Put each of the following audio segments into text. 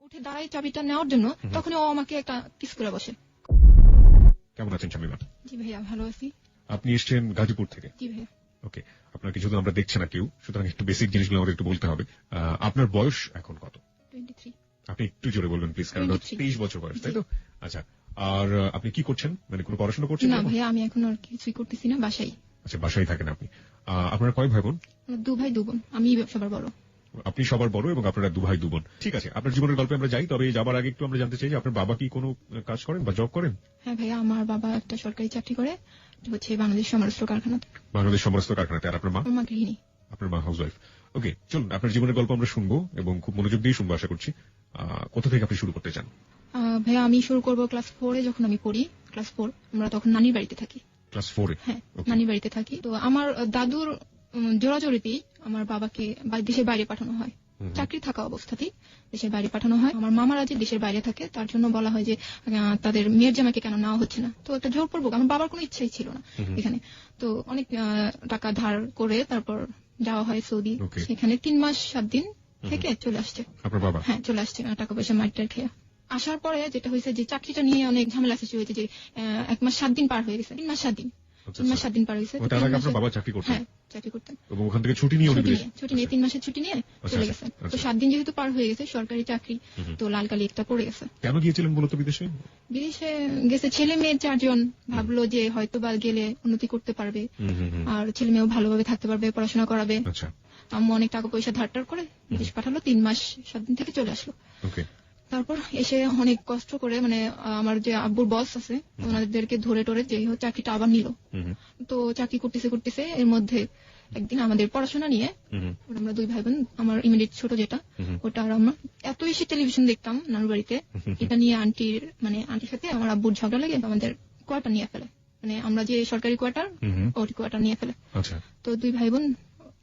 উঠে দাঁড়াই চাবিটা নেওয়ার জন্য, তখনই ও আমাকে একটা কিস করে বসে। কেমন আছেন শামিমা? জি ভাইয়া, ভালো আছি। আপনি এসেছেন গাজীপুর থেকে? জি ভাইয়া। ওকে, আপনার কিছু তো আমরা দেখছি না কেউ, সুতরাং একটু বেসিক জিনিসগুলো আমাদের একটু বলতে হবে। আপনার বয়স এখন কত? 23। আপনি একটু জোরে বলবেন প্লিজ, কারণ 23 বছর বয়স, তাই তো? আচ্ছা, আর আপনি কি করছেন, মানে কোনো পড়াশোনা করছেন? না ভাইয়া, আমি এখন আর কিছুই করতেছি না, বাসায়। আচ্ছা, বাসায় থাকেন আপনি। আপনারা কয় ভাই বোন? 2 ভাই 2 বোন, আমি সবার বড়। আপনি সবার বড় এবং আপনারা 2 ভাই 2 বোন। ঠিক আছে, আপনার জীবনের গল্পে আমরা যাই, তবে যাবার আগে একটু আমরা জানতে চাই যে আপনার বাবা কি কোনো কাজ করেন বা জব করেন? হ্যাঁ ভাইয়া, আমার বাবা একটা সরকারি চাকরি করে, হচ্ছে বাংলাদেশ সমরাস্ত্র কারখানাতে। বাংলাদেশ সমরাস্ত্র কারখানাতে। আর আপনার মা? আমার মা গৃহিণী। আপনার মা হাউস ওয়াইফ। ওকে, চলুন আপনার জীবনের গল্প আমরা শুনবো এবং খুব মনোযোগ দিয়ে শুনবো আশা করছি। কোথা থেকে আপনি শুরু করতে চান? ভাইয়া, আমি শুরু করবো ক্লাস 4 এ, যখন আমি পড়ি ক্লাস 4। আমরা তখন নানির বাড়িতে থাকি। ক্লাস 4 এ? হ্যাঁ, নানির বাড়িতে থাকি। তো আমার দাদুর জোরাজোরিতেই আমার বাবাকে দেশের বাইরে পাঠানো হয়। চাকরি থাকা অবস্থাতেই দেশের বাইরে পাঠানো হয়। আমার মামারা যে দেশের বাইরে থাকে, তার জন্য বলা হয় যে তাদের মেয়ের জামাইকে কেন নেওয়া হচ্ছে না। তো একটা জোরপূর্বক, আমার বাবার কোনো ইচ্ছাই ছিল না এখানে। তো অনেক টাকা ধার করে তারপর যাওয়া হয় সৌদি। সেখানে 3 মাস 7 দিন থেকে চলে আসছে আপনার বাবা। হ্যাঁ, চলে আসছে টাকা পয়সা মাইটার খেয়ে। আসার পরে যেটা হয়েছে যে চাকরিটা নিয়ে অনেক ঝামেলা সৃষ্টি হয়েছে, যে 1 মাস 7 দিন পার হয়ে গেছে। 3 মাস 7 দিন, 3 মাস 7 দিন পার হয়েছে। তার আগে আপনার বাবা চাকরি করতেন? হ্যাঁ, চাকরি করতেন। এবং ওখান থেকে ছুটি নিয়ে 3 মাসের ছুটি নিয়ে চলে গেছে। তো 7 দিন যেহেতু পার হয়ে গেছে, সরকারি চাকরি, তো লাল কালি একটা পড়ে গেছে। কেন গিয়েছিলেন মূলত বিদেশে? বিদেশে গেছে ছেলে মেয়ে 4 জন, ভাবলো যে হয়তো বা গেলে উন্নতি করতে পারবে, আর ছেলে মেয়েও ভালোভাবে থাকতে পারবে, পড়াশোনা করাবে। আচ্ছা। আম্মু অনেক টাকা পয়সা ধার করে বিদেশ পাঠালো। 3 মাস 7 দিন থেকে চলে আসলো। ওকে। তারপর এসে অনেক কষ্ট করে, মানে আমার যে আব্বুর বস আছে, ওনাদেরকে ধরে টরে যে চাকরিটা আবার নিল। তো চাকরি করতেছে এর মধ্যে একদিন আমাদের পড়াশোনা নিয়ে, আমরা 2 ভাই বোন, আমার ইমিডিয়েট ছোট যেটা, ওটা আর আমরা এত বেশি টেলিভিশন দেখতাম নানুর বাড়িতে। এটা নিয়ে আন্টির সাথে আমার আব্বুর ঝগড়া লেগে আমাদের কোয়ার্টার নিয়ে ফেলে, মানে আমরা যে সরকারি কোয়ার্টার, ওই কোয়ার্টার নিয়ে ফেলে। আচ্ছা। তো 2 ভাই বোন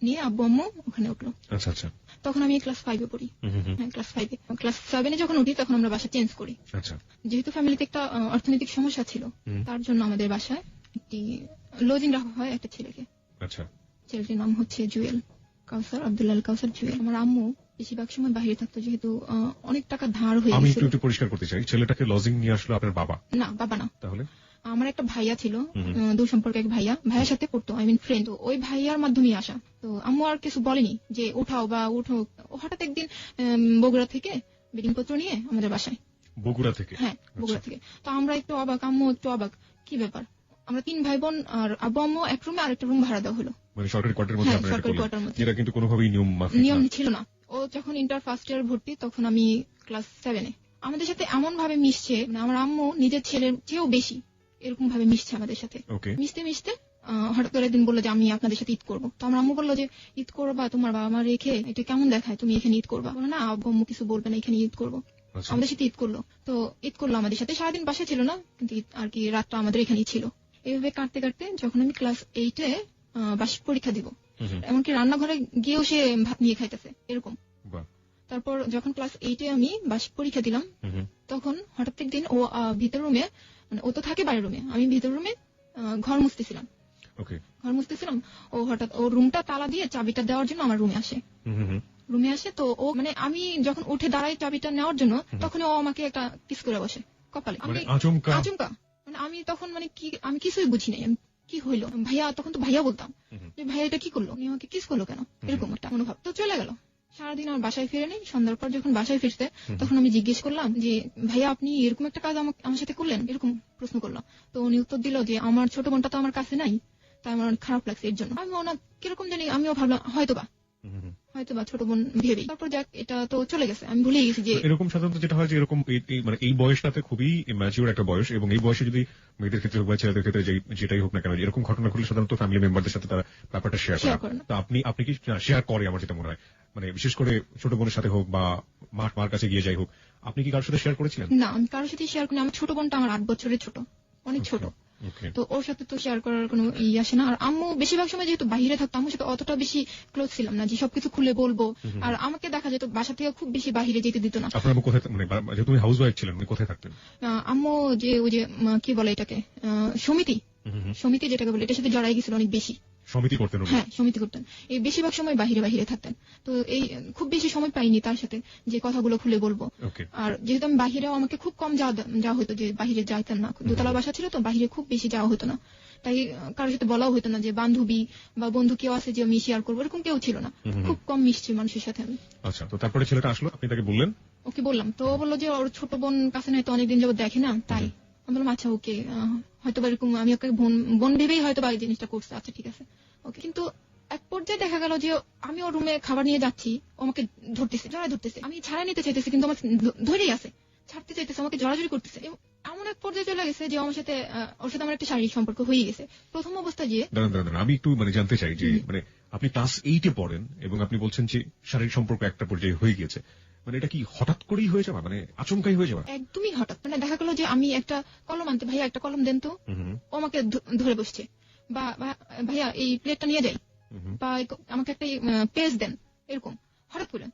নিয়ে আব্বু আম্মু ওখানে উঠলো। আচ্ছা আচ্ছা। তখন আমি ক্লাস 5 এ পড়ি। হ্যাঁ, ক্লাস 5 এ। ক্লাস 7 এ যখন উঠি, তখন আমরা বাসা চেঞ্জ করি। আচ্ছা। যেহেতু ফ্যামিলিতে একটা অর্থনৈতিক সমস্যা ছিল, তার জন্য আমাদের বাসায় একটি লজিং রাখা হয় একটা ছেলেকে। আচ্ছা। ছেলেটির নাম হচ্ছে জুয়েল কাউসার, আব্দুল্লাহ কাউসার জুয়েল। আমার আম্মু বেশিরভাগ সময় বাইরে থাকতো, যেহেতু অনেক টাকা ধার হয়ে আমি গেছিল। একটু পরিষ্কার করতে চাই, ছেলেটাকে লজিং নিয়ে আসলো আপনার বাবা? না, বাবা না। তাহলে? আমার একটা ভাইয়া ছিল, দূর সম্পর্কে এক ভাইয়ার সাথে পড়তো, আই মিন ফ্রেন্ড। তো ওই ভাইয়ার মাধ্যমে আসা। তো আম্মু আর কিছু বলেনি যে উঠাও বা উঠো। হঠাৎ একদিন বগুড়া থেকে বেডিং পত্র নিয়ে আমাদের বাসায়। বগুড়া থেকে? হ্যাঁ, বগুড়া থেকে। তো আমরা একটু অবাক, আম্মু একটু অবাক, কি ব্যাপার। আমরা 3 ভাই বোন আর আব্বু আম্মু এক রুমে, আর একটা রুম ভাড়া দেওয়া হলো, মানে সরকারি কোয়ার্টারের মধ্যে। হ্যাঁ, সরকারি কোয়ার্টারের মধ্যে। যেটা কিন্তু কোনোভাবেই নিয়ম ছিল না। ও যখন ইন্টার ফার্স্ট ইয়ার ভর্তি, তখন আমি ক্লাস 7 এ। আমাদের সাথে এমন ভাবে মিশছে, মানে আমার আম্মু নিজের ছেলের চেয়েও বেশি এরকম ভাবে মিশছে আমাদের সাথে। মিশতে হঠাৎ করে একদিন বললো যে আমি আপনাদের সাথে ঈদ করবো। তো আমার আম্মু বললো যে ঈদ করবা তোমার বাবা মা রেখে, এটা কেমন দেখায়, তুমি এখানে ঈদ করবা? বলো না, আব্বু আম্মু কিছু বলবে না, এখানে ঈদ করবো। আমাদের সাথে ঈদ করলো। তো ঈদ করলো আমাদের সাথে, সারাদিন বাসায় ছিল না, কিন্তু আর কি রাতটা আমাদের এখানেই ছিল। এইভাবে কাটতে কাটতে যখন আমি ক্লাস 8 এ বার্ষিক পরীক্ষা দিব, এমনকি রান্নাঘরে গিয়েও সে ভাত নিয়ে খাইতেছে এরকম। তারপর যখন ক্লাস 8 এ আমি বার্ষিক পরীক্ষা দিলাম, তখন হঠাৎ একদিন ও ভিতর রুমে, মানে ও তো থাকে বাইরের রুমে, আমি ভিতর রুমে ঘর মুছতেছিলাম। ও হঠাৎ ওর রুমটা তালা দিয়ে চাবিটা দেওয়ার জন্য আমার রুমে আসে। তো ও, মানে আমি যখন উঠে দাঁড়াই চাবিটা নেওয়ার জন্য, তখন ও আমাকে একটা কিস করে বসে কপালে। আচমকা। মানে আমি তখন, মানে কি, আমি কিছুই বুঝি নাই কি হইলো। ভাইয়া, তখন তো ভাইয়া বলতাম, যে ভাইয়া এটা কি করলো, উনি আমাকে কিস করলো কেন, এরকম একটা মনোভাব। তো চলে গেল। সারাদিন আমার বাসায় ফিরে নেই। সন্ধ্যার পর যখন বাসায় ফিরতে, তখন আমি জিজ্ঞেস করলাম যে ভাইয়া, আপনি এরকম একটা কাজ আমার সাথে করলেন, এরকম প্রশ্ন করলাম। তো উনি উত্তর দিল যে আমার ছোট বোনটা তো আমার কাছে নাই, তাই আমার খারাপ লাগছে এর জন্য। আমি ওনা কিরকম জানি, আমিও ভাবলাম হয়তোবা ছোট বোন ভেবেই। তারপর যাক, এটা তো চলে গেছে, আমি ভুলে গেছি। যে এরকম সাধারণত যেটা হয় যে এরকম মানে এই বয়সটাতে খুবই ম্যাচিউর একটা বয়স, এবং এই বয়সে যদি মেয়েদের ক্ষেত্রে হোক বা ছেলেদের ক্ষেত্রে যেটাই হোক না কেন, এরকম ঘটনা ঘটলে সাধারণত ফ্যামিলি মেম্বারদের সাথে তারা ব্যাপারটা শেয়ার করে। তো আপনি কি শেয়ার করে? আমার যেটা মনে হয়, মানে বিশেষ করে ছোট বোনের সাথে হোক বা মার কাছে গিয়ে যাই হোক, আপনি কি কারোর সাথে শেয়ার করেছিলেন? না, আমি কারোর সাথে শেয়ার করি। আমার ছোট বোনটা আমার 8 বছরের ছোট, অনেক ছোট। তো ওর সাথে তো শেয়ার করার কোনো আসে না। আর আম্মু বেশিরভাগ সময় যেহেতু বাইরে থাকতো, আম্মুর সাথে অতটা বেশি ক্লোজ ছিলাম না যে সবকিছু খুলে বলবো। আর আমাকে দেখা যেত বাসা থেকে খুব বেশি বাইরে যেতে দিত না। আপনার আম্মু কোথায়, মানে যেহেতু তুমি হাউস ওয়াইফ ছিলেন, কোথায় থাকতেন? আম্মু যে ওই যে কি বলে এটাকে, সমিতি যেটাকে বলে, এটার সাথে জড়াই গেছিল অনেক বেশি। সমিতি করতেন? হ্যাঁ, সমিতি করতেন। এই বেশিরভাগ সময় বাহিরে বাহিরে থাকতেন। তো এই খুব বেশি সময় পাইনি তার সাথে যে কথাগুলো খুলে বলবো। আর যেহেতু আমি বাহিরেও আমাকে খুব কম যাওয়া হতো, যে বাহিরে যাইতাম না, দোতলা বাসা ছিল তো বাহিরে খুব বেশি যাওয়া হতো না, তাই কারোর সাথে বলাও হতো না যে বান্ধবী বা বন্ধু কেউ আছে যে আমি শেয়ার করবো, এরকম কেউ ছিল না। খুব কম মিশছি মানুষের সাথে আমি। আচ্ছা, তো তারপরে ছেলেটা আসলো, আপনি তাকে বললেন? ওকে বললাম, তো ও বললো যে ওর ছোট বোন কাছে নাই তো অনেকদিন যাবত দেখে না, তাই আমি বললাম আচ্ছা ওকে, হয়তো বা এরকম আমি ওকে বোন ভেবেই হয়তো বা এই জিনিসটা করছে, আচ্ছা ঠিক আছে ওকে। কিন্তু এক পর্যায়ে দেখা গেল যে আমি ওর রুমে খাবার নিয়ে যাচ্ছি, ও আমাকে জড়ায় ধরতেছে, আমি ছাড়া নিতে চাইতেছি কিন্তু আমাকে ধরেই আছে, ছাড়তে চাইতেছে, আমাকে জড়াজড়ি করতেছে। এমন এক পর্যায়ে চলে গেছে যে আমার সাথে ওর সাথে আমার একটা শারীরিক সম্পর্ক হয়ে গেছে প্রথম অবস্থায়। যে দাঁড়ান, আমি একটু জানতে চাই যে আপনি ক্লাস 8 এ পড়েন এবং আপনি বলছেন যে শারীরিক সম্পর্ক একটা পর্যায়ে হয়ে গিয়েছে, এটা কি হঠাৎ করেই হয়ে যাওয়া, আচমকাই হয়ে যাওয়া? একদমই হঠাৎ। দেখা গেল যে আমি একটা কলম আনতে, ভাইয়া একটা কলম দেন তো, ও আমাকে ধরে বসছে, বা ভাইয়া এই প্লেটটা নিয়ে যাই, বা আমাকে একটা পেজ দেন, এরকম হঠাৎ করে,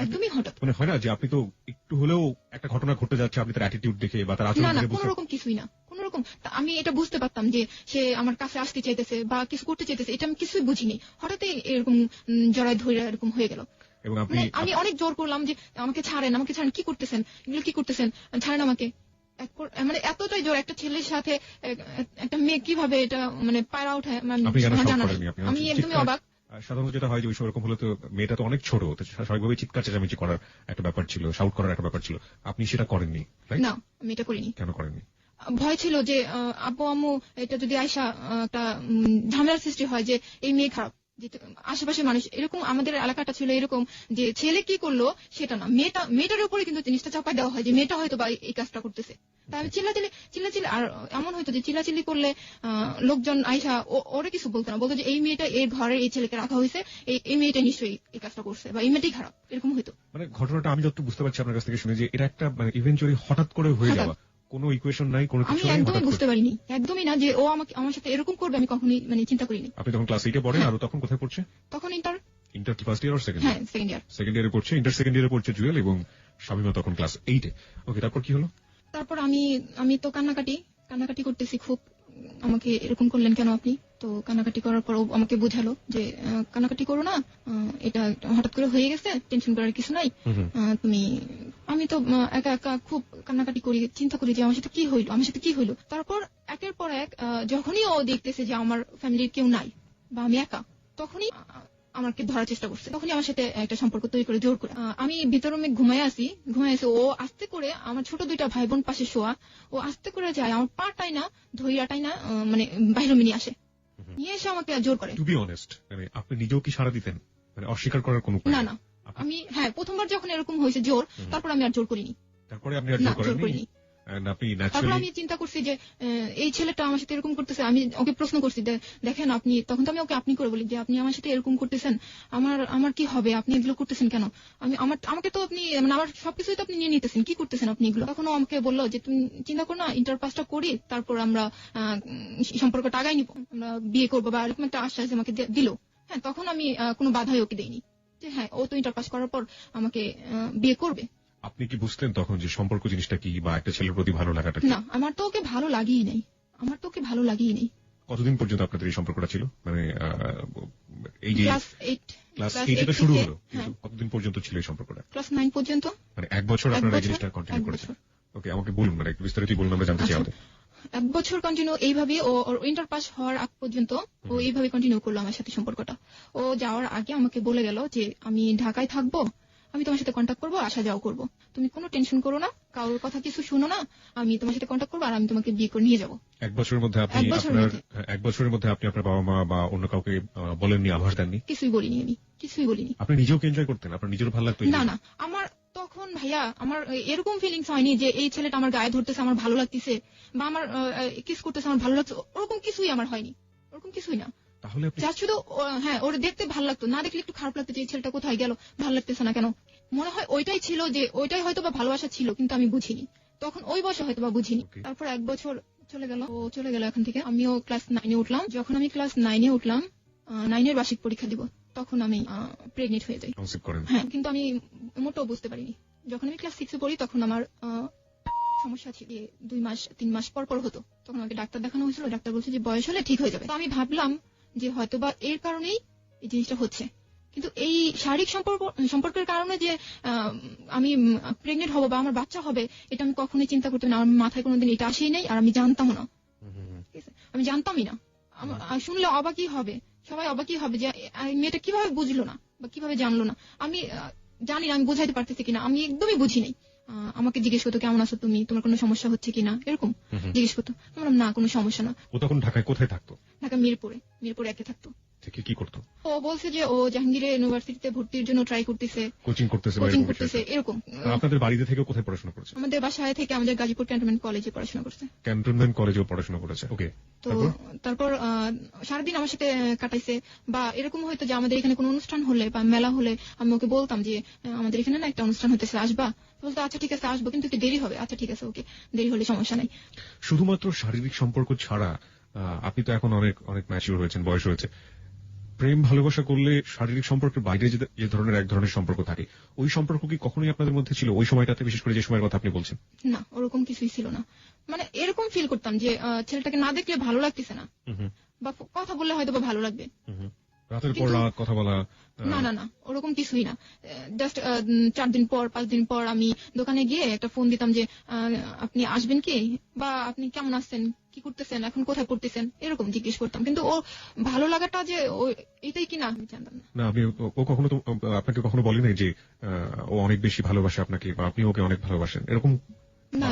একদমই হঠাৎ। হয় না যে আপনি তো একটু হলেও একটা ঘটনা ঘটে যাচ্ছে, আপনি তার অ্যাটিটিউড দেখে বা তার আচরণ দেখে? কোনো রকম কিছুই না, কোনো রকম। আমি এটা বুঝতে পারতাম যে সে আমার কাছে আসতে চাইতেছে বা কিছু করতে চাইতেছে, এটা আমি কিছুই বুঝিনি, হঠাৎই এরকম জড়ায় ধরে এরকম হয়ে গেল। এবং আমি অনেক জোর করলাম যে আমাকে ছাড়েন, কি করতেছেন, এগুলো কি করতেছেন, ছাড়েন আমাকে। এতটাই জোর, একটা ছেলের সাথে একটা মেয়ে কিভাবে এটা পায়রা উঠায় জানা নাই। আমি একদমই অবাক। সাধারণত যেটা হয় যে ওই রকম হলে তো মেয়েটা তো অনেক ছোট, স্বাভাবিকভাবে চিৎকার চেঁচামেচি করার একটা ব্যাপার ছিল, শাউট করার একটা ব্যাপার ছিল, আপনি সেটা করেননি? না, আমি এটা করিনি। কেন করেননি? ভয় ছিল যে আব্বু আম্মু এটা যদি আয়সা একটা ঝামেলার সৃষ্টি হয়, যে এই মেয়ে খারাপ, যে আশেপাশে মানুষ এরকম, আমাদের এলাকাটা ছিল এরকম যে ছেলে কি করলো সেটা না, মেয়েটার উপরে কিন্তু জিনিসটা চাপাই দেওয়া হয় যে মেয়েটা হয়তো বা এই কাজটা করতেছে। তাই আমি চিল্লাচিল্লি, আর এমন হয়তো যে চিল্লাচিল্লি করলে লোকজন আইসা ওরে কিছু বলতো না, বলতো যে এই মেয়েটা এর ঘরে এই ছেলেকে রাখা হয়েছে, এই মেয়েটা নিশ্চয়ই এই কাজটা করছে, বা এই মেয়েটাই খারাপ, এরকম হয়তো। ঘটনাটা আমি যত বুঝতে পারছি আপনার কাছ থেকে শুনে যে এটা একটা ইভেন্চুয়ালি হঠাৎ করে হয়ে যাওয়া, কোনো ইকুয়েশন নাই, কোনো কিছু নাই। আমি একদমই বুঝতে পারিনি, একদমই না, যে ও আমার সাথে এরকম করবে আমি কখনোই চিন্তা করিনি। আপনি তখন ক্লাস 8 এ পড়েন, আর তখন কোথায় পড়ছে? তখন ইন্টার কি ফার্স্ট ইয়ার আর সেকেন্ড ইয়ার? হ্যাঁ, সেকেন্ড ইয়ার। সেকেন্ড ইয়ারে পড়ছে, ইন্টার সেকেন্ড ইয়ারে পড়ছে জুয়েল, এবং শামিমা তখন ক্লাস 8 এ। ওকে, তারপর কি হলো? তারপর আমি তো কান্নাকাটি করতেছি খুব, আমাকে এরকম করলেন কেন আপনি? তো কান্নাকাটি করার পর আমাকে বোঝালো যে কান্নাকাটি করো না, এটা হঠাৎ করে হয়ে গেছে, টেনশন করার কিছু নাই। আমি তো একা একা খুব কান্নাকাটি করি, চিন্তা করি যে আমার সাথে কি হইলো। তারপর একের পর এক যখনই ও দেখতেছে যে আমার ফ্যামিলির কেউ নাই বা আমি একা, তখনই আমাকে ধরার চেষ্টা করছে, তখনই আমার সাথে একটা সম্পর্ক তৈরি করে জোর করে। আমি ভিতর রুমে ঘুমাই আছি, ও আস্তে করে, আমার ছোট দুইটা ভাই বোন পাশে শোয়া, ও আস্তে করে যায় আমার পাটাই না ধৈরাটাই না বাইরে নিয়ে আসে, নিয়ে এসে আমাকে জোর করে। টু বি অনেস্ট, আপনি নিজেও কি সাড়া দিতেন? অস্বীকার করার কোনো উপায় না, আমি প্রথমবার যখন এরকম হয়েছে জোর, তারপর আমি আর জোর করিনি। তারপরে আপনি আর জোর করেননি? তারপর আমি চিন্তা করছি যে এই ছেলেটা আমার সাথে এরকম করতেছে, আমি ওকে প্রশ্ন করছি, দেখেন আপনি, তখন তো আমি ওকে আপনি করে বলি যে আপনি আমার সাথে এরকম করতেছেন, আমার কি হবে, আপনি এগুলো করতেছেন কেন, আমাকে তো আপনি আমার সবকিছুই তো আপনি নিয়ে নিতেছেন, কি করতেছেন আপনি এগুলো। তখন আমাকে বললো যে তুমি চিন্তা করো না, ইন্টার পাসটা করি, তারপর আমরা সম্পর্কটা আগাই নিব, আমরা বিয়ে করবো, বা এরকম একটা আশ্বাস আমাকে দিল। হ্যাঁ, তখন আমি কোনো বাধাই ওকে দেইনি, যে হ্যাঁ ও তো ইন্টার পাস করার পর আমাকে বিয়ে করবে। আপনি কি বুঝতেন তখন যে সম্পর্ক জিনিসটা কি, বা একটা ছেলের প্রতি ভালো লাগাটা? না, আমার তো ওকে ভালো লাগেই নাই। কতদিন পর্যন্ত আপনাদের এই সম্পর্কটা ছিল? এই যে ক্লাস 8 এটা শুরু হলো, কিন্তু কতদিন পর্যন্ত ছিল এই সম্পর্কটা? ক্লাস 9 পর্যন্ত। 1 বছর আপনারা এই জিনিসটা কন্টিনিউ করেছেন? ওকে, আমাকে বলুন, একটু বিস্তারিত বলুন, আমরা জানতে চাই। আমাদের 1 বছর কন্টিনিউ এইভাবে, ওর ইন্টার পাস হওয়ার আগ পর্যন্ত ও এইভাবে কন্টিনিউ করলো আমার সাথে সম্পর্কটা। ও যাওয়ার আগে আমাকে বলে গেল যে আমি ঢাকায় থাকবো, আমি তোমার সাথে কন্ট্যাক্ট করবো, আসা যাওয়া করবো, তুমি কোনো টেনশন করো না, কারোর কথা কিছু শুনো না, আমি তোমার সাথে কন্ট্যাক্ট করবো, আর আমি তোমাকে বিয়ে করে নিয়ে যাবো। 1 বছরের মধ্যে আপনি আপনার বাবা মা বা অন্য কাউকে বলেননি, আভাস দেননি? কিছুই বলিনি। আপনি নিজেও এনজয় করতেন? আপনার নিজের ভালো লাগতো? না, আমার তখন ভাইয়া আমার এরকম ফিলিংস হয়নি যে এই ছেলেটা আমার গায়ে ধরতেছে আমার ভালো লাগতেছে, বা আমার কিস করতেছে আমার ভালো লাগছে, ওরকম কিছুই আমার হয়নি, ওরকম কিছুই না। তাহলে যা শুধু ওর দেখতে ভালো লাগতো, না দেখলে একটু খারাপ লাগতো যে এই ছেলেটা কোথায় গেল, ভালো লাগতেছে না কেন। মনে হয় ওইটাই ছিল, যে ওইটাই হয়তো বা ভালোবাসা ছিল, কিন্তু আমি বুঝিনি তখন, ওই বয়সে হয়তো বা বুঝিনি। তারপর 1 বছর চলে গেল এখান থেকে, আমিও ক্লাস 9 এ উঠলাম। যখন আমি ক্লাস 9 এ উঠলাম, 9 এর বার্ষিক পরীক্ষা দিব, তখন আমি প্রেগনেন্ট হয়ে যাই। হ্যাঁ, কিন্তু আমি মোটেও বুঝতে পারিনি। যখন আমি ক্লাস 6 এ পড়ি, তখন আমার সমস্যা ছিল, 2 মাস 3 মাস পর হতো, তখন আমাকে ডাক্তার দেখানো হয়েছিল, ডাক্তার বলছে যে বয়স হলে ঠিক হয়ে যাবে। তো আমি ভাবলাম যে হয়তোবা এর কারণেই এই জিনিসটা হচ্ছে। কিন্তু এই শারীরিক সম্পর্কের কারণে যে আমি প্রেগনেন্ট হবো বা আমার বাচ্চা হবে, এটা আমি কখনোই চিন্তা করতাম না। আমার মাথায় কোনোদিন এটা আসেই নাই, আর আমি জানতাম না, আমি জানতামই না। শুনলে অবাকই হবে, সবাই অবাকই হবে যে মেয়েটা কিভাবে বুঝলো না বা কিভাবে জানলো না। আমি জানি না আমি বোঝাইতে পারতেছি কিনা, আমি একদমই বুঝি নাই। আমাকে জিজ্ঞেস করতো কেমন আছো তুমি, তোমার কোনো সমস্যা হচ্ছে কিনা, এরকম জিজ্ঞেস করতো। বললাম না, কোনো সমস্যা না। ও তখন ঢাকায় কোথায় থাকতো? ঢাকা মিরপুরে একে থাকতো। কি করতো? ও বলছে যে ও জাহাঙ্গীর ইউনিভার্সিটিতে ভর্তির জন্য ট্রাই করতেছে, কোচিং করতেছে এরকম। আপনাদের বাড়িতে থেকে কোথায় পড়াশোনা করেছে? আমাদের বাসায় থেকে আমাদের গাজীপুর ক্যান্টনমেন্ট কলেজে পড়াশোনা করছে। ক্যান্টনমেন্ট কলেজেও পড়াশোনা করেছে, ওকে। তো তারপর সারাদিন আমার সাথে কাটাইছে। বা এরকম হয়তো যে আমাদের এখানে কোনো অনুষ্ঠান হলে বা মেলা হলে আমি ওকে বলতাম যে আমাদের এখানে না একটা অনুষ্ঠান হতেছে, আসবা? বলতো আচ্ছা ঠিক আছে আসবো, কিন্তু একটু দেরি হবে। আচ্ছা ঠিক আছে, ওকে, দেরি হলে সমস্যা নাই। শুধুমাত্র শারীরিক সম্পর্ক ছাড়া আপনি তো এখন অনেক অনেক ম্যাচিউর হয়েছেন, বয়স হয়েছে। প্রেম ভালোবাসা করলে শারীরিক সম্পর্কের বাইরে যে ধরনের এক ধরনের সম্পর্ক থাকে, ওই সম্পর্ক কি কখনোই আপনাদের মধ্যে ছিল ওই সময়টাতে, বিশেষ করে যে সময়ের কথা আপনি বলছেন? না, ওরকম কিছুই ছিল না। মানে এরকম ফিল করতাম যে ছেলেটাকে না দেখলে ভালো লাগতেছে না, বা কথা বললে হয়তো বা ভালো লাগবে। রাতের পর রাত কথা বলা? না, ওরকম কিছুই না। জাস্ট 4 দিন পর 5 দিন পর আমি দোকানে গিয়ে একটা ফোন দিতাম যে আপনি আসবেন কি, বা আপনি কেমন আছেন, কি করতেছেন, এখন কোথায় পড়তেছেন, এরকম জিজ্ঞেস করতাম। কিন্তু ও ভালো লাগাটা যে এটাই কিনা আমি জানতাম না। না, আপনি ও কখনো আপনাকে কখনো বলেনি যে ও অনেক বেশি ভালোবাসে আপনাকে, বা আপনি ওকে অনেক ভালোবাসেন, এরকম? না,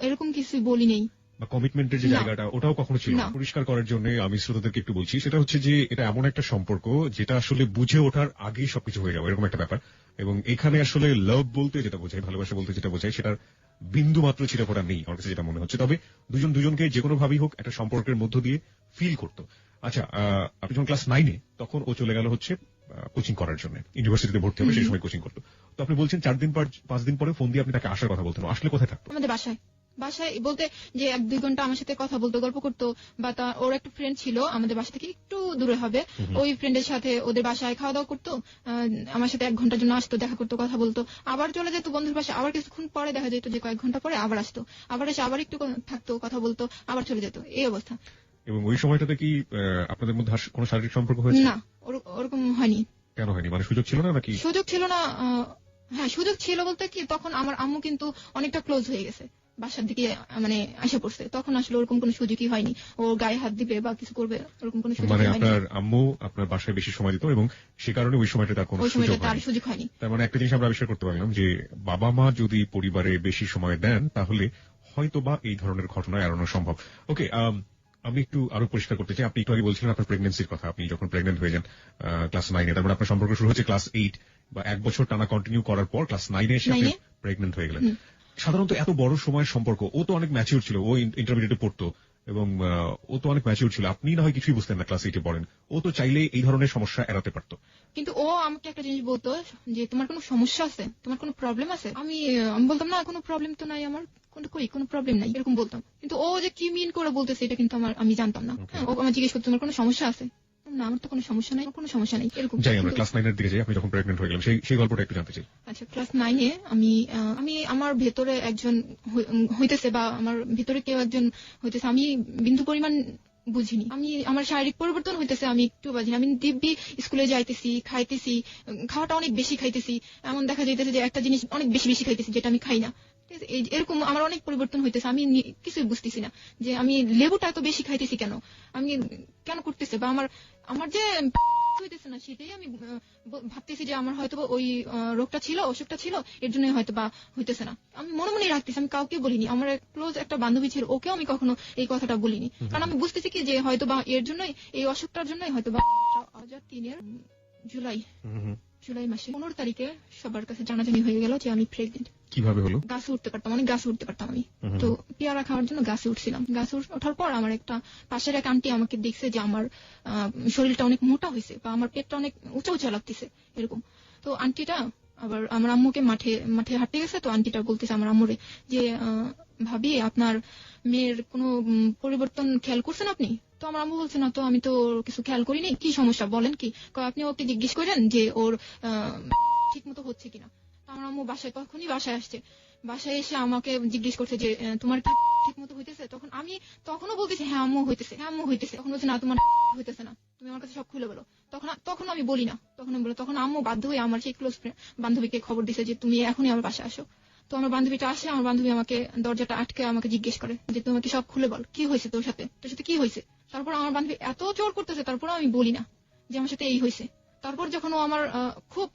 এরকম কিছুই বলি নেই। বা কমিটমেন্টের যে জায়গাটা, ওটাও কখনো ছিল না? পরিষ্কার করার জন্য আমি শ্রোতাদেরকে একটু বলছি, সেটা হচ্ছে যে এটা এমন একটা সম্পর্ক যেটা আসলে বুঝে ওঠার আগেই সবকিছু হয়ে যাবে, এরকম একটা ব্যাপার। এবং এখানে আসলে লাভ বলতে যেটা বোঝায়, ভালোবাসা বলতে যেটা বোঝায়, সেটার বিন্দু মাত্র ছিটাফোঁটা নেই আমার কাছে যেটা মনে হচ্ছে। তবে দুজনকে যে কোনো ভাবেই হোক একটা সম্পর্কের মধ্য দিয়ে ফিল করতো। আচ্ছা, আপনি যখন ক্লাস 9-এ, তখন ও চলে গেল হচ্ছে কোচিং করার জন্য, ইউনিভার্সিটিতে ভর্তি হবে, সেই সময় কোচিং করতো। তো আপনি বলছেন 4 দিন পর 5 দিন পরে ফোন দিয়ে আপনি তাকে আসার কথা বলতেন, আসলে কোথায় থাকতো? আমাদের বাসায় বলতে যে 1-2 ঘন্টা আমার সাথে কথা বলতো, গল্প করতো। বা ওর একটা ফ্রেন্ড ছিল আমাদের বাসা থেকে একটু দূরে হবে, ওই ফ্রেন্ডের সাথে ওদের বাসায় খাওয়া দাওয়া করতো। আমার সাথে 1 ঘন্টার জন্য আসতো, দেখা করতো, কথা বলতো, আবার চলে যেত বন্ধুর বাসায়। আবার কিছুক্ষণ পরে দেখা যেত যে কয়েক ঘন্টা পরে আবার আসতো, আবার এসে আবার একটু থাকতো, কথা বলতো, আবার চলে যেত, এই অবস্থা। এবং ওই সময়টাতে কি আপনাদের মধ্যে কোনো শারীরিক সম্পর্ক হয়েছে? না, ওরকম হয়নি। কেন হয়নি? মানে সুযোগ ছিল না নাকি? সুযোগ ছিল না। হ্যাঁ, সুযোগ ছিল বলতে কি, তখন আমার আম্মু কিন্তু অনেকটা ক্লোজ হয়ে গেছে, বাসার দিকে মানে আসে পড়ছে। তখন আসলে ওরকম কোনো সুযোগই হয়নি, ও গায়ে হাত দিবে বা কিছু করবে, ওরকম কোনো সুযোগ হয়নি। মানে আপনার আম্মু আপনার বাসায় বেশি সময় দিত এবং সে কারণে ওই সময়টা তার কোনো সুযোগ হয়নি। তার মানে একটা জিনিস আমরা আবিষ্কার করতে পারলাম যে বাবা মা যদি পরিবারে বেশি সময় দেন, তাহলে হয়তো বা এই ধরনের ঘটনা এড়ানো সম্ভব। ওকে, আমি একটু আরো পরিষ্কার করতে চাই। আপনি একটু আগে বলছিলেন আপনার প্রেগন্যান্সির কথা, আপনি যখন প্রেগনেন্ট হয়ে যান ক্লাস 9-এ, তার মানে আপনার সম্পর্ক শুরু হচ্ছে ক্লাস 8 বা 1 বছর টানা কন্টিনিউ করার পর ক্লাস 9-এ এসে আপনি প্রেগনেন্ট হয়ে গেলেন। সাধারণত এত বড় সময়ের সম্পর্ক, ও তো অনেক ম্যাচিউর ছিল, ও ইন্টারমিডিয়েটে পড়তো এবং ও তো অনেক ম্যাচিউর ছিল, আপনি না হয় কিছুই বুঝতেন না, ক্লাস 8-এ পড়েন। ও তো চাইলে এই ধরনের সমস্যা এড়াতে পারতো। কিন্তু ও আমাকে একটা জিনিস বলতো যে তোমার কোনো সমস্যা আছে, তোমার কোনো প্রবলেম আছে। আমি বলতাম না, কোনো প্রবলেম তো নাই আমার, কোনো প্রবলেম নাই, এরকম বলতাম। কিন্তু ও যে কি মিন করে বলতেছে এটা কিন্তু আমি জানতাম না। ও আমার জিজ্ঞেস করতো তোমার কোনো সমস্যা আছে, না আমার তো কোনো সমস্যা নাই, এরকম। যাই আমরা ক্লাস 9-এর দিকে যাই, আপনি যখন প্রেগনেন্ট হয়ে গেলেন সেই গল্পটা একটু জানতে চাই। আচ্ছা, ক্লাস 9-এ আমি আমার ভেতরে একজন হইতেছে, বা আমার ভেতরে কেউ একজন হইতেছে, আমি বিন্দু পরিমাণ বুঝিনি। আমার শারীরিক পরিবর্তন হইতেছে, আমি একটু বুঝিনি। আমি দিব্যি স্কুলে যাইতেছি, খাইতেছি, খাওয়াটা অনেক বেশি খাইতেছি, এমন দেখা যাইতেছে যে একটা জিনিস অনেক বেশি খাইতেছি যেটা আমি খাই না। এরকম আমার অনেক পরিবর্তন হইতেছে, আমি কিছুই বুঝতেছি না যে আমি লেবুটা এত বেশি খাইতেছি কেন, আমি কেন করতেছে, বা আমার যে হইতেছে না, সেটাই আমি ভাবতেছি যে আমার হয়তো ওই রোগটা ছিল, অসুখটা ছিল, এর জন্য হয়তো বা হইতেছে না। আমি মনে মনে রাখতেছি, আমি কাউকে বলিনি। আমার ক্লোজ একটা বান্ধবী ছিল, ওকেও আমি কখনো এই কথাটা বলিনি, কারণ আমি বুঝতেছি কি যে হয়তো বা এর জন্যই, এই অসুখটার জন্যই হয়তো বা 2003-এর জুলাই মাসে 15 তারিখে সবার কাছে জানাজানি হয়ে গেল যে আমি প্রেগনেন্ট। কিভাবে হলো? গাছে উঠতে পারতাম, অনেক গাছে উঠতে পারতাম আমি। তো পেয়ারা খাওয়ার জন্য গাছে উঠছিলাম। গাছে ওঠার পর আমার একটা পাশের এক আন্টি আমাকে দেখছে যে আমার শরীরটা অনেক মোটা হয়েছে, বা আমার পেটটা অনেক উঁচা লাগতেছে, এরকম। তো আন্টিটা আবার আমার আম্মুকে মাঠে হাঁটতে গেছে। তো আন্টিটা বলতেছে আমার আম্মুরে যে ভাবি, আপনার মেয়ের কোনো পরিবর্তন খেয়াল করছেন আপনি? তো আমার আম্মু বলছে না তো, আমি তো কিছু খেয়াল করিনি, কি সমস্যা বলেন কি। আপনি ওকে জিজ্ঞেস করেন যে ওর ঠিক মতো হচ্ছে কিনা। আমার আম্মু তখনই বাসায় আসছে, বাসায় এসে আমাকে জিজ্ঞেস করছে যে তোমার কি ঠিক মতো হইতেছে। তখনও বলতেছে হ্যাঁ আম্মু হইতেছে। তখন বলছে না, তোমার হইতেছে না, তুমি আমার কাছে সব খুলে বলো। তখন আমি বলি না, তখন আম্মু বাধ্য হয়ে আমার সেই ক্লোজ বান্ধবীকে খবর দিছে যে তুমি এখনই আমার বাসায় আসো। তো আমার বান্ধবীটা আসে, আমার বান্ধবী আমাকে দরজাটা আটকে আমাকে জিজ্ঞেস করে যে তোমাকে সব খুলে বল, কি হয়েছে তোর সাথে কি হয়েছে। তারপর আমার বান্ধবী এত জোর করতেছে, তারপর আমি বলি না যে আমার সাথে এই হয়েছে। তারপর যখন ও আমার খুব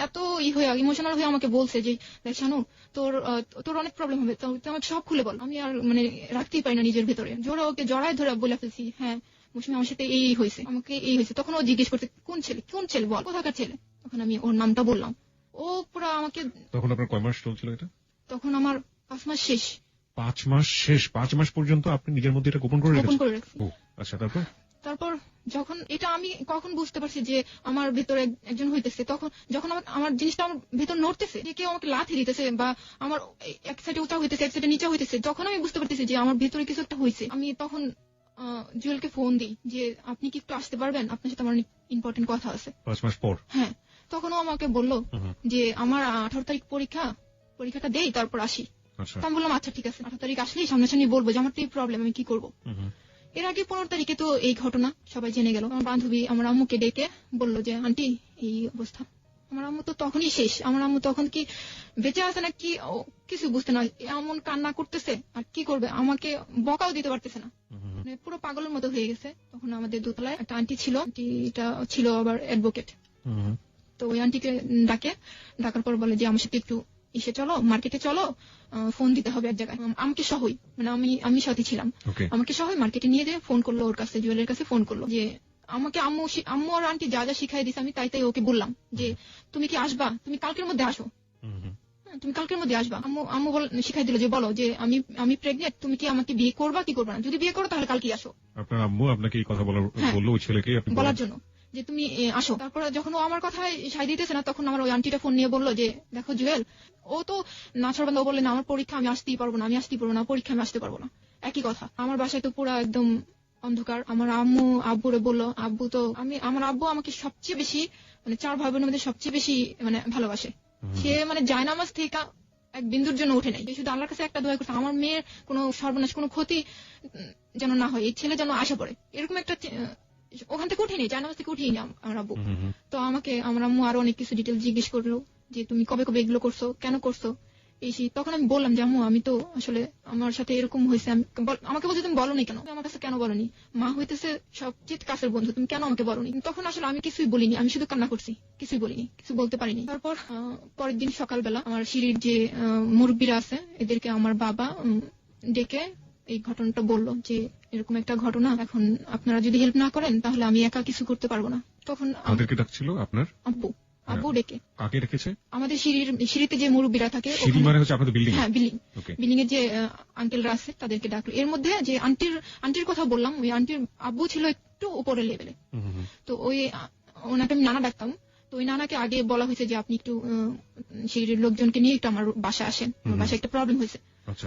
এত হয়ে ইমোশনাল হয়ে আমাকে বলছে যে দেখ শানু, তোর অনেক প্রবলেম হবে, তুই আমাকে সব খুলে বল। আমি আর রাখতেই পারি না নিজের ভেতরে, জোরে ওকে জড়ায় ধরে বলে ফেলছি, হ্যাঁ মৌসুমী আমার সাথে এই হয়েছে, আমাকে এই হয়েছে। তখন ও জিজ্ঞেস করতে কোন ছেলে বল, কোথাকার ছেলে। তখন আমি ওর নামটা বললাম। ও পুরো আমাকে। তখন আপনার কয় মাস চলছিল এটা? তখন আমার 5 মাস শেষ। 5 মাস শেষ? 5 মাস পর্যন্ত আপনি নিজের মধ্যে এটা গোপন করে রাখছি। আচ্ছা, তারপর যখন এটা আমি কখন বুঝতে পারছি যে আমার ভেতরে একজন হইতেছে, যখন আমার জিনিসটা আমার ভেতর নড়তেছে, যে কেউ আমাকে লাথি দিতেছে বা আমার এক সাইডে উঁচা হইতেছে, এক সাইডে নিচা হইতেছে, যখন আমি বুঝতে পারতেছি যে আমার ভেতরে কিছু একটা হয়েছে, আমি তখন জুয়েলকে ফোন দিই যে আপনি কি একটু আসতে পারবেন, আপনার সাথে আমার ইম্পর্টেন্ট কথা আছে। 5 মাস পর? হ্যাঁ। তখন ও আমাকে বললো যে আমার 18 তারিখ পরীক্ষাটা দেই, তারপর আসি। আমি বললাম আচ্ছা ঠিক আছে, 18 তারিখ আসলেই সামনাসামনি বলবো যে আমার তো এই প্রবলেম, আমি কি করবো। এর আগে 15 তারিখে তো এই ঘটনা সবাই জেনে গেল। আমার বান্ধবী আমার আম্মুকে ডেকে বললো যে আন্টি এই অবস্থা। আমার আম্মু তো তখনই শেষ। আমার আম্মু তখন কি বেঁচে আছে না কি কিছু বুঝতে না, এমন কান্না করতেছে আর কি করবে, আমাকে বকাও দিতে পারতেছে না, পুরো পাগলের মতো হয়ে গেছে। তখন আমাদের দোতলায় একটা আন্টি ছিল, আন্টিটা ছিল আবার অ্যাডভোকেট। তো ওই আন্টিকে ডাকার পর বলে যে আমার সাথে একটু চলো, মার্কেটে চলো, ফোন দিতে হবে এক জায়গায়, আমাকে সহই, আমি সাথে ছিলাম, আমাকে সহই মার্কেটে নিয়ে যেয়ে ফোন করলো ওর কাছে, জুয়েলের কাছে ফোন করলো যে আমাকে আম্মু আর আন্টি যা যা শিখাই দিছে আমি তাই ওকে বললাম যে তুমি কি আসবা, তুমি কালকের মধ্যে আসো, তুমি কালকের মধ্যে আসবা। আম্মু শিখাই দিল যে বলো যে আমি প্রেগনেন্ট, তুমি কি আমাকে বিয়ে করবা কি করবা না, যদি বিয়ে করো তাহলে কালকে আসো। আপনার আম্মু আপনাকে এই কথা বললো ওই ছেলেকে বলার জন্য যে তুমি আসো। তারপরে যখন ও আমার কথায় সাই দিতেছে না, তখন আমার ওই আন্টিটা ফোন নিয়ে বললো যে দেখো জুয়েল, ও তো নাছরবান্ধা, ও বললেন আমার পরীক্ষা আমি আসতেই পারবো না, পরীক্ষা আমি আসতে পারবো না। একই কথা, আমার বাসায় তো পুরো একদম অন্ধকার। আমার আব্বুরে বললো, আমার আব্বু আমাকে সবচেয়ে বেশি 4 ভাই বোনের মধ্যে সবচেয়ে বেশি ভালোবাসে। সে জায়নামাজ থেকে এক বিন্দুর জন্য উঠে নেই, শুধু আল্লাহর কাছে একটা দোয়া করছে আমার মেয়ের কোনো সর্বনাশ, কোনো ক্ষতি যেন না হয়, এই ছেলে যেন আশা পড়ে, এরকম একটা। ওখান থেকে উঠিনি, জায়নামাজ থেকে উঠিনি আমার আব্বু। তো আমাকে আমার আম্মু আরো অনেক কিছু ডিটেল জিজ্ঞেস করলো যে তুমি কবে এগুলো করছো, কেন করছো এই। তখন আমি বললাম যে আম্মু আমি তো আসলে আমার সাথে এরকম হয়েছে। আমাকে বলছে তুমি বলোনি কেন, আমার কাছে কেন বলোনি, মা হইতেছে সবচেয়ে কাছের বন্ধু, তুমি কেন আমাকে বলোনি। তখন আসলে আমি কিছুই বলিনি, আমি শুধু কান্না করছি, কিছুই বলিনি, কিছু বলতে পারিনি। তারপর পরের দিন সকালবেলা আমার সিঁড়ির যে মুরব্বীরা আছে এদেরকে আমার বাবা ডেকে এই ঘটনাটা বললো যে এরকম একটা ঘটনা, এখন আপনারা যদি হেল্প না করেন তাহলে আমি একা কিছু করতে পারবো না। তখন আমাদেরকে ডাকছিল আপনার আব্বু ডেকে। কাকে ডেকেছে? আমাদের সিঁড়িতে যে মুরব্বীরা থাকে, সিঁড়ি মানে হচ্ছে আপনাদের বিল্ডিং? হ্যাঁ বিল্ডিং এর যে আঙ্কেলরা আছে তাদেরকে ডাকলো। এর মধ্যে যে আন্টির কথা বললাম, ওই আন্টির আব্বু ছিল একটু উপরের লেভেলে। তো ওনাকে আমি নানা ডাকতাম। তো ওই নানাকে আগে বলা হয়েছে যে আপনি একটু সিঁড়ির লোকজনকে নিয়ে একটু আমার বাসায় আসেন, আমার বাসায় একটা প্রবলেম হয়েছে।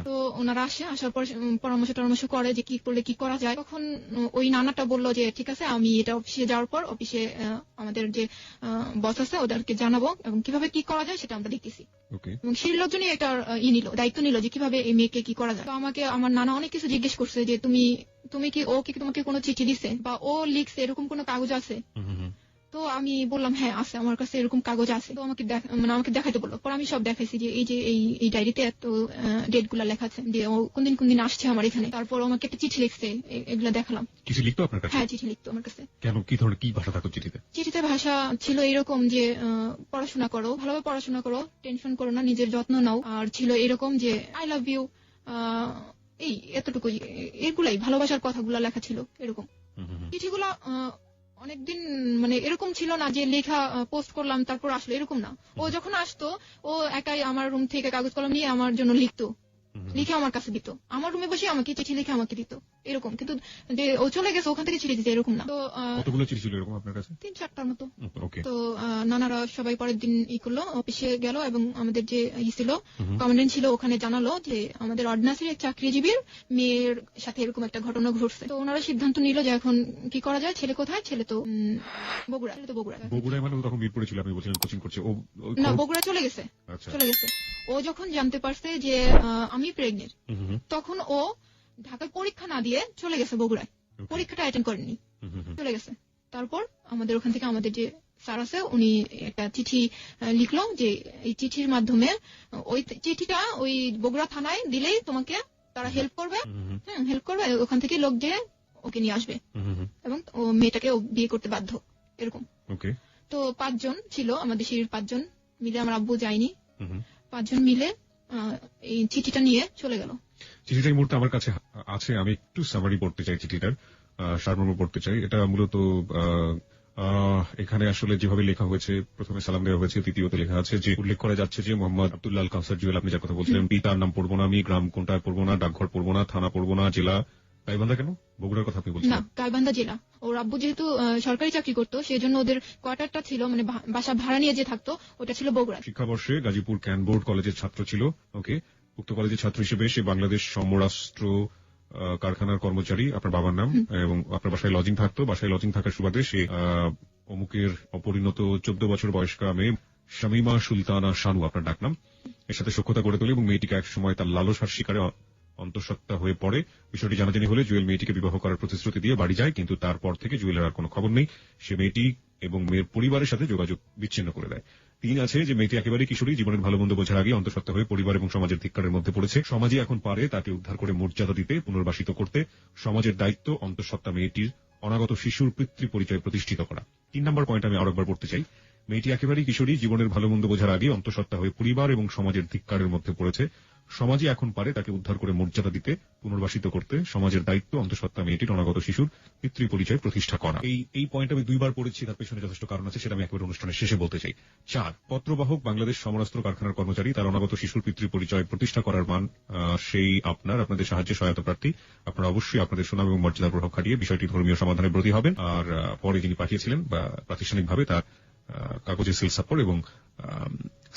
তো ওনারা আসার পর পরামর্শ করে যে কি করলে কি করা যায়। তখন ওই নানাটা বললো যে ঠিক আছে, আমি এটা অফিসে যাওয়ার পর অফিসে আমাদের যে বস আছে ওদেরকে জানাবো এবং কিভাবে কি করা যায় সেটা আমরা দেখতেছি। এবং সেই লোকজনই একটা দায়িত্ব নিল যে কিভাবে এই মেয়েকে কি করা যায়। তো আমাকে আমার নানা অনেক কিছু জিজ্ঞেস করছে যে তুমি কি ও কি তোমাকে কোনো চিঠি দিছে বা ও লিখছে, এরকম কোনো কাগজ আছে। তো আমি বললাম হ্যাঁ আছে, আমার কাছে এরকম কাগজ আছে। তো আমাকে দেখাইতে বললো। পর আমি সব দেখাইছি যে এই ডায়েরিতে এত ডেট গুলা লেখা আছে যে ও কোনদিন আসছে আমার এখানে। তারপর আমাকে একটা চিঠি লিখছে, এগুলা দেখালাম। চিঠি লিখতো আপনার কাছে? হ্যাঁ চিঠি লিখতো আমার কাছে। কেন, কি ধরনের কি ভাষা থাকতো চিঠিতে? চিঠিতে ভাষা ছিল এরকম যে পড়াশোনা করো, ভালোভাবে পড়াশোনা করো, টেনশন করো না, নিজের যত্ন নাও। আর ছিল এরকম যে আই লাভ ইউ, এই এতটুকুই, এগুলাই ভালোবাসার কথাগুলা লেখা ছিল এরকম। চিঠিগুলা অনেকদিন এরকম ছিল না যে লেখা পোস্ট করলাম তারপর আসলো, এরকম না। ও যখন আসতো ও একাই আমার রুম থেকে কাগজ কলম নিয়ে আমার জন্য লিখতো, লিখে আমার কাছে দিত, আমার রুমে বসে আমাকে চিঠি লিখে আমাকে দিত এরকম। কিন্তু যে ও চলে গেছে ওখান থেকে চিঠি দিতে এরকম না। তো কতগুলো চিঠি ছিল এরকম আপনার কাছে? 3-4টার মতো। তো নানারা সবাই পরের দিন করলো, অফিসে গেল এবং আমাদের যে ছিল কমান্ডেন্ট ছিল ওখানে জানালো যে আমাদের অর্ডিন্যান্সের এক চাকরিজীবীর মেয়ের সাথে এরকম একটা ঘটনা ঘটছে। তো ওনারা সিদ্ধান্ত নিল যে এখন কি করা যায়। ছেলে কোথায়? ছেলে তো বগুড়ায়। মানে তখন মিরপুরে ছিল, আপনি বলছিলেন কোচিং করছে। ও না, বগুড়া চলে গেছে। ও যখন জানতে পারছে যে আমি প্রেগনেন্ট, তখন ও ঢাকায় পরীক্ষা না দিয়ে চলে গেছে বগুড়ায়। পরীক্ষাটা অ্যাটেন্ড করেনি, চলে গেছে। তারপর আমাদের ওখান থেকে আমাদের যে স্যার আছে উনি একটা চিঠি লিখলো যে এই চিঠির মাধ্যমে ওই চিঠিটা ওই বগুড়া থানায় দিলেই তোমাকে তারা হেল্প করবে, হেল্প করবে, ওখান থেকে লোক যে ওকে নিয়ে আসবে এবং ও মেয়েটাকে বিয়ে করতে বাধ্য, এরকম। তো 5 জন ছিল আমাদের শিবির, 5 জন মিলে, আমার আব্বু যায়নি, 5 জন মিলে এই চিঠিটা নিয়ে চলে গেল। চিঠিটা এই মুহূর্তে আমার কাছে আছে, আমি একটু সামারি পড়তে চাই, চিঠিটার সারমর্ম পড়তে চাই। এটা মূলত এখানে আসলে যেভাবে লেখা হয়েছে, প্রথমে সালাম দেওয়া হয়েছে, দ্বিতীয়ত লেখা আছে যে উল্লেখ করা যাচ্ছে যে মোহাম্মদ আব্দুল্লাহ আল কাউসার জুয়েল, আপনি যার কথা বলছিলেন, পিতার নাম পড়বো না আমি, গ্রাম কোনটা পড়বো না, ডাকঘর পড়বো না, থানা পড়বো না, জেলা গাইবান্ধা। কেন বগুড়ার কথা আপনি বলছেন? না, গাইবান্ধা জেলা। ওর আব্বু যেহেতু সরকারি চাকরি করতো সেই জন্য ওদের কোয়ার্টারটা ছিল, মানে বাসা ভাড়া নিয়ে যে থাকতো ওটা ছিল বগুড়া। শিক্ষাবর্ষে গাজীপুর ক্যানবোর্ড কলেজের ছাত্র ছিল। ওকে, উক্ত কলেজের ছাত্র হিসেবে সে বাংলাদেশ সমরাষ্ট্র কারখানার কর্মচারী, আপনার বাবার নাম, এবং আপনার বাসায় লজিং থাকতো। বাসায় লজিং থাকার সুবাদে সে অমুকের অপরিণত 14 বছর বয়স্কা মেয়ে শামীমা সুলতানা শানু, আপনার ডাকনাম, এর সাথে সখ্যতা গড়ে তোলে এবং মেয়েটিকে এক সময় তার লালসার শিকারে অন্তঃসত্ত্বা হয়ে পড়ে। বিষয়টি জানাজানি হলে জুয়েল মেয়েটিকে বিবাহ করার প্রতিশ্রুতি দিয়ে বাড়ি যায়, কিন্তু তারপর থেকে জুয়েলের আর কোনো খবর নেই। সে মেয়েটি এবং মেয়ের পরিবারের সাথে যোগাযোগ বিচ্ছিন্ন করে দেয়। 3 আছে যে মেয়েটি একেবারে কিশোরী, জীবনের ভালো মন্দ বোঝার আগে অন্তঃসত্ত্বা হয়ে পরিবার এবং সমাজের ধিক্কারের মধ্যে পড়েছে। সমাজে এখন পারে তাকে উদ্ধার করে মর্যাদা দিতে, পুনর্বাসিত করতে। সমাজের দায়িত্ব অন্তঃসত্ত্বা মেয়েটির অনাগত শিশুর পিতৃ পরিচয় প্রতিষ্ঠিত করা। 3 নম্বর পয়েন্ট আমি আরেকবার পড়তে চাই। মেয়েটি একেবারেই কিশোরী, জীবনের ভালো মন্দ বোঝার আগে অন্তঃসত্ত্বা হয়ে পরিবার এবং সমাজের ধিক্কারের মধ্যে পড়েছে। সমাজে এখন পারে তাকে উদ্ধার করে মর্যাদা দিতে, পুনর্বাসিত করতে। সমাজের দায়িত্ব অন্তঃসত্ত্বা মেয়েটির অনাগত শিশুর পিতৃ পরিচয় প্রতিষ্ঠা করা। এই পয়েন্ট আমি 2 বার পড়েছি, তার পেছনে যথেষ্ট কারণ আছে, সেটা আমি একেবারে অনুষ্ঠানের শেষে বলতে চাই। 4, পত্রবাহক বাংলাদেশ সমরাস্ত্র কারখানার কর্মচারী, তার অনাগত শিশুর পিতৃ পরিচয় প্রতিষ্ঠা করার মান সেই আপনাদের সাহায্যে সহায়তা প্রার্থী। আপনারা অবশ্যই আপনাদের সুনাম এবং মর্যাদার প্রভাব খাটিয়ে বিষয়টি ধর্মীয় সমাধানে ব্রতী হবেন। আর পরে যিনি পাঠিয়েছিলেন বা প্রাতিষ্ঠানিকভাবে তার কাগজে সিল সাপোর্ট এবং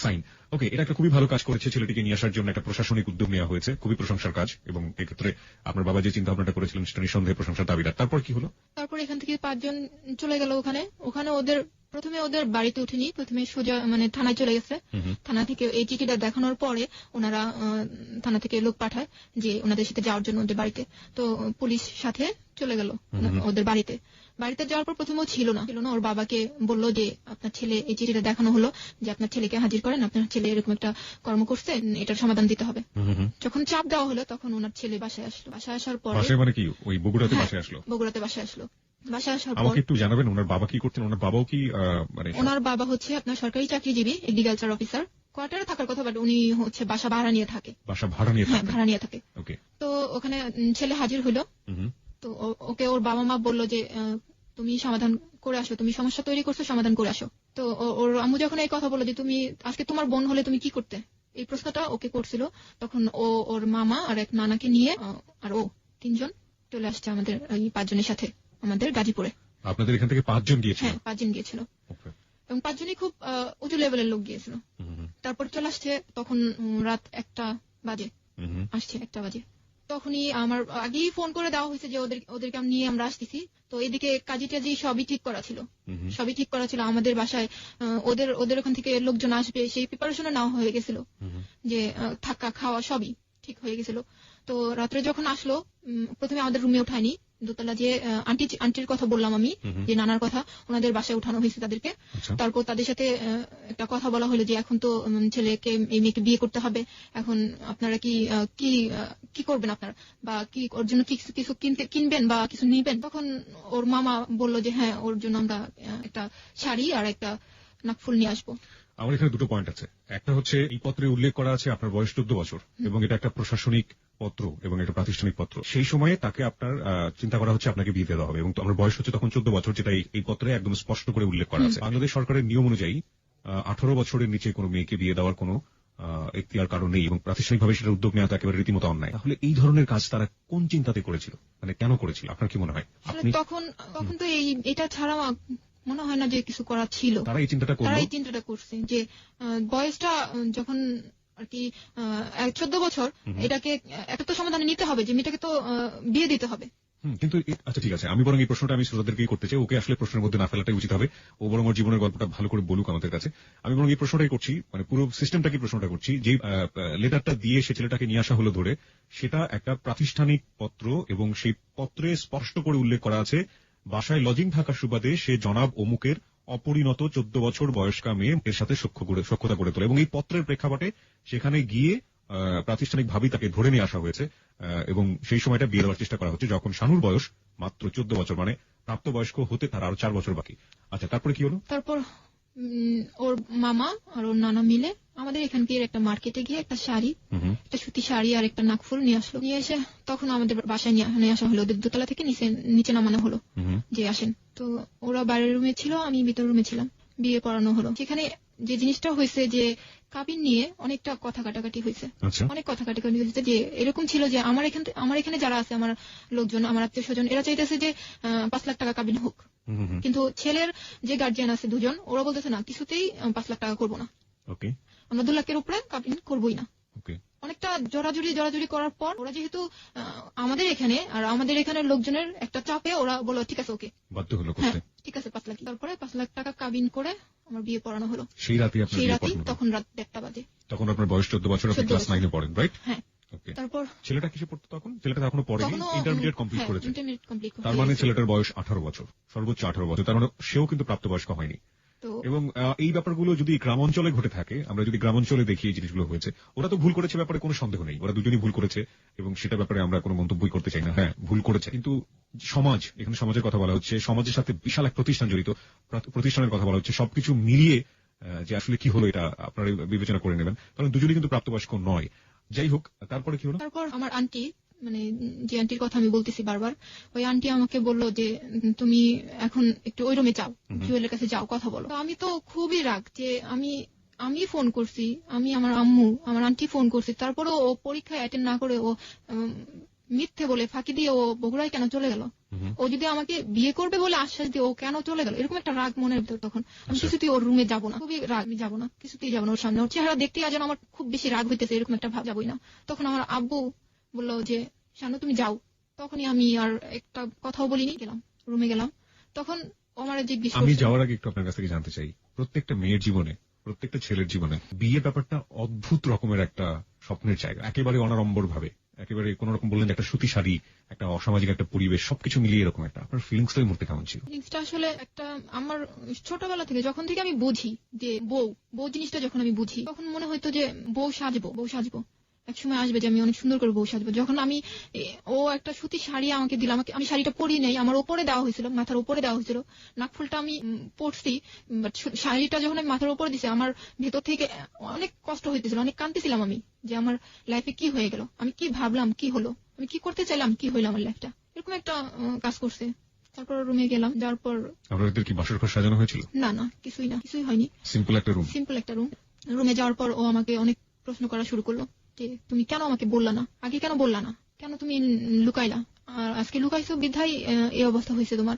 সাইন। ওকে, এটা একটা খুবই ভালো কাজ করেছে, ছেলেটিকে নিয়ে আসার জন্য একটা প্রশাসনিক উদ্যোগ নেওয়া হয়েছে, খুবই প্রশংসার কাজ, এবং এক্ষেত্রে আপনার বাবা যে চিন্তা ভাবনাটা করেছিলেন সেটা নিঃসন্দেহে প্রশংসার দাবিদার। তারপর কি হলো? তারপর এখান থেকে 5 জন চলে গেল ওখানে প্রথমে ওদের বাড়িতে উঠেনি, প্রথমে সোজা মানে থানায় চলে গেছে। থানা থেকে এই চিঠিটা দেখানোর পরে ওনারা থানা থেকে লোক পাঠায় যে ওনাদের সাথে যাওয়ার জন্য ওদের বাড়িতে। তো পুলিশ সাথে চলে গেল ওদের বাড়িতে যাওয়ার পর প্রথমেও ছিল না, ওর বাবাকে বলল যে আপনার ছেলে, এই চিঠিটা দেখানো হলো যে আপনার ছেলেকে হাজির করেন, আপনার ছেলে এরকম একটা কর্ম করছে, এটার সমাধান দিতে হবে। যখন চাপ দেওয়া হলো তখন ওনার ছেলে বাসায় আসলো। বাসায় আসার পরে মানে কি ওই বগুড়াতে বাসায় আসলো? বগুড়াতে বাসায় আসলো। বাসায় আসার পর আমাকে একটু জানাবেন ওনার বাবা কি করতেন? ওনার বাবাও কি মানে? ওনার বাবা হচ্ছে আপনার সরকারি চাকরিজীবী, এগ্রিকালচার অফিসার, কোয়ার্টারে থাকার কথা, বাট উনি হচ্ছে বাসা ভাড়া নিয়ে থাকে। বাসা ভাড়া নিয়ে থাকে? ভাড়া নিয়ে থাকে। ওকে। তো ওখানে ছেলে হাজির হইলো। তো ওকে ওর বাবা মা বললো যে তুমি সমাধান করে আসো, তুমি সমস্যা তৈরি করছো, সমাধান করে আসো। তো ওর আম্মু যখন এই কথা বললো যে তুমি আজকে তোমার বোন হলে তুমি কি করতে, এই প্রশ্নটা ওকে করছিল, তখন ওর মামা আর এক নানাকে নিয়ে আর ও 3 জন চলে আসছে আমাদের এই 5 জনের সাথে আমাদের গাজীপুরে। আপনাদের এখান থেকে 5 জন গিয়েছিল? হ্যাঁ, 5 জন গিয়েছিল, এবং 5 জনই খুব উঁচু লেভেলের লোক গিয়েছিল। তারপর চলে আসছে তখন রাত 1টা বাজে, আসছে 1টা বাজে। তখনই আমার আগেই ফোন করে দেওয়া হয়েছে যে ওদেরকে নিয়ে আমরা আসতেছি। তো এদিকে কাজী টাজি সবই ঠিক করা ছিল, আমাদের বাসায় ওদের ওখান থেকে লোকজন আসবে সেই প্রিপারেশনও নেওয়া হয়ে গেছিল, যে থাকা খাওয়া সবই ঠিক হয়ে গেছিল। তো রাত্রে যখন আসলো, প্রথমে আমাদের রুমে উঠায়নি, দোতলা যে আন্টির কথা বললাম আমি, যে নানার কথা, ওনাদের বাসায় উঠানো হয়েছে তাদেরকে। তারপর তাদের সাথে একটা কথা বলা হলো যে এখন তো ছেলেকে, এই মেয়েকে বিয়ে করতে হবে, এখন আপনারা কি করবেন আপনারা, বা কি ওর জন্য কিছু কিনবেন বা কিছু নিবেন? তখন ওর মামা বললো যে হ্যাঁ, ওর জন্য আমরা একটা শাড়ি আর একটা নাকফুল নিয়ে আসবো। আমার এখানে 2টো পয়েন্ট আছে। একটা হচ্ছে এই পত্রে উল্লেখ করা আছে আপনার বয়স 14 বছর, এবং এটা একটা প্রশাসনিক পত্র এবং একটা প্রাতিষ্ঠানিক পত্র। সেই সময়ে তাকে আপনার চিন্তা করা হচ্ছে আপনাকে বিয়ে দেওয়া হবে, এবং আমার বয়স হচ্ছে তখন 14 বছর, যেটা এই পত্রে একদম স্পষ্ট করে উল্লেখ করা আছে। বাংলাদেশ সরকারের নিয়ম অনুযায়ী 18 বছরের নিচে কোনো মেয়েকে বিয়ে দেওয়ার কোনো এখতিয়ার কারণ নেই, এবং প্রাতিষ্ঠানিকভাবে সেটার উদ্যোগ নেওয়া তো একেবারে রীতিমতো অন্যায়। তাহলে এই ধরনের কাজ তারা কোন চিন্তাতে করেছিল, মানে কেন করেছিল, আপনার কি মনে হয়? তখন তো এটা ছাড়া মনে হয় না যে কিছু করা ছিল। তারা এই চিন্তাটা করছে যে বয়সটা যখন আর কি 14 বছর, এটাকে একটা তো সমাধানে নিতে হবে, যে মেয়েটাকে তো বিয়ে দিতে হবে। কিন্তু আচ্ছা ঠিক আছে, আমি বরং এই প্রশ্নটা আমি শ্রোতাদেরকেই করতে চাই, ওকে আসলে প্রশ্নের মধ্যে না ফেলাটাই উচিত হবে, ও বরং ওর জীবনের গল্পটা ভালো করে বলুক আমাদের কাছে। আমি বরং এই প্রশ্নটাই করছি, মানে পুরো সিস্টেমটাকে প্রশ্নটা করছি, যে লেটারটা দিয়ে সে ছেলেটাকে নিয়ে আসা হলো ধরে, সেটা একটা প্রাতিষ্ঠানিক পত্র, এবং সেই পত্রে স্পষ্ট করে উল্লেখ করা আছে বাসায় লজিং থাকার সুবাদে সে জনাব অমুকের অপরিণত 14 বছর বয়স্কা মেয়ের সাথে সখ্যতা করে তোলে এবং এই পত্রের প্রেক্ষাপটে সেখানে গিয়ে প্রাতিষ্ঠানিকভাবেই তাকে ধরে নিয়ে আসা হয়েছে এবং সেই সময়টা বিয়ে দেওয়ার চেষ্টা করা হচ্ছে যখন শানুর বয়স মাত্র 14 বছর, মানে প্রাপ্তবয়স্ক হতে তার আরো 4 বছর বাকি। আচ্ছা, তারপরে কি হলো? তারপর ওর মামা আর ওর নানা মিলে আমাদের এখানকার একটা মার্কেটে গিয়ে একটা শাড়ি, একটা সুতি শাড়ি আর একটা নাকফুল নিয়ে আসলো। নিয়ে এসে তখন আমাদের বাসায় নিয়ে আসা হলো, ওদের দোতলা থেকে নিচে নামানো হলো যে আসেন। তো ওরা বাইরের রুমে ছিল, আমি ভিতর রুমে ছিলাম। বিয়ে পড়ানো হলো। সেখানে যে জিনিসটা হয়েছে যে কাবিন নিয়ে অনেকটা কথা কাটাকাটি হয়েছে, অনেক কথা কাটাকাটি হয়েছে। যে এরকম ছিল যে আমার এখানে যারা আছে, আমার লোকজন, আমার আত্মীয় স্বজন, এরা চাইতেছে যে 5 লাখ টাকা কাবিন হোক। কিন্তু ছেলের যে গার্জিয়ান আছে দুজন, ওরা বলতেছে না, কিছুতেই 5 লাখ টাকা করবো না, আমরা 2 লাখের উপরে কাবিন করবোই না। অনেকটা জোরাজুরি করার পর ওরা যেহেতু আমাদের এখানে আর আমাদের এখানে লোকজনের একটা চাপে ওরা বললো ঠিক আছে, ওকে, বাধ্য হলো করতে। ঠিক আছে 5 লাখ। তারপরে 5 লাখ টাকা কাবিন করে আমার বিয়ে পড়ানো হলো। সেই রাতেই তখন রাত 1টা বাজে। তখন আপনার বয়স 14 বছর, আপনি ক্লাস 9 এ পড়েন, রাইট? হ্যাঁ। তারপর ছেলেটা কিসে পড়তো তখন? ছেলেটা এখনো পড়েনি, ইন্টারমিডিয়েট কমপ্লিট করেছে। তার মানে ছেলেটার বয়স 18 বছর, সর্বোচ্চ 18 বছর। তার মানে সেও কিন্তু প্রাপ্তবয়স্ক হয়নি। এবং এই ব্যাপারগুলো যদি গ্রামাঞ্চলে ঘটে থাকে, আমরা যদি গ্রামাঞ্চলে দেখি এই জিনিসগুলো হয়েছে, ওরা তো ভুল করেছে, ব্যাপারে কোনো সন্দেহ নেই, ওরা দুজনই ভুল করেছে এবং সেটা ব্যাপারে আমরা কোনো মন্তব্যই করতে চাই না। হ্যাঁ, ভুল করেছে, কিন্তু সমাজ, এখানে সমাজের কথা বলা হচ্ছে, সমাজের সাথে বিশাল এক প্রতিষ্ঠান জড়িত, প্রতিষ্ঠানের কথা বলা হচ্ছে, সবকিছু মিলিয়ে যে আসলে কি হলো এটা আপনারা বিবেচনা করে নেবেন, কারণ দুজনই কিন্তু প্রাপ্তবয়স্ক নয়। যাই হোক, তারপরে কি হলো? তারপর আমার আন্টি, মানে যে আন্টির কথা আমি বলতেছি বারবার, ওই আন্টি আমাকে বললো যে তুমি এখন একটু ওই রুমে যাও, জুয়েলের কাছে যাও, কথা বলো। আমি তো খুবই রাগ যে আমি ফোন করছি, আমি আমার আম্মু, আমার আন্টি ফোন করছি, তারপরে ও পরীক্ষায় অ্যাটেন্ড না করে ও মিথ্যে বলে ফাঁকি দিয়ে ও বগুড়ায় কেন চলে গেল? ও যদি আমাকে বিয়ে করবে বলে আশ্বাস দিয়ে ও কেন চলে গেল? এরকম একটা রাগ মনের ভিতর। তখন আমি কিছুতেই ওর রুমে যাবো না, খুবই রাগ, আমি যাবো না, কিছুতেই যাবো না ওর সামনে। ওর চেহারা দেখতে যেন আমার খুব বেশি রাগ হইতেছে, এরকম একটা ভাব, যাবোই না। তখন আমার আব্বু বললো যে শানু তুমি যাও। তখনই আমি আর একটা কথাও বলিনি, গেলাম, রুমে গেলাম। তখন আমার জিজ্ঞেস করছে, আমি যাওয়ার আগে একটু আপনার কাছ থেকে জানতে চাই, প্রত্যেকটা মেয়ের জীবনে, প্রত্যেকটা ছেলের জীবনে বিয়ে ব্যাপারটা অদ্ভুত রকমের একটা স্বপ্নের জায়গা, একেবারে অনাড়ম্বর ভাবে, একেবারে কোন রকম বললেন একটা সুতি শাড়ি, একটা অসামাজিক একটা পরিবেশ, সবকিছু মিলিয়ে এরকম একটা। আপনার ফিলিংসটা এই মুহূর্তে কেমন ছিল? ফিলিংসটা আসলে একটা, আমার ছোটবেলা থেকে যখন থেকে আমি বুঝি যে বউ জিনিসটা যখন আমি বুঝি, তখন মনে হইতো যে বউ সাজবো, একসময় আসবে যে আমি অনেক সুন্দর করে বউ সাজবো। যখন ও একটা সুতি শাড়ি আমাকে দিল, আমি শাড়িটা পরি নাই, আমার উপরে দেওয়া হয়েছিল, মাথার উপরে দেওয়া হয়েছিল, নাকফুলটা আমি পরছি, বাট শাড়িটা যখন আমি মাথার উপরে দিছি, আমার ভেতর থেকে অনেক কষ্ট হইতেছিল, অনেক কাঁদতেছিলাম আমি, যে আমার লাইফে কি হয়ে গেল, আমি কি ভাবলাম, কি হলো, আমি কি করতে চাইলাম, কি হইলো আমার লাইফটা, এরকম একটা কাজ করছে। তারপর রুমে গেলাম, যাওয়ার পর আপনাদের কি বাসর ঘর সাজানো হয়েছিল? না, কিছুই হয়নি, সিম্পল একটা রুম। রুমে যাওয়ার পর ও আমাকে অনেক প্রশ্ন করা শুরু করলো যে তুমি কেন আমাকে বললা না, আগে কেন বললা না, কেন তুমি লুকাইলা, আর আজকে লুকাইছো বিধায় এই অবস্থা হয়েছে তোমার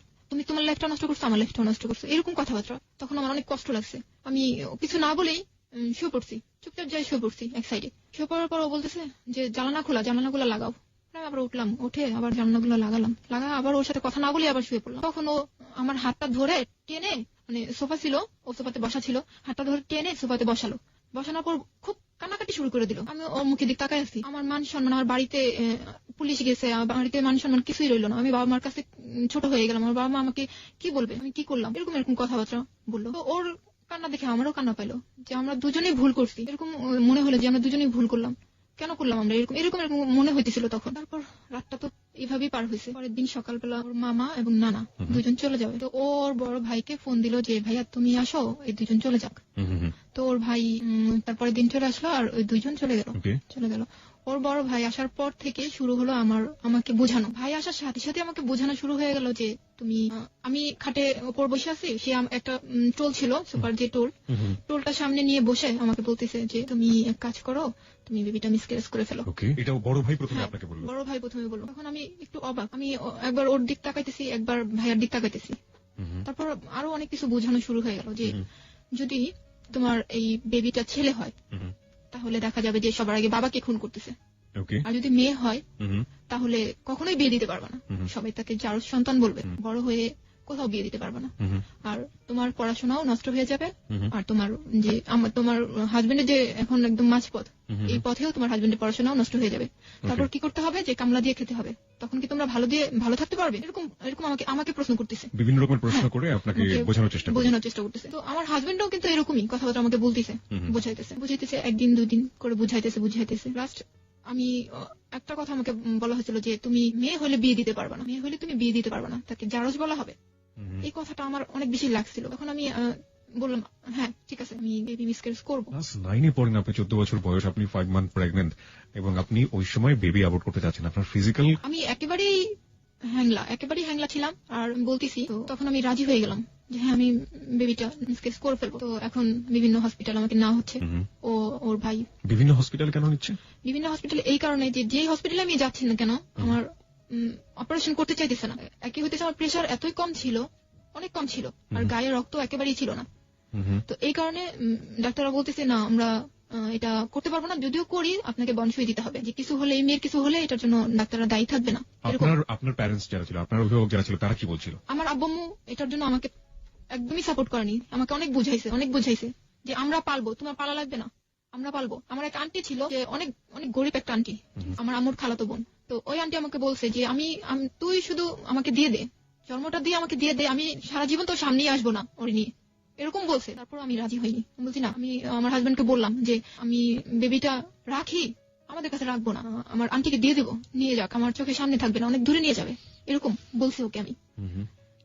লাইফটা নষ্ট করছো, আমার লাইফটা নষ্ট করছো, এরকম কথাবার্তা। তখন আমার অনেক কষ্ট লাগছে, আমি কিছু না বলেই শুয়ে পড়ছি, চুপচাপ যাই শুয়ে পড়ছি এক সাইডে। শুয়ে পড়ার পর ও বলতেছে যে জানালাগুলো লাগাও। আমি আবার উঠলাম, উঠে আবার জানালাগুলো লাগা আবার ওর সাথে কথা না বলে আবার শুয়ে পড়লাম। তখন ও আমার হাতটা ধরে টেনে, মানে সোফা ছিল, ও সোফাতে বসা ছিল, হাতটা ধরে টেনে সোফাতে বসানোর পর খুব কান্নাকাটি শুরু করে দিল। আমি ওর মুখে দিক তাকায় আছি, আমার মান সম্মান, আমার বাড়িতে পুলিশ গেছে, বাড়িতে মান সম্মান কিছুই রইলো না, আমি বাবা মার কাছে ছোট হয়ে গেলাম, আমার বাবা মা আমাকে কি বলবে, আমি কি করলাম, এরকম কথাবার্তা বললো। তো ওর কান্না দেখে আমারও কান্না পাইলো, যে আমরা দুজনেই ভুল করছি, এরকম মনে হলো যে আমরা দুজনেই ভুল করলাম, কেন করলাম আমরা এরকম মনে হইতেছিল তখন। তারপর রাতটা তো এইভাবেই পার হয়েছে। পরের দিন সকালবেলা ওর মামা এবং নানা দুজন চলে যাবে। তো ওর বড় ভাইকে ফোন দিল যে ভাইয়া তুমি আসো, এই দুজন চলে যাক। তো ওর ভাই তারপরে দিন চলে আসলো, আর ওই দুইজন চলে গেল। ওর বড় ভাই আসার পর থেকে শুরু হলো আমাকে বোঝানো। ভাই আসার সাথে সাথে আমাকে বোঝানো শুরু হয়ে গেল যে তুমি, আমি খাটে ওপর বসে আছি, সে একটা টোল ছিল, সুপার যে টোলটা সামনে নিয়ে বসে আমাকে বলতেছে যে তুমি এক কাজ করো, তুমি বেবিটা মিসক্যারেজ করে ফেলো। এটা বড় ভাই প্রথমে আপনাকে বলল? বড় ভাই প্রথমে বলল। তখন আমি একটু অবাক, আমি একবার ওর দিক তাকাইতেছি, একবার ভাইয়ার দিক তাকাইতেছি। তারপর আরো অনেক কিছু বোঝানো শুরু হয়ে গেল যে যদি তোমার এই বেবিটা ছেলে হয় তাহলে দেখা যাবে যে সবার আগে বাবাকে খুন করতেছে, আর যদি মেয়ে হয় তাহলে কখনোই বিয়ে দিতে পারবে না, সবাই তাকে জারজ সন্তান বলবে, বড় হয়ে কোথাও বিয়ে দিতে পারবে না, আর তোমার পড়াশোনাও নষ্ট হয়ে যাবে, আর তোমার হাজবেন্ডের যে এখন একদম মাঝপথ, এই পথেও তোমার হাজবেন্ডের পড়াশোনাও নষ্ট হয়ে যাবে। তারপর কি করতে হবে, যে কামলা দিয়ে খেতে হবে। তখন কি তোমরা ভালো থাকতে পারবে? এরকম আমাকে প্রশ্ন করতেছে, বিভিন্ন রকমের প্রশ্ন করে আপনাকে বোঝানোর চেষ্টা করতেছে। তো আমার হাজবেন্ডও কিন্তু এরকমই কথাবার্তা আমাকে বলতেছে, বুঝাইতেছে, একদিন দুদিন করে বুঝাইতেছে। লাস্ট আমি একটা কথা আমাকে বলা হয়েছিল যে তুমি মেয়ে হলে বিয়ে দিতে পারবে না, মেয়ে হলে তুমি বিয়ে দিতে পারবে না, তাকে জারজ বলা হবে। এই কথাটা আমার অনেক বেশি লাগছিল। তখন আমি বললাম হ্যাঁ ঠিক আছে, আমি বেবি মিসক্যারেজ করবো। ক্লাস 9-এ পড়েন আপনি, 14 বছর বয়স, আপনি 5 মান্থ প্রেগন্যান্ট, এবং আপনি ওই সময় বেবি অ্যাবর্ট করতে যাচ্ছেন। আপনার ফিজিক্যাল, আমি একেবারেই হ্যাংলা ছিলাম, আর বলতেছি। তো তখন আমি রাজি হয়ে গেলাম যে হ্যাঁ আমি বেবিটা মিসক্যারেজ করে ফেলবো। তো এখন বিভিন্ন হসপিটাল আমাকে নেওয়া হচ্ছে, ওর ভাই বিভিন্ন হসপিটাল কেন নিচ্ছে? বিভিন্ন হসপিটালে এই কারণে যে হসপিটালে আমি যাচ্ছি না কেন, আমার অপারেশন করতে চাইতেছে না। একই হইতেছে আমার প্রেশার এতই কম ছিল, অনেক কম ছিল, আর গায়ে রক্ত একেবারেই ছিল না। তো এই কারণে ডাক্তাররা বলতেছে না আমরা এটা করতে পারবো না, যদিও করি আপনাকে বনসই দিতে হবে, যে কিছু হলে, মেয়ের কিছু হলে এটার জন্য ডাক্তাররা দায়ী থাকবে না। আপনার প্যারেন্টস যারা ছিল, আপনার অভিভাবক যারা ছিল, তারা কি বলছিল? আমার আব্বু এটার জন্য আমাকে একদমই সাপোর্ট করেনি, আমাকে অনেক বুঝাইছে যে আমরা পালবো, তোমার পালা লাগবে না, আমরা পালবো। আমার এক আন্টি ছিল, যে অনেক গরিব একটা আন্টি, আমার আম্মুর খালাতো বোন। তো ওই আন্টি আমাকে বলছে যে তুই শুধু আমাকে দিয়ে দে, জন্মটা দিয়ে আমাকে দিয়ে দে, আমি সারা জীবন তোর সামনেই আসবো না ওর নিয়ে, এরকম বলছে। তারপর আমি রাজি হইনি, বলছি না। আমি আমার হাজবেন্ডকে বললাম যে আমি বেবিটা রাখি, আমাদের কাছে রাখবো না, আমার আন্টিকে দিয়ে দেবো, নিয়ে যাক, আমার চোখের সামনে থাকবে না, অনেক দূরে নিয়ে যাবে, এরকম বলছি ওকে আমি।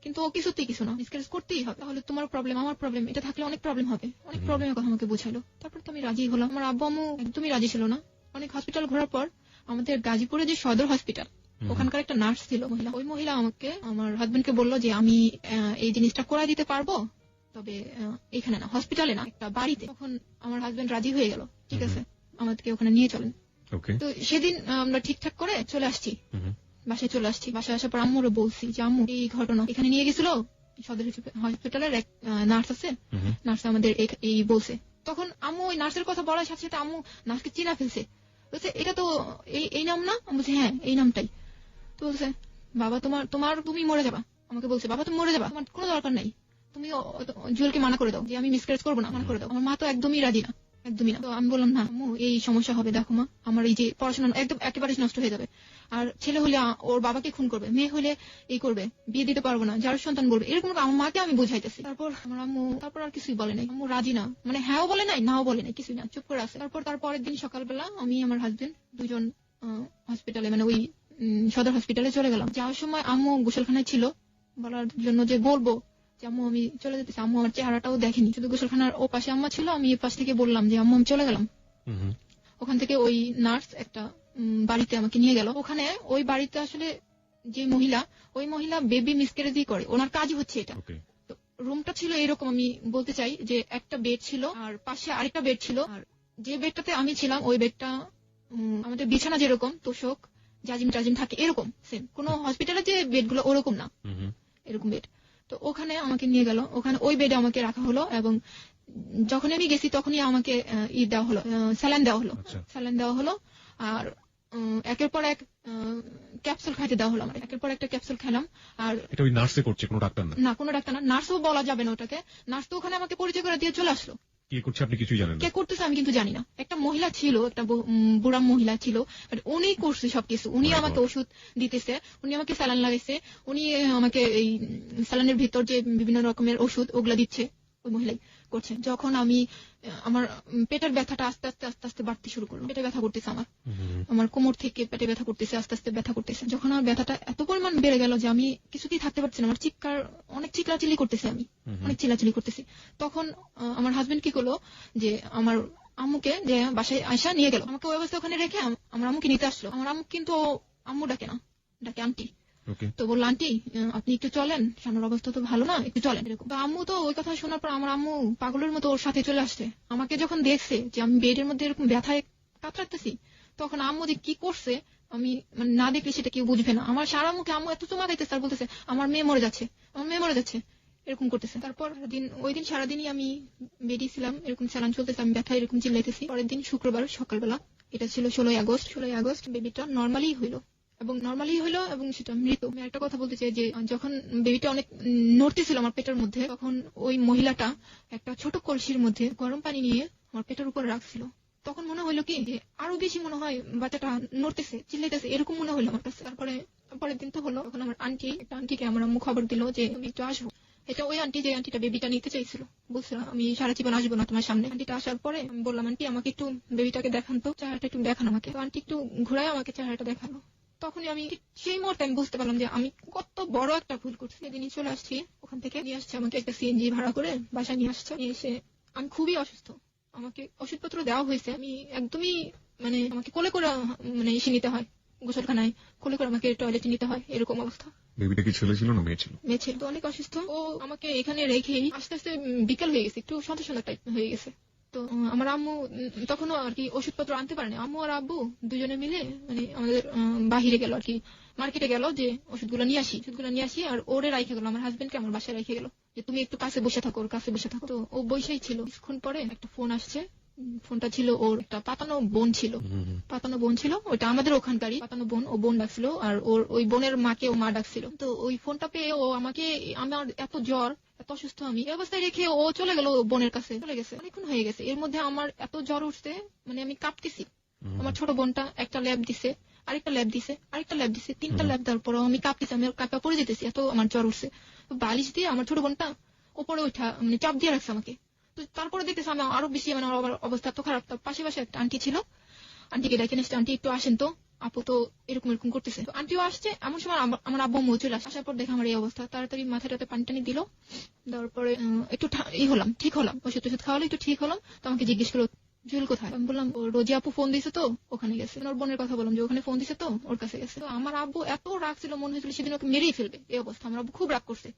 কিন্তু ও কিছুতেই কিছু না, মিসক্যারেজ করতেই হবে, তাহলে তোমার প্রবলেম আমার প্রবলেম, এটা থাকলে অনেক প্রবলেম হবে, অনেক প্রবলেমের কথা আমাকে বুঝাইলো। তারপর তো আমি রাজি হলাম। আমার আব্বু আম্মু একদমই রাজি ছিল না। অনেক হসপিটাল ঘোরার পর আমাদের গাজীপুরে যে সদর হসপিটাল, ওখানকার একটা নার্স ছিল মহিলা, ওই মহিলা আমাকে, আমার হাজবেন্ডকে বললো যে আমি এই জিনিসটা করাই দিতে পারবো, তবে এখানে না, হসপিটালে না, একটা বাড়িতে। তখন আমার হাজবেন্ড রাজি হয়ে গেল, ঠিক আছে আমাদেরকে ওখানে নিয়ে চলেন। তো সেদিন আমরা ঠিকঠাক করে চলে আসছি, বাসায় চলে আসছি। বাসায় আসার পর আম্মুরও বলছি যে আম্মু এই ঘটনা, এখানে নিয়ে গেছিল সদর হসপিটালের এক নার্স আছে, নার্স আমাদের এই বলছে। তখন আম্মু ওই নার্সের কথা বলার সাথে সাথে আম্মু নার্সকে চিনা ফেলছে, বলছে এটা তো এই নাম না? আমি বলছি হ্যাঁ এই নামটাই। তো বলছে বাবা তুমি মরে যাবা, আমাকে বলছে বাবা তুমি মরে যাবা, তোমার কোনো দরকার নাই, তুমি জুয়েলকে মানা করে দাও যে আমি মিসক্যারেজ করবো না, মানা করে দাও। আমার মা তো একদমই রাজি না, একদমই না। তো আমি বললাম না আম্মু এই সমস্যা হবে, দেখো মা আমার এই যে পড়াশোনা একদম একেবারে নষ্ট হয়ে যাবে, আর ছেলে হলে ওর বাবাকে খুন করবে, মেয়ে হলে এই করবে, বিয়ে দিতে পারবো না, যার সন্তান বলবে, এরকম আমার মাকে আমি বুঝাইতেছি। তারপর আমার আম্মু আর কিছুই বলে নাই, আম্মু রাজি না, মানে হ্যাঁও বলে নাই নাও বলে নাই, কিছুই না, চুপ করে আছে। তার পরের দিন সকালবেলা আমি আমার হাজবেন্ড দুজন হসপিটালে, মানে ওই সদর হসপিটালে চলে গেলাম। যাওয়ার সময় আম্মু গোসলখানায় ছিল, বলার জন্য যে বলবো যে আম্মু আমি চলে যেতেছি। আম্মু আমার চেহারাটাও দেখেনি, শুধু গোসলখানার ও পাশে আম্মা ছিল, আমি এ পাশ থেকে বললাম যে আম্মু আমি চলে গেলাম। ওখান থেকে ওই নার্স একটা বাড়িতে আমাকে নিয়ে গেল। ওখানে ওই বাড়িতে আসলে যে মহিলা, ওই মহিলা বেবি মিসক্যারেজই করে, ওনার কাজই হচ্ছে এটা। তো রুমটা ছিল এরকম, আমি বলতে চাই যে একটা বেড ছিল আর পাশে আরেকটা বেড ছিল, আর যে বেডটাতে আমি ছিলাম ওই বেডটা আমাদের বিছানা যেরকম তোষক জাজিম টাজিম থাকে এরকম সেম, কোন হসপিটালে যে বেডগুলো ওরকম না, এরকম বেড। তো ওখানে আমাকে নিয়ে গেল, ওখানে ওই বেডে আমাকে রাখা হলো, এবং যখন আমি গেছি তখনই আমাকে দেওয়া হলো, স্যালাইন দেওয়া হলো, আর একের পর এক ক্যাপসুল খাইতে দেওয়া হলো। আমার একের পর একটা ক্যাপসুল খেলাম। আর এটা ওই নার্সে করছে, কোনো ডাক্তার না, কোনো ডাক্তার না, নার্সও বলা যাবে না ওটাকে। নার্স তো ওখানে আমাকে পরিচয় করে দিয়ে চলে আসলো। কে করছে আপনি কিছুই জানেন না? কে করতেছে আমি কিন্তু জানি না। একটা মহিলা ছিল, একটা বুড়া মহিলা ছিল, উনি করছে সবকিছু। উনি আমাকে ওষুধ দিতেছে, উনি আমাকে স্যালাইন লাগাইছে, উনি আমাকে এই স্যালাইনের ভিতর যে বিভিন্ন রকমের ওষুধ ওগুলা দিচ্ছে, ওই মহিলাই করছে। যখন আমি আমার পেটের ব্যথাটা আস্তে আস্তে বাড়তে শুরু করলো, পেটে ব্যথা করতেছে, আমার কোমর থেকে পেটে ব্যথা করতেছে, আস্তে আস্তে ব্যথা করতেছে। যখন আমার ব্যথাটা এত পরিমাণ বেড়ে গেল যে আমি কিছুতেই থাকতে পারছি না, আমার অনেক চিল্লাচিল্লি করতেছি, আমি অনেক চিল্লাচিল্লি করতেছি। তখন আমার হাজবেন্ড কি করলো, যে আমার আম্মুকে যে বাসায় আয়সা নিয়ে গেল, আমাকে ওই অবস্থা ওখানে রেখে আমার আম্মুকে নিতে আসলো। আমার আম্মু কিন্তু আম্মু ডাকে না, ডাকে আন্টি। তো বললো আন্টি আপনি একটু চলেন, সামনের অবস্থা তো ভালো না, একটু চলেন, এরকম। তো আম্মু তো ওই কথা শোনার পর আমার আম্মু পাগলের মতো ওর সাথে চলে আসছে। আমাকে যখন দেখছে যে আমি বেডের মধ্যে এরকম ব্যথায় কাতরাতেছি, তখন আম্মু যে কি করছে আমি মানে না দেখলে সেটা কেউ বুঝবে না। আমার সারা মুখে আম্মু এত চুমা খাইতেছে আর বলতেছে আমার মেয়ে মরে যাচ্ছে, আমার মেয়ে মরে যাচ্ছে, এরকম করতেছে। তারপর ওই দিন সারাদিনই আমি বেডে ছিলাম, এরকম চালান চলতেছে, আমি ব্যথা এরকম চিল্লাইতেছি। পরের দিন শুক্রবার সকালবেলা, এটা ছিল 16 আগস্ট, বেবিটা নর্মালি হইলো, এবং নর্মালি হলো এবং সেটা মৃত। আমি একটা কথা বলতে চাই যে যখন বেবিটা অনেক নড়তেছিল আমার পেটের মধ্যে, তখন ওই মহিলাটা একটা ছোট কলসির মধ্যে গরম পানি নিয়ে আমার পেটের উপর রাখছিল। তখন মনে হলো কি যে আরো বেশি মনে হয় বাচ্চাটা নড়তেছে, চিল্লাইতেছে, এরকম মনে হলো আমার কাছে। তারপরে পরের দিন তো হলো, তখন আমার আন্টিকে আমার আম্মু খবর দিল যে তুমি একটু আসবো। এটা ওই আন্টি যে আন্টিটা বেবিটা নিতে চাইছিল, বলছিল আমি সারা জীবন আসবো না তোমার সামনে। আন্টিটা আসার পরে আমি বললাম, আন্টি আমাকে একটু বেবিটাকে দেখান তো, চেহারাটা একটু দেখান আমাকে। তো আন্টি একটু ঘুরায় আমাকে চেহারাটা দেখালো। তখনই আমি সেই মুহূর্তে আমি বুঝতে পারলাম যে আমি কত বড় একটা ভুল করছি। সেদিনই চলে আসছি, ওখান থেকে নিয়ে আসছে আমাকে একটা সিএনজি ভাড়া করে বাসায় নিয়ে আসছে। নিয়ে এসে আমি খুবই অসুস্থ, আমাকে ওষুধপত্র দেওয়া হয়েছে, আমি একদমই মানে আমাকে কোলে করে মানে এসে নিতে হয়, গোসলখানায় কোলে করে আমাকে টয়লেটে নিতে হয়, এরকম অবস্থা। বেবিটা কি ছেলে ছিল না মেয়ে ছিল? মেয়ে ছিল। তো অনেক অসুস্থ, ও আমাকে এখানে রেখেই আস্তে আস্তে বিকাল হয়ে গেছে, একটু সন্ধ্যা সন্ধ্যা টাইপ হয়ে গেছে। তো আমার আম্মু তখনও আর কি ওষুধপত্র আনতে পারেনি। আম্মু আর আব্বু দুজনে মিলে মানে আমাদের বাহিরে গেল আর কি, মার্কেটে গেল যে ওষুধগুলো নিয়ে আসি। আর ওরে রাইখে গেল, আমার হাজবেন্ডকে আমার বাসায় রেখে গেল যে তুমি একটু কাছে বসে থাকো, ওর কাছে বসে থাকো। তো ও বসেই ছিল। কিছুক্ষণ পরে একটা ফোন আসছে, ফোনটা ছিল ওর একটা পাতানো বোন ছিল, ওইটা আমাদের ওখানকারই পাতানো বোন। ও বোন ডাকছিল আর ওর ওই বোনের মাকে ও মা ডাকছিল। তো ওই ফোনটা পেয়ে ও আমাকে, আমার এত জ্বর, এত অসুস্থ, আমি এই অবস্থায় রেখে ও চলে গেল বোনের কাছে, চলে গেছে। অনেকক্ষণ হয়ে গেছে, এর মধ্যে আমার এত জ্বর উঠছে, মানে আমি কাঁপতেছি। আমার ছোট বোনটা একটা ল্যাব দিছে, আরেকটা ল্যাব দিছে, 3টা ল্যাব দেওয়ার পর আমি কাঁপতেছি, আমি কাঁপা পড়ে যেতেছি, এত আমার জ্বর উঠছে। বালিশ দিয়ে আমার ছোট বোনটা উপরে উঠা মানে চাপ দিয়ে রাখছে আমাকে। তো তারপরে দেখতেছি আমি আরো বেশি, মানে আমার অবস্থা তো খারাপ। তার পাশে একটা আন্টি ছিল, আন্টিকে ডেকে নিয়েছে, আন্টি একটু আসেন তো, আপু তো এরকম করতেছে। তো আন্টিও আসছে, এমন সময় আমার আব্বু আম্মু চলে আসে। আসার পর দেখে আমার এই অবস্থা, তাড়াতাড়ি মাথাটাতে পানি টানি দিল, দেওয়ার পরে একটু ঠিক হলাম, ওষুধ খাওয়ালো, একটু ঠিক হলাম। তো আমাকে জিজ্ঞেস করলো জুয়েল কোথায়। আমি বললাম ও রোজি আপু ফোন দিছে তো ওখানে গেছে। ওর বোনের কথা বললাম যে ওখানে ফোন দিছে তো ওর কাছে গেছে। তো আমার আব্বু এত রাগ ছিল, মনে হয়েছিল সেদিন ওকে মেরেই ফেলবে, এই অবস্থা। আমার আব্বু খুব রাগ করছে।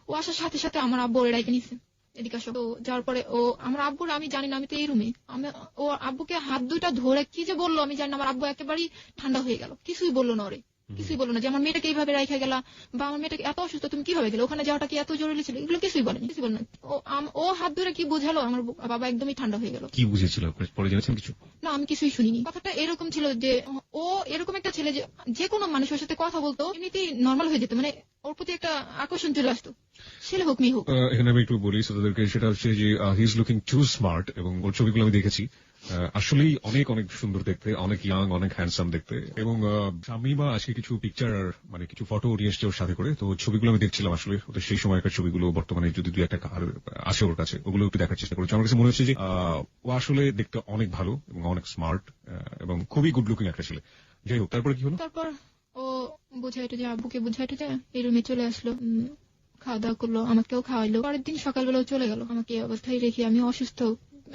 ও আসার সাথে সাথে আমার আব্বু ওর ডাইকে নিছে, এদিকে আসো। তো যাওয়ার পরে ও আমার আব্বুর, আমি জানি না, আমি তো এই রুমে, ও আব্বুকে হাত দুইটা ধরে কি যে বললো আমি জানি না। আমার আব্বু একেবারেই ঠান্ডা হয়ে গেল, কিছুই বললো না, কিছুই বললো না যে আমার মেয়েটাকে এইভাবে রাখা গেলা, বা আমার মেয়েটাকে এত অসুস্থ তুমি কিভাবে গেলে, ওখানে যাওয়াটা কি এত জরুরি ছিল, এগুলো কিছুই বলেনি। ও হাত ধরে কি বোঝালো, আমার বাবা একদমই ঠান্ডা হয়ে গেল। কি বুঝেছিল পরে জেনেছেন কিছু? না, আমি কিছুই শুনিনি। কথাটা এরকম ছিল যে ও এরকম একটা ছেলে যে কোনো মানুষের সাথে কথা বলতো এমনিতেই নর্মাল হয়ে যেত, মানে ওর প্রতি একটা আকর্ষণ চলে আসতো, ছেলে হোক মেয়ে হোক। এখানে আমি একটু বলি তাদেরকে, সেটা হচ্ছে যে he is looking to smart, এবং ওর ছবিগুলো আমি দেখেছি, আসলেই অনেক অনেক সুন্দর দেখতে, অনেক ইয়াং, অনেক হ্যান্ডসাম দেখতে। এবং শামিমা আজকে কিছু পিকচার মানে কিছু ফটো নিয়ে এসছে ওর সাথে করে, তো ছবিগুলো আমি দেখছিলাম, আসলে ওদের সেই সময়কার ছবিগুলো বর্তমানে যদি দুই একটা আসে ওর কাছে, ওগুলো একটু দেখার চেষ্টা করেছি। আমার কাছে মনে হচ্ছে যে ও আসলে দেখতে অনেক ভালো এবং অনেক স্মার্ট এবং খুবই গুড লুকিং একটা ছেলে। যাই হোক, তারপরে কি হলো? তারপর ও বুঝাইতে যে আব্বুকে বুঝাইতে যে এই রুমে চলে আসলো, খাওয়া দাওয়া করলো, আমাকেও খাওয়াইলো। পরের দিন সকালবেলাও চলে গেল, আমাকে এই অবস্থায় রেখে। আমি অসুস্থ,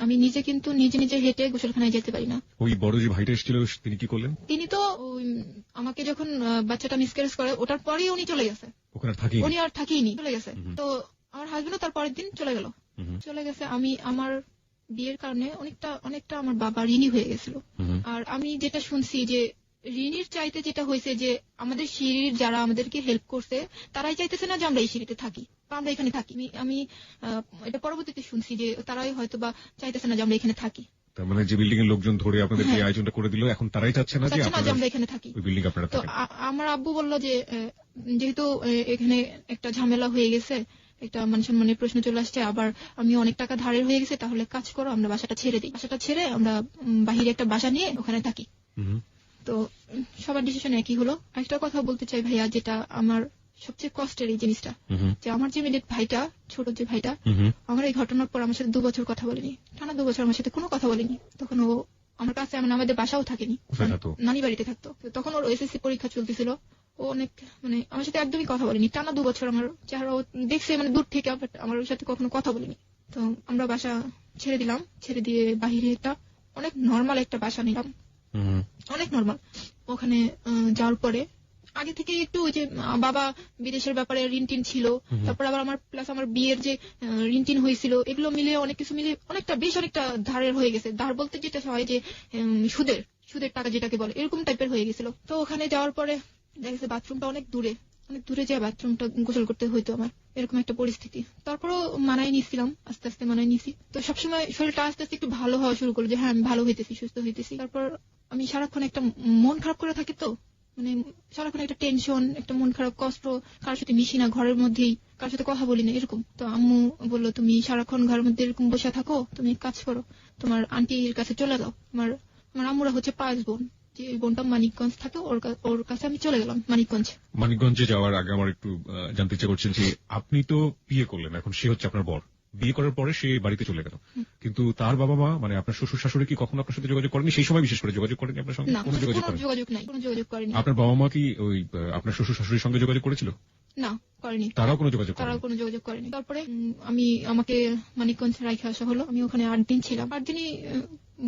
আমি নিজে কিন্তু নিজে হেঁটে গোসলখানায় যেতে পারি না। ওই বড় যে ভাইটা এসেছিল তিনি কি করলেন? তিনি তো আমাকে যখন বাচ্চাটা মিসক্যারেজ করে ওটার পরেই উনি চলে গেছে, উনি আর থাকিনি, চলে গেছে। তো আমার হাজবেন্ডও তার পরের দিন চলে গেছে। আমি আমার বিয়ের কারণে অনেকটা আমার বাবা ঋণী হয়ে গেছিল। আর আমি যেটা শুনছি যে ঋণীর চাইতে যেটা হয়েছে যে আমাদের সিঁড়ির যারা আমাদেরকে হেল্প করছে তারাই চাইতেছে না যে আমরা এই সিঁড়িতে থাকি বা আমরা এখানে থাকি। আমি এটা পরবর্তীতে শুনছি যে তারাই হয়তো বা চাইতেছে না যে আমরা এখানে থাকি। তার মানে যে বিল্ডিং এর লোকজন ধরে আপনাদের এই আয়োজনটা করে দিল, এখন তারাই চাচ্ছে না যে আমরা এখানে থাকি, ওই বিল্ডিং আপনারা থাকেন। তো আমার আব্বু বলল যে যেহেতু এখানে একটা ঝামেলা হয়ে গেছে, একটা মান সম্মানের প্রশ্ন চলে আসছে, আবার আমি অনেক টাকা ধারের হয়ে গেছে, তাহলে কাজ করো আমরা বাসাটা ছেড়ে দিই, বাসাটা ছেড়ে আমরা বাহিরে একটা বাসা নিয়ে ওখানে থাকি। তো সবার ডিসিশন একই হলো। একটা কথা বলতে চাই ভাইয়া, যেটা আমার সবচেয়ে কষ্টের এই জিনিসটা, যে আমার যে মিনিট ভাইটা, ছোট যে ভাইটা, আমার এই ঘটনার পর আমার সাথে 2 বছর কথা বলেনি, টানা 2 বছর আমার সাথে কোনো কথা বলেনি। তখন ও আমার কাছে, আমাদের বাসাও থাকেনি, নানি বাড়িতে থাকতো। তখন ওর এসএসসি পরীক্ষা চলতেছিল, ও অনেক মানে আমার সাথে একদমই কথা বলেনি, টানা 2 বছর। আমার চেহারা দেখছে মানে দূর থেকে, আমার ওর সাথে কখনো কথা বলেনি। তো আমরা বাসা ছেড়ে দিলাম, ছেড়ে দিয়ে বাহিরে একটা অনেক নর্মাল একটা বাসা নিলাম, অনেক নর্মাল। ওখানে যাওয়ার পরে আগে থেকে একটু ওই যে বাবা বিদেশের ব্যাপারে ঋণ টিন ছিল, তারপর আবার আমার প্লাস আমার বিয়ের যে ঋণ টিন হয়েছিল, এগুলো মিলে অনেক কিছু মিলে অনেকটা ধারের হয়ে গেছে। ধার বলতে যেটা হয় যে সুদের টাকা যেটাকে বলে, এরকম টাইপের হয়ে গেছিল। তো ওখানে যাওয়ার পরে দেখা গেছে বাথরুমটা অনেক দূরে যে বাথরুমটা গোসল করতে হইতো আমার, এরকম একটা পরিস্থিতি। তারপরও মানায় নিয়েছিলাম, আস্তে আস্তে মানায় নিয়েছি। তো সবসময় শরীরটা আস্তে আস্তে একটু ভালো হওয়া শুরু করলো, যে হ্যাঁ আমি ভালো হইতেছি, সুস্থ হইতেছি। তারপর আমি সারাক্ষণ একটা মন খারাপ করে থাকি, তো মানে সারাক্ষণ একটা টেনশন, একটা মন খারাপ, কষ্ট, কারোর সাথে মিশি না, ঘরের মধ্যেই কারোর সাথে কথা বলি না, এরকম। তো আম্মু বললো, তুমি সারাক্ষণ ঘরের মধ্যে এরকম বসে থাকো, তুমি এক কাজ করো, তোমার আন্টির কাছে চলে যাও। আমার আম্মুরা হচ্ছে 5 বোন, যে বোনটা মানিকগঞ্জ থাকে, ওর কাছে আমি চলে গেলাম মানিকগঞ্জে যাওয়ার আগে আমার একটু জানতে ইচ্ছা করছেন যে আপনি তো বিয়ে করলেন, এখন সে হচ্ছে আপনার বর, বিয়ে করার পরে সে বাড়িতে চলে গেল, কিন্তু তার বাবা মা মানে আপনার শ্বশুর শাশুড়ি কি কখনো আপনার সাথে যোগাযোগ করেনি? সেই সময় বিশেষ করে যোগাযোগ করেনি আপনার সঙ্গে? কোনো যোগাযোগ করেনি। আপনার বাবা মা কি ওই আপনার শ্বশুর শাশুড়ির সঙ্গে যোগাযোগ করেছিল? না, করেনি। তারাও কোনো যোগাযোগ করেনি। তারপরে আমাকে মানিকগঞ্জ রাইখে আসা হলো। আমি ওখানে 8 দিন ছিলাম। 8 দিনই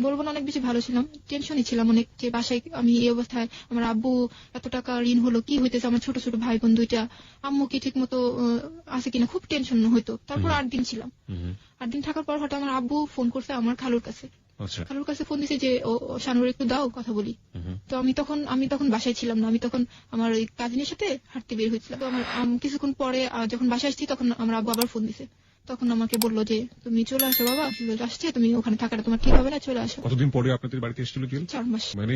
বলবো না, অনেক বেশি ভালো ছিলাম। টেনশনই ছিলাম অনেক, যে বাসায় আমি এই অবস্থায়, আমার আব্বু এত টাকা ঋণ হলো, কি হইতেছে, আমার ছোট ছোট ভাই বোন 2টা, আম্মু কি ঠিক মতো আছে কিনা, খুব টেনশন হইতো। তারপর 8 দিন ছিলাম। 8 দিন থাকার পর হঠাৎ আমার আব্বু ফোন করছে আমার খালুর কাছে। খালুর কাছে ফোন দিছে যে শানুর একটু দাও, কথা বলি। তো আমি তখন বাসায় ছিলাম না, আমি তখন আমার ওই কাজিনের সাথে হাঁটতে বের হয়েছিলাম। তো আমার কিছুক্ষণ পরে যখন বাসায় আসছি, তখন আমার আব্বু আবার ফোন দিছে। তখন আমাকে বললো যে তুমি চলে আসো বাবা, আসছে, তুমি ওখানে থাকাটা তোমার ঠিক হবে না, চলে আসো। কতদিন পরে আপনাদের বাড়িতে এসেছিল? 4 মাস। মানে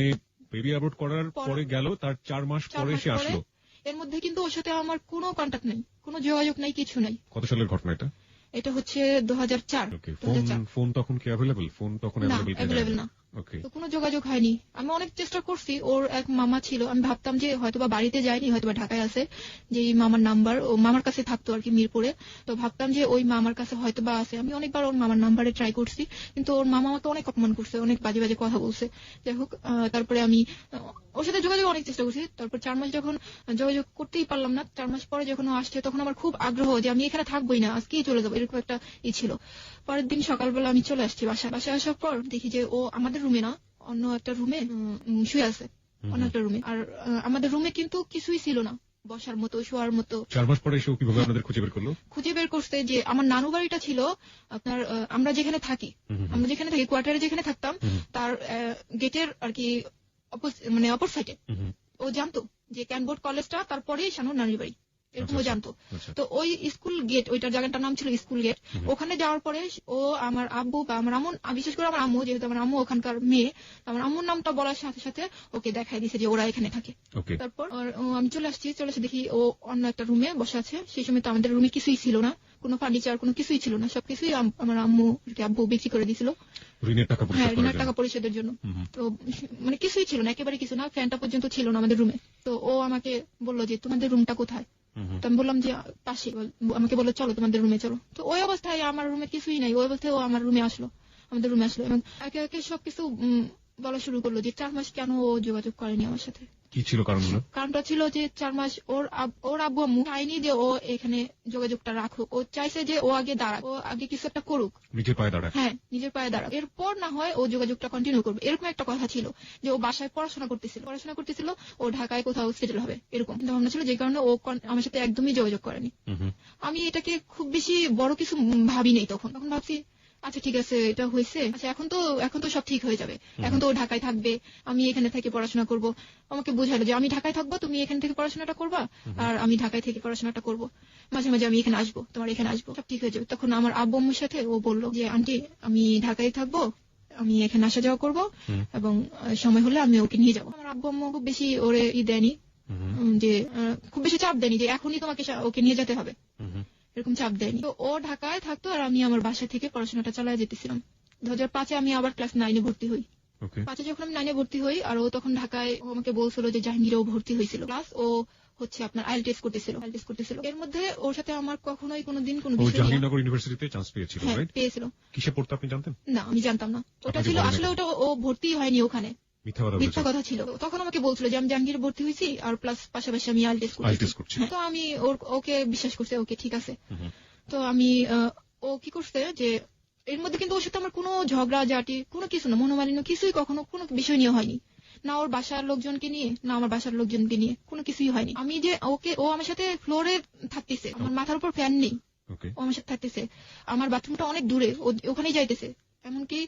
বেবি অ্যাবর্ট করার পরে গেল, তার 4 মাস পরে সে আসলো। এর মধ্যে কিন্তু ওর সাথে আমার কোনো কন্টাক্ট নেই, কোনো যোগাযোগ নাই, কিছু নাই। কত সালের ঘটনা এটা? এটা হচ্ছে 2004। ফোন তখন কি অ্যাভেলেবল? ফোন তখন অ্যাভেলেবল না। তো কোনো যোগাযোগ হয়নি। আমি অনেক চেষ্টা করছি। ওর এক মামা ছিল, আমি ভাবতাম যে হয়তোবা বাড়িতে যায়নি, হয়তোবা ঢাকায় আছে, যে এই মামার নাম্বার ও মামার কাছে থাকতো আর কি, মিরপুরে। তো ভাবতাম যে ওই মামার কাছে হয়তোবা আছে। আমি অনেকবার ওর মামার নাম্বারে ট্রাই করছি, কিন্তু ওর মামা আমাকে অনেক অপমান করছে, অনেক বাজে বাজে কথা বলছে। যাই হোক, তারপরে আমি ওর সাথে যোগাযোগ অনেক চেষ্টা করছি। তারপর 4 মাস যখন যোগাযোগ করতেই পারলাম না, 4 মাস পরে যখন ও আসছে, তখন আমার খুব আগ্রহ যে আমি এখানে থাকবোই না, আজকেই চলে যাবো, এরকম একটা ছিল। পরের দিন সকালবেলা আমি চলে আসছি বাসায় আসার পর দেখি যে ও আমাদের রুমে না, অন্য একটা রুমে শুয়ে আছে, অন্য একটা রুমে। আর আমাদের রুমে কিন্তু কিছুই ছিল না, বসার মতো, শোয়ার মতো। 4 মাস পরে এসে কিভাবে আপনাদের খুঁজে বের করলো? খুঁজে বের করতে যে আমার নানু বাড়িটা ছিল আপনার, আমরা যেখানে থাকি কোয়ার্টারে যেখানে থাকতাম, তার গেটের আর কি মানে অপর সাইডে। ও জানতো যে ক্যানবোর্ড কলেজটা তারপরেই শানুর নানির বাড়ি, এরকম ও জানতো। তো ওই স্কুল গেট, ওইটার জায়গাটার নাম ছিল স্কুল গেট। ওখানে যাওয়ার পরে ও আমার আব্বু বা আমার আম্মু, বিশেষ করে আমার আম্মু, যেহেতু আমার আম্মু ওখানকার মেয়ে, আমার আম্মুর নামটা বলার সাথে সাথে ওকে দেখাই দিছে যে ওরা এখানে থাকে। তারপর আমি চলে এসে দেখি ও অন্য একটা রুমে বসে আছে। সেই সময় তো আমাদের রুমে কিছুই ছিল না, কোনো ফার্নিচার, কোনো কিছুই ছিল না, সবকিছুই আমার আব্বু বিক্রি করে দিয়েছিল ঋণের টাকা পরিশোধের জন্য। তো মানে কিছুই ছিল না, একেবারে কিছু না, ফ্যানটা পর্যন্ত ছিল না আমাদের রুমে। তো ও আমাকে বললো যে তোমাদের রুমটা কোথায়? তো আমি বললাম যে পাশে। আমাকে বললো চলো তোমাদের রুমে চলো। তো ওই অবস্থায় আমার রুমে কিছুই নাই, ওই অবস্থায় ও আমাদের রুমে আসলো এবং একে একে সবকিছু বলা শুরু করলো যে 4 মাস কেন ও যোগাযোগ করেনি আমার সাথে। কি ছিল কারণগুলো? কারণটা ছিল যে 4 মাস ওর আব্বু আম্মু চাইনি যে ও এখানে যোগাযোগটা রাখুক। ও চাইছে যে ও আগে দাঁড়াক, ও আগে কিছু একটা করুক, নিজের পায়ে দাঁড়াক। হ্যাঁ, নিজের পায়ে দাঁড়াক, এরপর না হয় ও যোগাযোগটা কন্টিনিউ করবে, এরকম একটা কথা ছিল। যে ও বাসায় পড়াশোনা করতেছিল, ও ঢাকায় কোথাও সেটেল হবে, এরকম ভাবনা ছিল, যে কারণে ও আমার সাথে একদমই যোগাযোগ করেনি। আমি এটাকে খুব বেশি বড় কিছু ভাবি নেই তখন ভাবছি আচ্ছা ঠিক আছে, এটা হয়েছে, আচ্ছা এখন তো সব ঠিক হয়ে যাবে, এখন তো ও ঢাকায় থাকবে, আমি এখানে থেকে পড়াশোনা করব। আমাকে বোঝালো যে আমি ঢাকায় থাকবো, তুমি এখান থেকে পড়াশোনাটা করবা, আর আমি ঢাকায় থেকে পড়াশোনাটা করব, মাঝে মাঝে আমি এখানে আসবো, তোমার এখানে আসবো, সব ঠিক হয়ে যাবে। তখন আমার আব্বু আম্মুর সাথে ও বললো যে আন্টি, আমি ঢাকায় থাকবো, আমি এখানে আসা যাওয়া করবো, এবং সময় হলে আমি ওকে নিয়ে যাবো। আমার আব্বু আম্মু খুব বেশি ওরে দেয়নি, যে খুব বেশি চাপ দেয়নি যে এখনই তোমাকে ওকে নিয়ে যেতে হবে, এরকম চাপ দেয়নি। তো ও ঢাকায় থাকতো আর আমি আমার বাসা থেকে পড়াশোনাটা চালিয়ে যেতেছিলাম। 2005-এ আমি আবার ক্লাস 9-এ ভর্তি হই। 5-এ যখন আমি 9-এ ভর্তি হই, আর ও তখন ঢাকায়, ও আমাকে বলছিল যে জাহাঙ্গীরেও ভর্তি হয়েছিল, প্লাস ও হচ্ছে আপনার আইএল টেস্ট করতেছিল। এর মধ্যে ওর সাথে আমার কখনোই কোনোদিন কোনো বিষয়, জাহাঙ্গীরনগর ইউনিভার্সিটিতে চান্স পেয়েছিল, রাইট? পেয়েছিল। কিসে পড়তে আপনি জানতেন? না, আমি জানতাম না। ওটা ছিল আসলে, ওটা ও ভর্তি হয়নি ওখানে, মিথ্যা কথা ছিল। তখন আমাকে বলছিল যে আমি জাহাঙ্গীরে ভর্তি হয়েছি, আর প্লাস পাশাপাশি আমি আইএল টেস্ট করছি। তো আমি ওকে বিশ্বাস করছি, ওকে ঠিক আছে। তো আমি ও কি করছে যে এর মধ্যে কিন্তু ওর সাথে আমার কোনো ঝগড়া ঝাঁটি, কোনো কিছু না, মনোমালিন্য কিছুই কখনো কোনো বিষয় নিয়ে হয়নি, না ওর বাসার লোকজনকে নিয়ে, না আমার বাসার লোকজনকে নিয়ে, কোনো কিছুই হয়নি। আমি যে ও আমার সাথে ফ্লোরে থাকতেছে, আমার মাথার উপর ফ্যান নেই, ও আমার সাথে থাকতেছে, আমার বাথরুমটা অনেক দূরে, ওখানেই যাইতেছে, এমনকি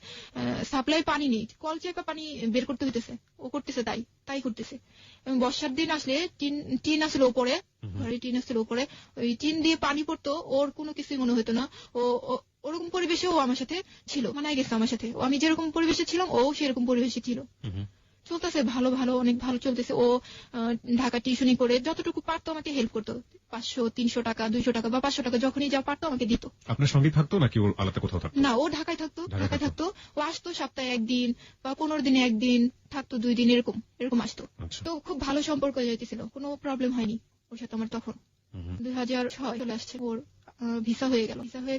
সাপ্লাই পানি নেই, কল চেপে পানি বের করতে হইতেছে, ও করতেছে তাই করতেছে। এবং বর্ষার দিন আসলে টিন আসলে ওপরে, ঘরে টিন আসলে ওপরে, ওই টিন দিয়ে পানি পড়তো, ওর কোনো কিছুই মনে হতো না। ওরকম পরিবেশে ও আমার সাথে ছিল, মানায় গেছে আমার সাথে, আমি যেরকম পরিবেশে ছিলাম ও সেরকম পরিবেশে ছিল। চলতেছে ভালো ভালো, অনেক ভালো চলতেছে। ও ঢাকা টিউশনি করে যতটুকু পারতো আমাকে হেল্প করতো, 500, 300 টাকা, 200 টাকা বা 500 টাকা যখনই যা পারতো আমাকে দিত। আপনার সঙ্গে থাকতো নাকি ওর আলাদা কোথাও থাকতো? না, ও ঢাকায় থাকতো। ও আসতো সপ্তাহে 1 দিন বা 15 দিনে 1 দিন থাকতো, 2 দিন এরকম আসতো। তো খুব ভালো সম্পর্ক যাইতেছিল, কোনো প্রবলেম হয়নি ওর সাথে আমার তখন। 2006 চলে আসছে, ওর ভিসা হয়ে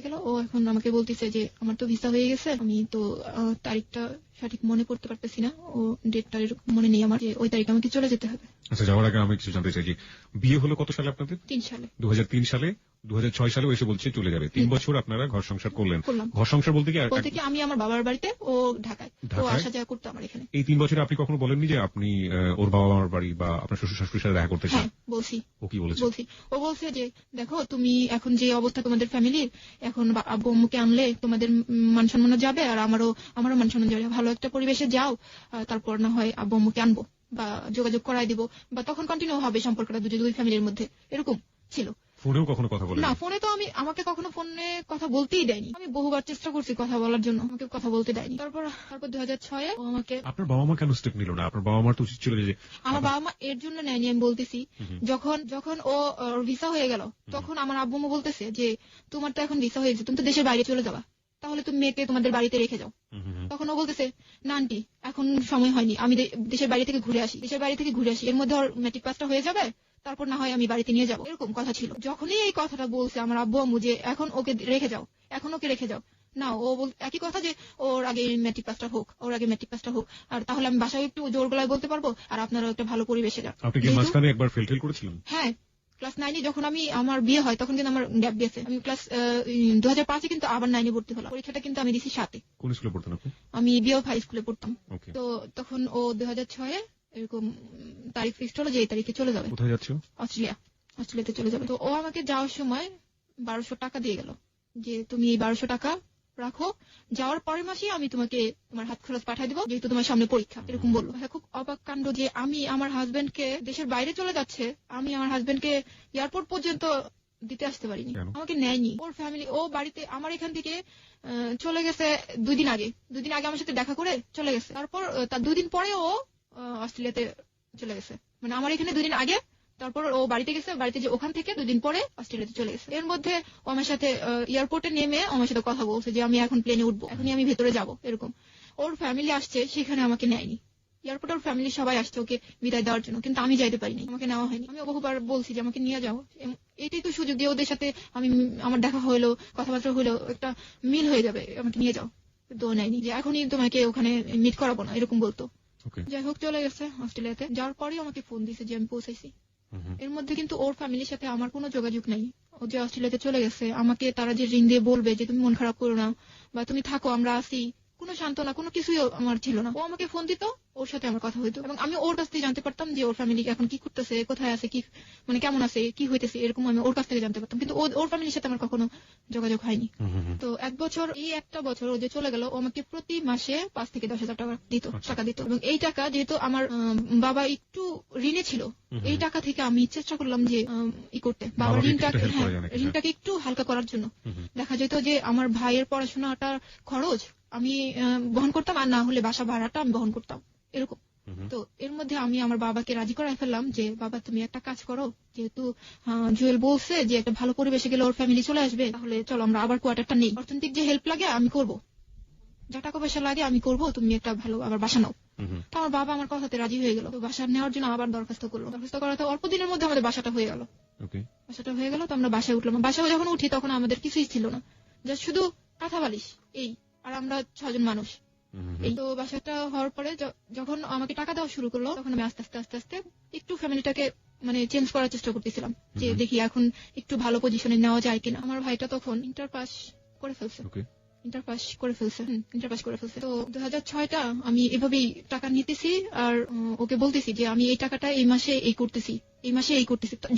গেল। ও এখন আমাকে বলতেছে যে আমার তো ভিসা হয়ে গেছে, আমি তো তারিখটা সঠিক মনে করতে পারতেছি না, ও ডেটটা মনে নেই আমার, যে ওই তারিখে আমাকে চলে যেতে হবে। আচ্ছা, যাওয়ার আগে আমি কিছু জানতে চাই যে বিয়ে হলো কত সালে আপনাদের? 3 সালে। 2003 সালে। 2006 সালে এসে বলছে চলে যাবে। 3 বছর আপনারা ঘর সংসার করলেন। ঘর সংসার বলতে কি আমি আমার বাবার বাড়িতে, ও ঢাকায়, ও আসা যাওয়া করতো আমার এখানে। এই 3 বছরে আপনি কখনো বলেননি যে আপনি ওর বাবা মার বাড়ি বা আপনার শ্বশুর শাশুড়ির সাথে দেখা করতে চান? হ্যাঁ, বলছি। ও কি বলেছে? ও বলছে যে দেখো, তুমি এখন যে অবস্থা তোমাদের ফ্যামিলির, এখন আব্বু আম্মুকে আনলে তোমাদের মান সম্মান যাবে, আর আমারও মান সম্মান যাবে। ভালো একটা পরিবেশে যাও, তারপর না হয় আব্বু আম্মুকে আনবো বা যোগাযোগ করাই দিব, বা তখন কন্টিনিউ হবে সম্পর্কটা দুই ফ্যামিলির মধ্যে। এরকম ছিল। ফোনেও কখনো কথা বলেন? না, ফোনে তো আমাকে কখনো ফোনে কথা বলতেই দেয়নি। আমি বহুবার চেষ্টা করছি কথা বলার জন্য, আমাকে কথা বলতে দেয়নি। তারপর 2006 ও আমাকে। আপনার বাবা মা কেন স্টেপ নিল না? আপনার বাবা মার তো উচিত ছিল যে। আমার বাবা মা এর জন্য নেয়নি, আমি বলতেছি। যখন ও ভিসা হয়ে গেল, তখন আমার আব্বু আম্মু বলতেছে যে তোমার তো এখন ভিসা হয়ে গেছে, তুমি তো দেশের বাইরে চলে যাবা, তাহলে তুমি মেয়েকে তোমাদের বাড়িতে রেখে যাও। তখন ও বলতেছে না আন্টি, এখন সময় হয়নি, আমি দেশের বাইরে থেকে ঘুরে আসি, এর মধ্যে ওর ম্যাট্রিক পাসটা হয়ে যাবে, তারপর না হয় আমি বাড়িতে নিয়ে যাবো। এরকম কথা ছিল। যখনই এই কথাটা বলছে আমার আব্বু আম্মু যে এখন ওকে রেখে যাও, না, ও একই কথা যে ওর আগে ম্যাট্রিক পাসটা হোক, আর তাহলে আমি বাসায় একটু জোর গলায় বলতে পারবো, আর আপনারাও একটা ভালো পরিবেশে যান। আপনি কি মাঝখানে একবার ফেল করেছিলেন? হ্যাঁ, ক্লাস 9 যখন আমার বিয়ে হয়, তখন কিন্তু আমার গ্যাপ গেছে। আমি ক্লাস 2005 কিন্তু আবার 9 ভর্তি হলাম। পরীক্ষাটা কিন্তু আমি দিছি 7-এ। কোন স্কুলে পড়তেন আপনি? আমি বিও হাই স্কুলে পড়তাম। তো তখন ও 2006 এরকম তারিখ ফিক্সড হলো যে এই তারিখে চলে যাবে। কোথায় যাচ্ছ? অস্ট্রেলিয়াতে চলে যাবে। তো ও আমাকে যাওয়ার সময় 1200 টাকা দিয়ে গেল, যে তুমি এই 1200 টাকা রাখো, যাওয়ার পরের মাসেই আমি তোমাকে তোমার হাত খরচ পাঠিয়ে দেবো, যেহেতু তোমার সামনে পরীক্ষা। এরকম বললো। খুব অবাক কাণ্ড যে আমি আমার হাজবেন্ডকে, দেশের বাইরে চলে যাচ্ছে, আমি আমার হাজবেন্ডকে এয়ারপোর্ট পর্যন্ত দিতে আসতে পারিনি, আমাকে নেয়নি। ওর ফ্যামিলি, ও বাড়িতে আমার এখান থেকে চলে গেছে 2 দিন আগে আমার সাথে দেখা করে চলে গেছে। তারপর তার 2 দিন পরে ও অস্ট্রেলিয়াতে চলে গেছে, মানে আমার এখানে 2 দিন আগে, তারপর ও বাড়িতে গেছে, বাড়িতে যে ওখান থেকে 2 দিন পরে অস্ট্রেলিয়াতে চলে গেছে। এর মধ্যে ও আমার সাথে এয়ারপোর্টে নেমে আমার সাথে কথা বলছে যে আমি এখন প্লেনে উঠবো, এখনই আমি ভেতরে যাব। এরকম ওর ফ্যামিলি আসছে, সেখানে আমাকে নেয়নি। এয়ারপোর্টে ওর ফ্যামিলি সবাই আসছে ওকে বিদায় দেওয়ার জন্য, কিন্তু আমি যাইতে পারিনি, আমাকে নেওয়া হয়নি। আমি বহুবার বলছি যে আমাকে নিয়ে যাও, এটাই তো সুযোগ দিয়ে ওদের সাথে আমার দেখা হইলো, কথাবার্তা হইলো, একটা মিল হয়ে যাবে, আমাকে নিয়ে যাও। তো নেয়নি, যে এখনই তোমাকে ওখানে মিট করাবো না, এরকম বলতো। যাই হোক, চলে গেছে অস্ট্রেলিয়াতে। যাওয়ার পরেই আমাকে ফোন দিছে যে আমি পৌঁছাইছি। এর মধ্যে কিন্তু ওর ফ্যামিলির সাথে আমার কোনো যোগাযোগ নাই। ও যে অস্ট্রেলিয়াতে চলে গেছে, আমাকে তারা যে রিং দিয়ে বলবে যে তুমি মন খারাপ করো না, বা তুমি থাকো, আমরা আসি, কোনো সান্ত্বনা, কোনো কিছুই আমার ছিল না। ও আমাকে ফোন দিত, ওর সাথে আমার কথা হইতো, এবং আমি ওর কাছ থেকে জানতে পারতাম যে ওর ফ্যামিলি এখন কি করতেছে, কোথায় আছে, কি মানে কেমন আছে, কি হইতেছে, এরকম আমি ওর কাছ থেকে জানতে পারতাম। কিন্তু ওর ফ্যামিলির সাথে আমার কখনো যোগাযোগ হয়নি। তো একটা বছর ও যে চলে গেল, ও আমাকে প্রতি মাসে 5 থেকে 10,000 টাকা দিত। এবং এই টাকা যেহেতু আমার বাবা একটু ঋণে ছিল, এই টাকা থেকে আমি চেষ্টা করলাম যে করতে, বাবার ঋণটাকে একটু হালকা করার জন্য। দেখা যেত যে আমার ভাইয়ের পড়াশোনাটার খরচ আমি বহন করতাম, আর না হলে বাসা ভাড়াটা আমি বহন করতাম, এরকম। তো এর মধ্যে আমি আমার বাবাকে রাজি করাই ফেললাম যে বাবা তুমি একটা কাজ করো, যেহেতু জুয়েল বলছে যে একটা ভালো পরিবেশে গেলে ওর ফ্যামিলি চলে আসবে, তাহলে চলো আমরা আবার কোয়ার্টারটা নেই, অর্থনৈতিক যে হেল্প লাগে আমি করব, যা টাকা পয়সা লাগে আমি করব, তুমি একটা ভালো আবার বাসা নাও। তো আমার বাবা আমার কথাতে রাজি হয়ে গেল। তো বাসা নেওয়ার জন্য আবার দরখাস্ত করাতে অল্প দিনের মধ্যে আমাদের বাসাটা হয়ে গেল। তো আমরা বাসায় উঠলাম। বাসায় যখন উঠি তখন আমাদের কিছুই ছিল না, জাস্ট শুধু কাঁথা বালিশ, এই, আর আমরা 6 জন মানুষ। এই তো বাসাটা হওয়ার পরে যখন আমাকে টাকা দেওয়া শুরু করলো, তখন আমি আস্তে আস্তে একটু ফ্যামিলিটাকে মানে চেঞ্জ করার চেষ্টা করতেছিলাম, যে দেখি এখন একটু ভালো পজিশনে নেওয়া যায় কিনা। আমার ভাইটা তখন ইন্টার পাস করে ফেলছে। তো 2006টা আমি এভাবেই টাকা নিতেছি, আর ওকে বলতেছি যে আমি এই টাকাটা এই মাসে এই করতেছি।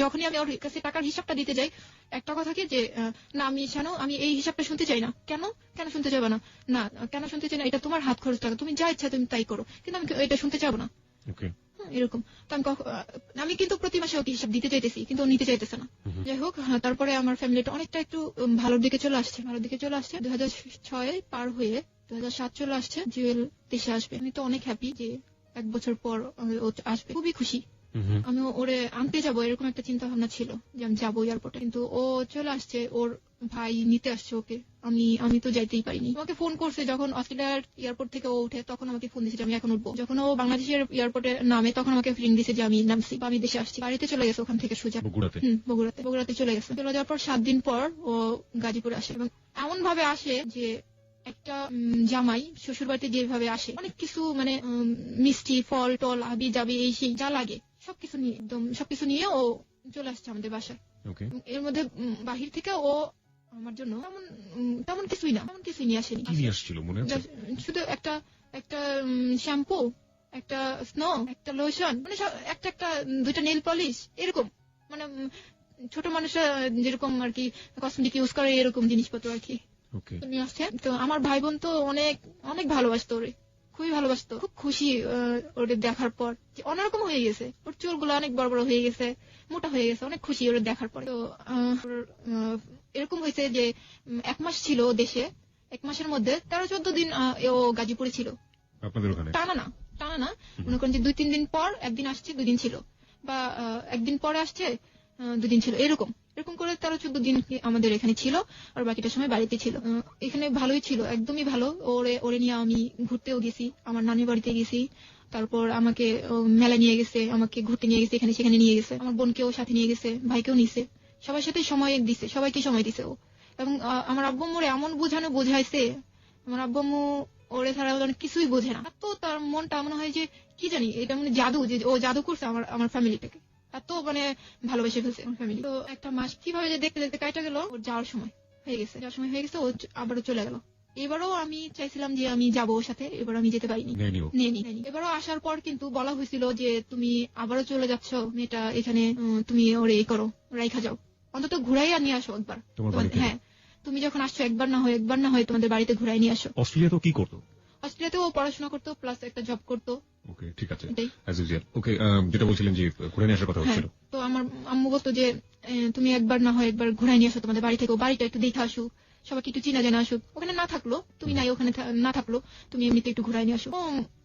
যখনই আমি ওর কাছে টাকার হিসাবটা দিতে যাই, একটা কথা কি যে না, আমি এই হিসাবটা শুনতে চাই না। কেন শুনতে চাইবা না? না, কেন শুনতে চাই না? এটা তোমার হাত খরচ টাকা, তুমি যা ইচ্ছা তুমি তাই করো, কিন্তু আমি এটা শুনতে চাবো না, এরকম। তো আমি কিন্তু প্রতি মাসে ওকে হিসাব দিতে চাইতেছি, কিন্তু ও নিতে চাইতেছে না। যাই হোক, তারপরে আমার ফ্যামিলিটা অনেকটা একটু ভালোর দিকে চলে আসছে। 2006 পার হয়ে 2007 চলে আসছে, জুয়েল দেশে আসবে। আমি তো অনেক হ্যাপি যে 1 বছর পর ও আসবে, খুবই খুশি। আমি ওরে আনতে যাবো এরকম একটা চিন্তা ভাবনা ছিল যে আমি যাবো এয়ারপোর্টে, কিন্তু ও চলে আসছে, ওর ভাই নিতে আসছে ওকে। আমি তো যাইতেই পারিনি। আমাকে ফোন করছে যখন অস্ট্রেলিয়ার এয়ারপোর্ট থেকে ও উঠে, তখন আমাকে ফোন দিয়েছে যে আমি এখন উঠবো। যখন ও বাংলাদেশের এয়ারপোর্টে নামে তখন আমাকে ফিলিং দিয়েছে যে আমি নামছি বা আমি দেশে আসছি। বাড়িতে চলে গেছে ওখান থেকে সোজা বগুড়াতে চলে গেছে। চলে যাওয়ার পর 7 দিন পর ও গাজীপুরে আসে, এবং এমন ভাবে আসে যে একটা জামাই শ্বশুর বাড়িতে যেভাবে আসে, অনেক কিছু মানে মিষ্টি ফল টল আবি যাবি এই সেই যা লাগে সবকিছু নিয়ে ও চলে আসছে আমাদের বাসায়। এর মধ্যে বাহির থেকে ও আমার জন্য তেমন কিছুই নিয়ে আসেনি। শুধু একটা শ্যাম্পু, একটা স্নো, একটা লোশন, মানে একটা 2টা নেল পলিশ, এরকম মানে ছোট মানুষরা যেরকম আর কি কসমেটিক ইউজ করে এরকম জিনিসপত্র আর কি নিয়ে আসছে। তো আমার ভাই বোন তো অনেক অনেক ভালোবাসতো ওরে, খুবই ভালোবাসতো। খুব খুশি ওরে দেখার পর, যে অন্যরকম হয়ে গেছে, ওর চুলগুলো অনেক বড় বড় হয়ে গেছে, মোটা হয়ে গেছে, অনেক খুশি ওরে দেখার পর। তো এরকম হয়েছে যে 1 মাস ছিল দেশে, 1 মাসের মধ্যে 13-14 দিন ও গাজীপুরে ছিল। টানা না মনে করেন যে 2-3 দিন পর একদিন আসছে, 2 দিন ছিল, বা একদিন পরে আসছে 2 দিন ছিল, এরকম করে 13-14 দিন আমাদের এখানে ছিল, আর বাকিটা সময় বাড়িতে ছিল। এখানে ভালোই ছিল, একদমই ভালো। ওরে নিয়ে আমি ঘুরতেও গেছি, আমার নানির বাড়িতে গেছি, তারপর আমাকে মেলা নিয়ে গেছে, আমাকে ঘুরতে নিয়ে গেছে, এখানে সেখানে নিয়ে গেছে, আমার বোনকেও সাথে নিয়ে গেছে, ভাইকেও নিছে, সবার সাথে সবাইকে সময় দিছে ও। এবং আমার আব্বু আম্মুরে এমন বোঝাইছে, আমার আব্বু আম্মু ওরে ছাড়া অনেক কিছুই বোঝে না। তো তার মনটা মনে হয় যে কি জানি, এটা মানে জাদু, যে ও জাদু করছে আমার ফ্যামিলিটাকে, এত মানে ভালোবেসে ফেলছে আমার ফ্যামিলি। তো 1 মাস কিভাবে যে দেখতে দেখতে কাটা গেল, ওর যাওয়ার সময় হয়ে গেছে, ও আবারও চলে গেল। এবারও আমি চাইছিলাম যে আমি যাবো ওর সাথে, এবার আমি যেতে পারিনি, নেইনি। এবারও আসার পর কিন্তু বলা হয়েছিল যে তুমি আবারও চলে যাচ্ছ, মেয়েটা এখানে, তুমি ওরে এই করো, রাইখা যাও, অন্তত ঘুরাইয়া নিয়ে আসো একবার। হ্যাঁ, তুমি যখন আসছো একবার না হয় তোমাদের বাড়িতে ঘুরাই নিয়ে আসো। অস্ট্রেলিয়া তো কি করতো? অস্ট্রেলিয়াতেও পড়াশোনা করতো, প্লাস একটা জব করতো। ওকে, ঠিক আছে, অ্যাজ ইউজুয়াল। ওকে, যেটা বলছিলেন যে ঘুরে নিয়ে আসার কথা হচ্ছিল। তো আমার আম্মু বলতো যে তুমি একবার ঘুরাই নিয়ে আসো তোমাদের বাড়ি থেকে, বাড়িটা একটু দেখে আসো, সবাইকে একটু চিনা জানা আসুক, ওখানে না থাকলো তুমি নাই, ওখানে না থাকলো তুমি এমনিতে একটু ঘুরাই নিয়ে আসো।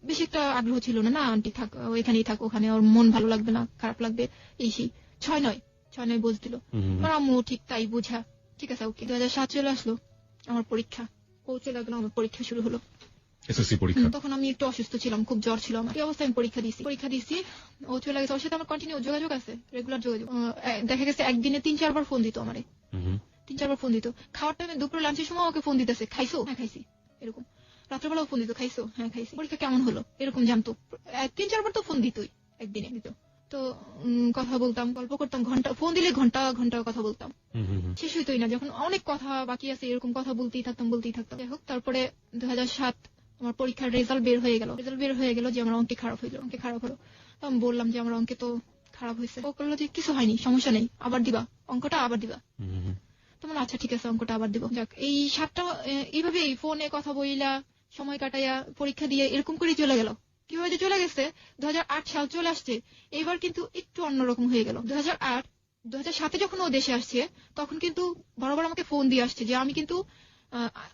বেশি একটা আগ্রহ ছিল না আন্টি থাক, এখানেই থাক, ওখানে ওর মন ভালো লাগবে না, খারাপ লাগবে, এই সেই। 6-9 বলছিল আমার আম্মু, ঠিক তাই বুঝা, ঠিক আছে ওকে। 2007 চলে আসলো, আমার পরীক্ষা, ও চলে গেল, আমার পরীক্ষা শুরু হলো, এসএসসি পরীক্ষা। তখন আমি একটু অসুস্থ ছিলাম, খুব জ্বর ছিল আমার, এই অবস্থায় আমি পরীক্ষা দিছি, ও চলে গেছে। ওর সাথে আমার কন্টিনিউ যোগাযোগ আছে, রেগুলার যোগাযোগ। দেখা গেছে একদিনে 3-4 বার ফোন দিত আমারে, 3-4 বার ফোন দিত। খাওয়ার টাইমে দুপুরে লাঞ্চের সময় ওকে ফোন দিতেছে, খাইছো? হ্যাঁ খাইছি, এরকম। রাত্রেবেলাও ফোন দিত, খাইছো? হ্যাঁ খাইছি। পরীক্ষা কেমন হলো এরকম জানতো, 3-4 বার তো ফোন দিতই, একদিনে দিত। তো কথা বলতাম, গল্প করতাম, ফোন দিলে ঘন্টা কথা বলতাম, শেষ হইতোই না। যখন অনেক কথা বাকি আছে এরকম কথা বলতেই থাকতাম। যাই হোক, তারপরে 2007 আমার পরীক্ষার রেজাল্ট বের হয়ে গেল যে আমার অঙ্কে খারাপ হলো। আমি বললাম যে আমার অঙ্কে তো খারাপ হয়েছে। ও বললো যে কিছু হয়নি, সমস্যা নেই, আবার দিবা, অঙ্কটা আবার দিবা। তোমার আচ্ছা ঠিক আছে, অঙ্কটা আবার দিব। যাক, এই 7টা এইভাবে ফোনে কথা বইলা সময় কাটাইয়া পরীক্ষা দিয়ে এরকম করে চলে গেল। কিভাবে যে চলে গেছে, 2008 সাল চলে আসছে, এইবার কিন্তু একটু অন্যরকম হয়ে গেল। 2007 যখন ও দেশে আসছে, তখন কিন্তু বরাবর আমাকে ফোন দিয়ে আসছে যে আমি কিন্তু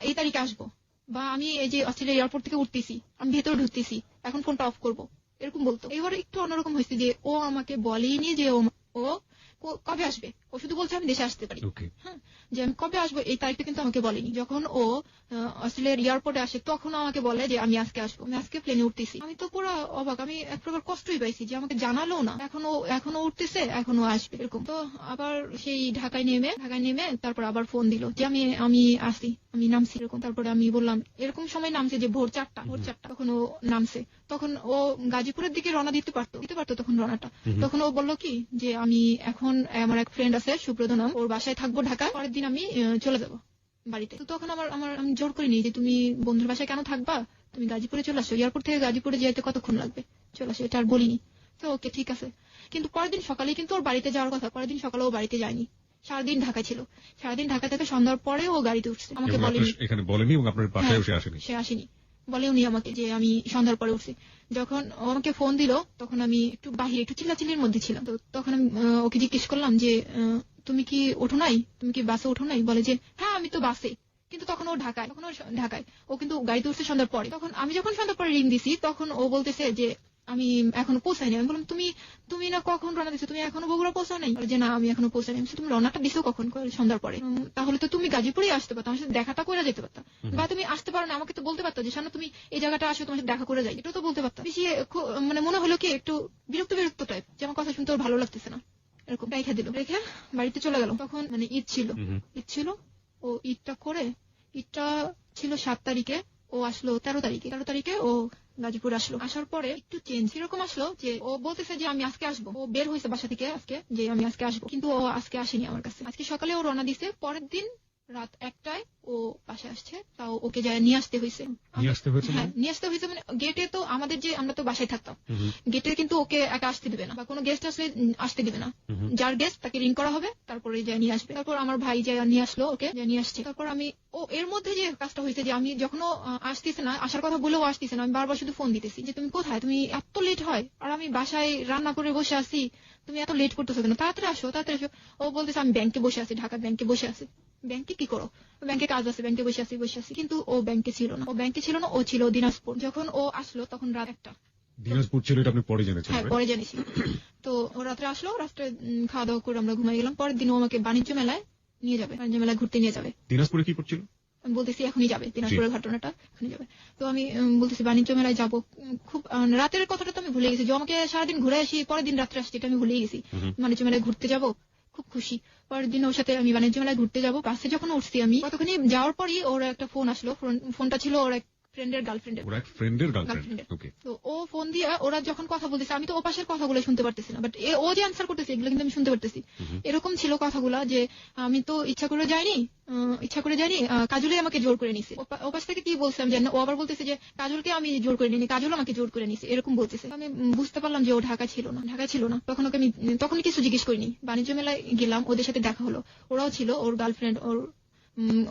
এই তারিখে আসবো, বা আমি এই যে অস্ট্রেলিয়া এয়ারপোর্ট থেকে উঠতেছি, আমি ভেতরে ঢুকতেছি, এখন ফোনটা অফ করবো, এরকম বলতো। এবার একটু অন্যরকম হয়েছে যে ও আমাকে বলেনি যে ও কবে আসবে, ও শুধু বলছে আমি দেশে আসতে পারি। হ্যাঁ, যে আমি কবে আসবো এই তারিখটা কিন্তু আমাকে বলেনি। যখন ও অস্ট্রেলিয়ার এয়ারপোর্টে আসে, তখন আমাকে বলে যে আমি আজকে আসবো, আমি আজকে প্লেনে উঠতেছি। আমি তো পুরো অবাক, আমি এক প্রকার কষ্টই পাইছি যে আমাকে জানালো না, এখনো উঠতেছে, এখনো আসবে, এরকম। তো আবার সেই ঢাকায় নেমে তারপর আবার ফোন দিল যে আমি আসি, আমি নামছি, এরকম। তারপরে আমি বললাম, এরকম সময় নামছে যে ভোর 4টা, তখন ও নামছে। তখন ও গাজীপুরের দিকে রওনা দিতে পারতো তখন রওনাটা। তখন ও বললো কি যে আমি এখন, আমার এক ফ্রেন্ড আছে সুব্রত নাম, ওর বাসায় থাকবো ঢাকায়, পরের দিন আমি চলে যাবো বাড়িতে। তো তখন আমি জোর করিনি যে তুমি বন্ধুর বাসায় কেন থাকবা, তুমি গাজীপুরে চলে আসো, এয়ারপোর্ট থেকে গাজীপুরে যেতে কতক্ষণ লাগবে, চলে আসো, এটা আর বলিনি। তো ওকে ঠিক আছে। কিন্তু পরের দিন সকালে কিন্তু ওর বাড়িতে যাওয়ার কথা, পরের দিন সকালে ও বাড়িতে যায়নি, সারাদিন ঢাকা ছিল। সারাদিন ঢাকা থেকে সন্ধ্যার পরে ও গাড়িতে উঠছে, আমাকে বলেনি এবং আপনার বাসায় সে আসেনি, বলেওনি আমাকে যে আমি সন্ধ্যার পরে উঠছি। যখন ও আমাকে ফোন দিল, তখন আমি একটু বাহিরে একটু চিল্লাচিল্লির মধ্যে ছিলাম। তো তখন আমি ওকে জিজ্ঞেস করলাম যে তুমি কি বাসে ওঠো নাই? বলে যে হ্যাঁ আমি তো বাসে। কিন্তু তখন ও ঢাকায়, ও কিন্তু গাড়িতে উঠছে সন্ধ্যার পরে। তখন আমি যখন সন্ধ্যার পরে রিং দিছি, তখন ও বলতেছে যে আমি এখনো পৌঁছাইনি। আমি বললাম তুমি না কখন রওনা দিছো, তুমি এখনো বগুড়া পৌঁছাও নাই? যে না আমি এখনো পৌঁছাইনি। তুমি রওনাটা দিছো কখন? সন্ধ্যার পরে। তাহলে তো তুমি গাজীপুরে আসতে পারতো, আমার সাথে দেখাটা করে যেতে পারতা, বা তুমি আসতে পারো না আমাকে তো বলতে পারতো যে শানু তুমি এই জায়গাটা আসো, তোমার সাথে দেখা করে যাই, এটা তো বলতে পারতা। বেশি মানে মনে হলো কি একটু বিরক্ত টাইপ, যে আমার কথা শুনতে ওর ভালো লাগতেছে না, এরকম রেখে দিল। রেখে বাড়িতে চলে গেল। তখন মানে ঈদ ছিল। ও ঈদটা করে, ঈদটা ছিল 7 তারিখে, ও আসলো 13 তারিখে ও গাজীপুর আসলো। আসার পরে একটু চেঞ্জ এরকম আসলো যে ও বলতেছে যে আমি আজকে আসবো। ও বের হয়েছে বাসা থেকে আজকে, যে আমি আজকে আসবো, কিন্তু ও আজকে আসেনি আমার কাছে। আজকে সকালে ও রওনা দিছে, পরের দিন রাত 1টায় ও বাসায় আসছে। তাও ওকে যায় নিয়ে আসতে হয়েছে। হ্যাঁ, নিয়ে আসতে হয়েছে। মানে গেটে তো আমাদের যে আমরা তো বাসায় থাকতাম, গেটে কিন্তু ওকে একা আসতে দিবে না, বা কোনো গেস্ট আসলে আসতে দিবে না। যার গেস্ট তাকে রিং করা হবে, তারপরে যায় নিয়ে আসবে। তারপর আমার ভাই যায় নিয়ে আসলো, ওকে নিয়ে আসছে। তারপর আমি এর মধ্যে যে কাজটা হয়েছে যে আমি যখন আসতেছে না, আসার কথা বলেও আসতেছে না, আমি বারবার শুধু ফোন দিতেছি যে তুমি কোথায়, তুমি এত লেট হয়, আর আমি বাসায় রান্না করে বসে আছি, তুমি এত লেট করতেছো কেন, তাড়াতাড়ি আসো। ও বলতেছে আমি ব্যাংকে বসে আছি, ঢাকার ব্যাংকে বসে আছি। ব্যাংকে কি করো? ব্যাংকে কাজ আছে, ব্যাংকে বসে আছি। কিন্তু ও ব্যাংকে ছিল না, ও ছিল দিনাজপুর। যখন ও আসলো তখন রাত 1টা। দিনাজপুর ছিল, এটা আপনি পরে জেনেছেন? হ্যাঁ, পরে জেনেছি। তো ও রাত্রে আসলো, রাত্রে খাওয়া দাওয়া করে আমরা ঘুমাই গেলাম। পরের দিন ও আমাকে বাণিজ্য মেলায় নিয়ে যাবে, বাণিজ্য মেলায় ঘুরতে নিয়ে যাবে। দিনাজপুরে কি করছিল? আমি বলতেছি এখনই যাবে, দিনাজপুরের ঘটনাটা এখনই যাবে। তো আমি বলতেছি বাণিজ্য মেলায় যাবো। খুব রাতের কথাটা তো আমি ভুলে গেছি, যে আমাকে সারাদিন ঘুরে আসি, পরের দিন রাত্রে আসছি, এটা আমি ভুলে গেছি। বাণিজ্য মেলায় ঘুরতে যাবো, খুব খুশি। পরের দিন ওর সাথে আমি বাণিজ্য মেলায় ঘুরতে যাবো। বাসে যখন উঠছি আমি, কতখানি যাওয়ার পরই ওর একটা ফোন আসলো। ফোনটা ছিল ওর এক ফ্রেন্ডের গার্লফ্রেন্ডের। তো ও ফোন দিয়ে ওরা যখন কথা বলতেছে, আমি তো ও পাশের কথাগুলো শুনতে পারতেছি না, বাট ও যে আনসার করতেছে এগুলো কিন্তু আমি শুনতে পারতেছি। এরকম ছিল কথাগুলা, যে আমি তো ইচ্ছা করে যাইনি, কাজলই আমাকে জোর করে নিছে। ও পাশ থেকে কি বলছে আমি জানি না। ও আবার বলতেছে যে কাজলকে আমি জোর করে নিনি, কাজল আমাকে জোর করে নিছে, এরকম বলতেছে। আমি বুঝতে পারলাম যে ও ঢাকা ছিল না। তখন ওকে আমি তখনই কিছু জিজ্ঞেস করিনি। বাণিজ্য মেলায় গেলাম, ওদের সাথে দেখা হলো, ওরাও ছিল, ওর গার্লফ্রেন্ড,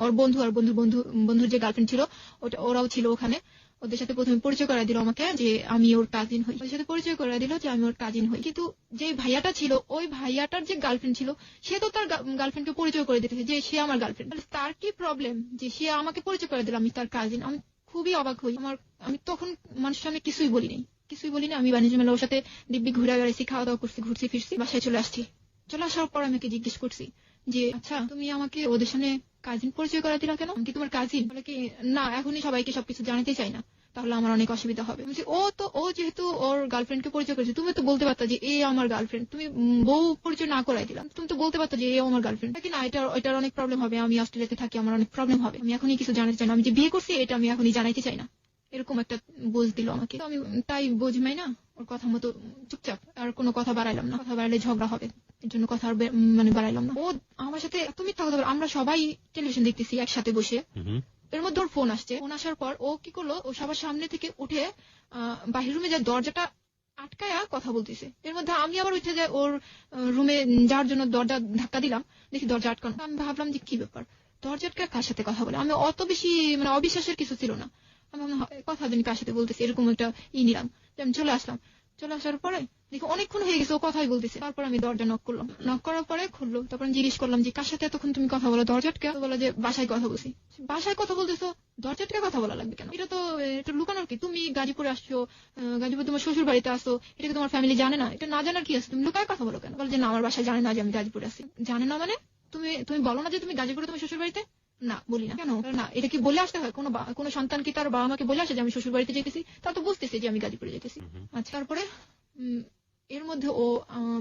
ওর বন্ধু, আর বন্ধুর যে গার্লফ্রেন্ড ছিল ওরাও ছিল ওখানে। ওদের সাথে প্রথমে পরিচয় করা দিল আমাকে, যে আমি ওর কাজিন হই। ওদের সাথে পরিচয় করা দিল যে আমি ওর কাজিন হই। কিন্তু যে ভাইয়াটা ছিল, ওই ভাইয়াটার যে গার্লফ্রেন্ড ছিল, সে তো তার গার্লফ্রেন্ডকে পরিচয় করে দিতেছে যে সে আমার গার্লফ্রেন্ড। তার কি প্রবলেম যে সে আমাকে পরিচয় করে দিল আমি তার কাজিন? আমি খুবই অবাক হই। আমি তখন মানুষের সামনে কিছুই বলি নাই। আমি বাণিজ্য মেলা ওর সাথে দিব্যি ঘুরে বেড়াইছি, খাওয়া দাওয়া করছি, ঘুরছি ফিরছি, বাসায় চলে আসছি। চলে আসার পর আমি জিজ্ঞেস করছি যে আচ্ছা তুমি আমাকে ওদের সামনে কাজিন পরিচয় করা দিলা কেন? কি তোমার কাজিন? বলে কি না, এখনই সবাইকে সবকিছু জানাতে চাই না, তাহলে আমার অনেক অসুবিধা হবে। ও যেহেতু ওর গার্লফ্রেন্ডকে পরিচয় করেছে, তুমি তো বলতে পারতা যে এ আমার গার্লফ্রেন্ড। তুমি বউ পরিচয় না করাই দিলাম, তুমি তো বলতে পারতো যে এ আমার গার্লফ্রেন্ড। নাকি না, এটার অনেক প্রবলেম হবে, আমি অস্ট্রেলিয়াতে থাকি, আমার অনেক প্রবলেম হবে, আমি এখনই কিছু জানাতে চাই না, আমি যে বিয়ে করছি এটা আমি এখনই জানাইতে চাই না, এরকম একটা বোঝ দিল আমাকে। তো আমি তাই বোঝমাই না, ওর কথা মতো চুপচাপ, আর কোনো কথা বাড়াইলাম না, কথা বাড়াইলে ঝগড়া হবে, এর জন্য কথা আর মানে বাড়াইলাম না। ও আমার সাথে এত মিথ্যা কথা বলে। আমরা সবাই টেলিভিশন দেখতেছি একসাথে বসে, এর মধ্যে ওর ফোন আসছে। ফোন আসার পর ও কি করলো, ও সবার সামনে থেকে উঠে বাহির রুমে যায়, দরজাটা আটকায়া কথা বলতেছে। এর মধ্যে আমি আবার উঠে যাই ওর রুমে যাওয়ার জন্য, দরজা ধাক্কা দিলাম, দেখি দরজা আটকানো। আমি ভাবলাম যে কি ব্যাপার, দরজা আটকা কার সাথে কথা বলে? আমি অত বেশি মানে অবিশ্বাসের কিছু ছিল না। আমি কথা জানি কার সাথে বলতেছি, এরকম একটা নিলাম। আমি চলে আসলাম। চলে আসার পরে দেখি অনেকক্ষণ হয়ে গেছে ও কথাই বলতেছে। তারপর আমি দরজা নক করলাম, নক করার পরে খুললো। তারপর আমি জিজ্ঞেস করলাম যে কার সাথে এতক্ষণ তুমি কথা বলো? দরজা আটকা? বলো যে বাসায় কথা বলছি। বাসায় কথা বলতেছো, দরজা আটকা কথা বলা লাগবে কেন? এটা লুকানোর কি? তুমি গাজীপুরে আসছো, গাজীপুর তোমার শ্বশুর বাড়িতে আসো, এটা কি তোমার ফ্যামিলি জানে না? এটা না জানার কি আছে? তুমি লুকায় কথা বলো কেন? বলো যে না, আমার বাসায় জানে না যে আমি গাজীপুরে আছি। জানে না মানে? তুমি বলো না যে তুমি গাজীপুরে তোমার শ্বশুর বাড়িতে? না, বলি না। কেন না? এটা কি বলে আসতে হয়? কোনো সন্তান কি তার বাবা মাকে বলে আসে যে আমি শ্বশুর বাড়িতে যেতেছি? তা তো বুঝতেছে যে আমি গাজীপুরে যেতেছি। আচ্ছা, তারপরে এর মধ্যে ও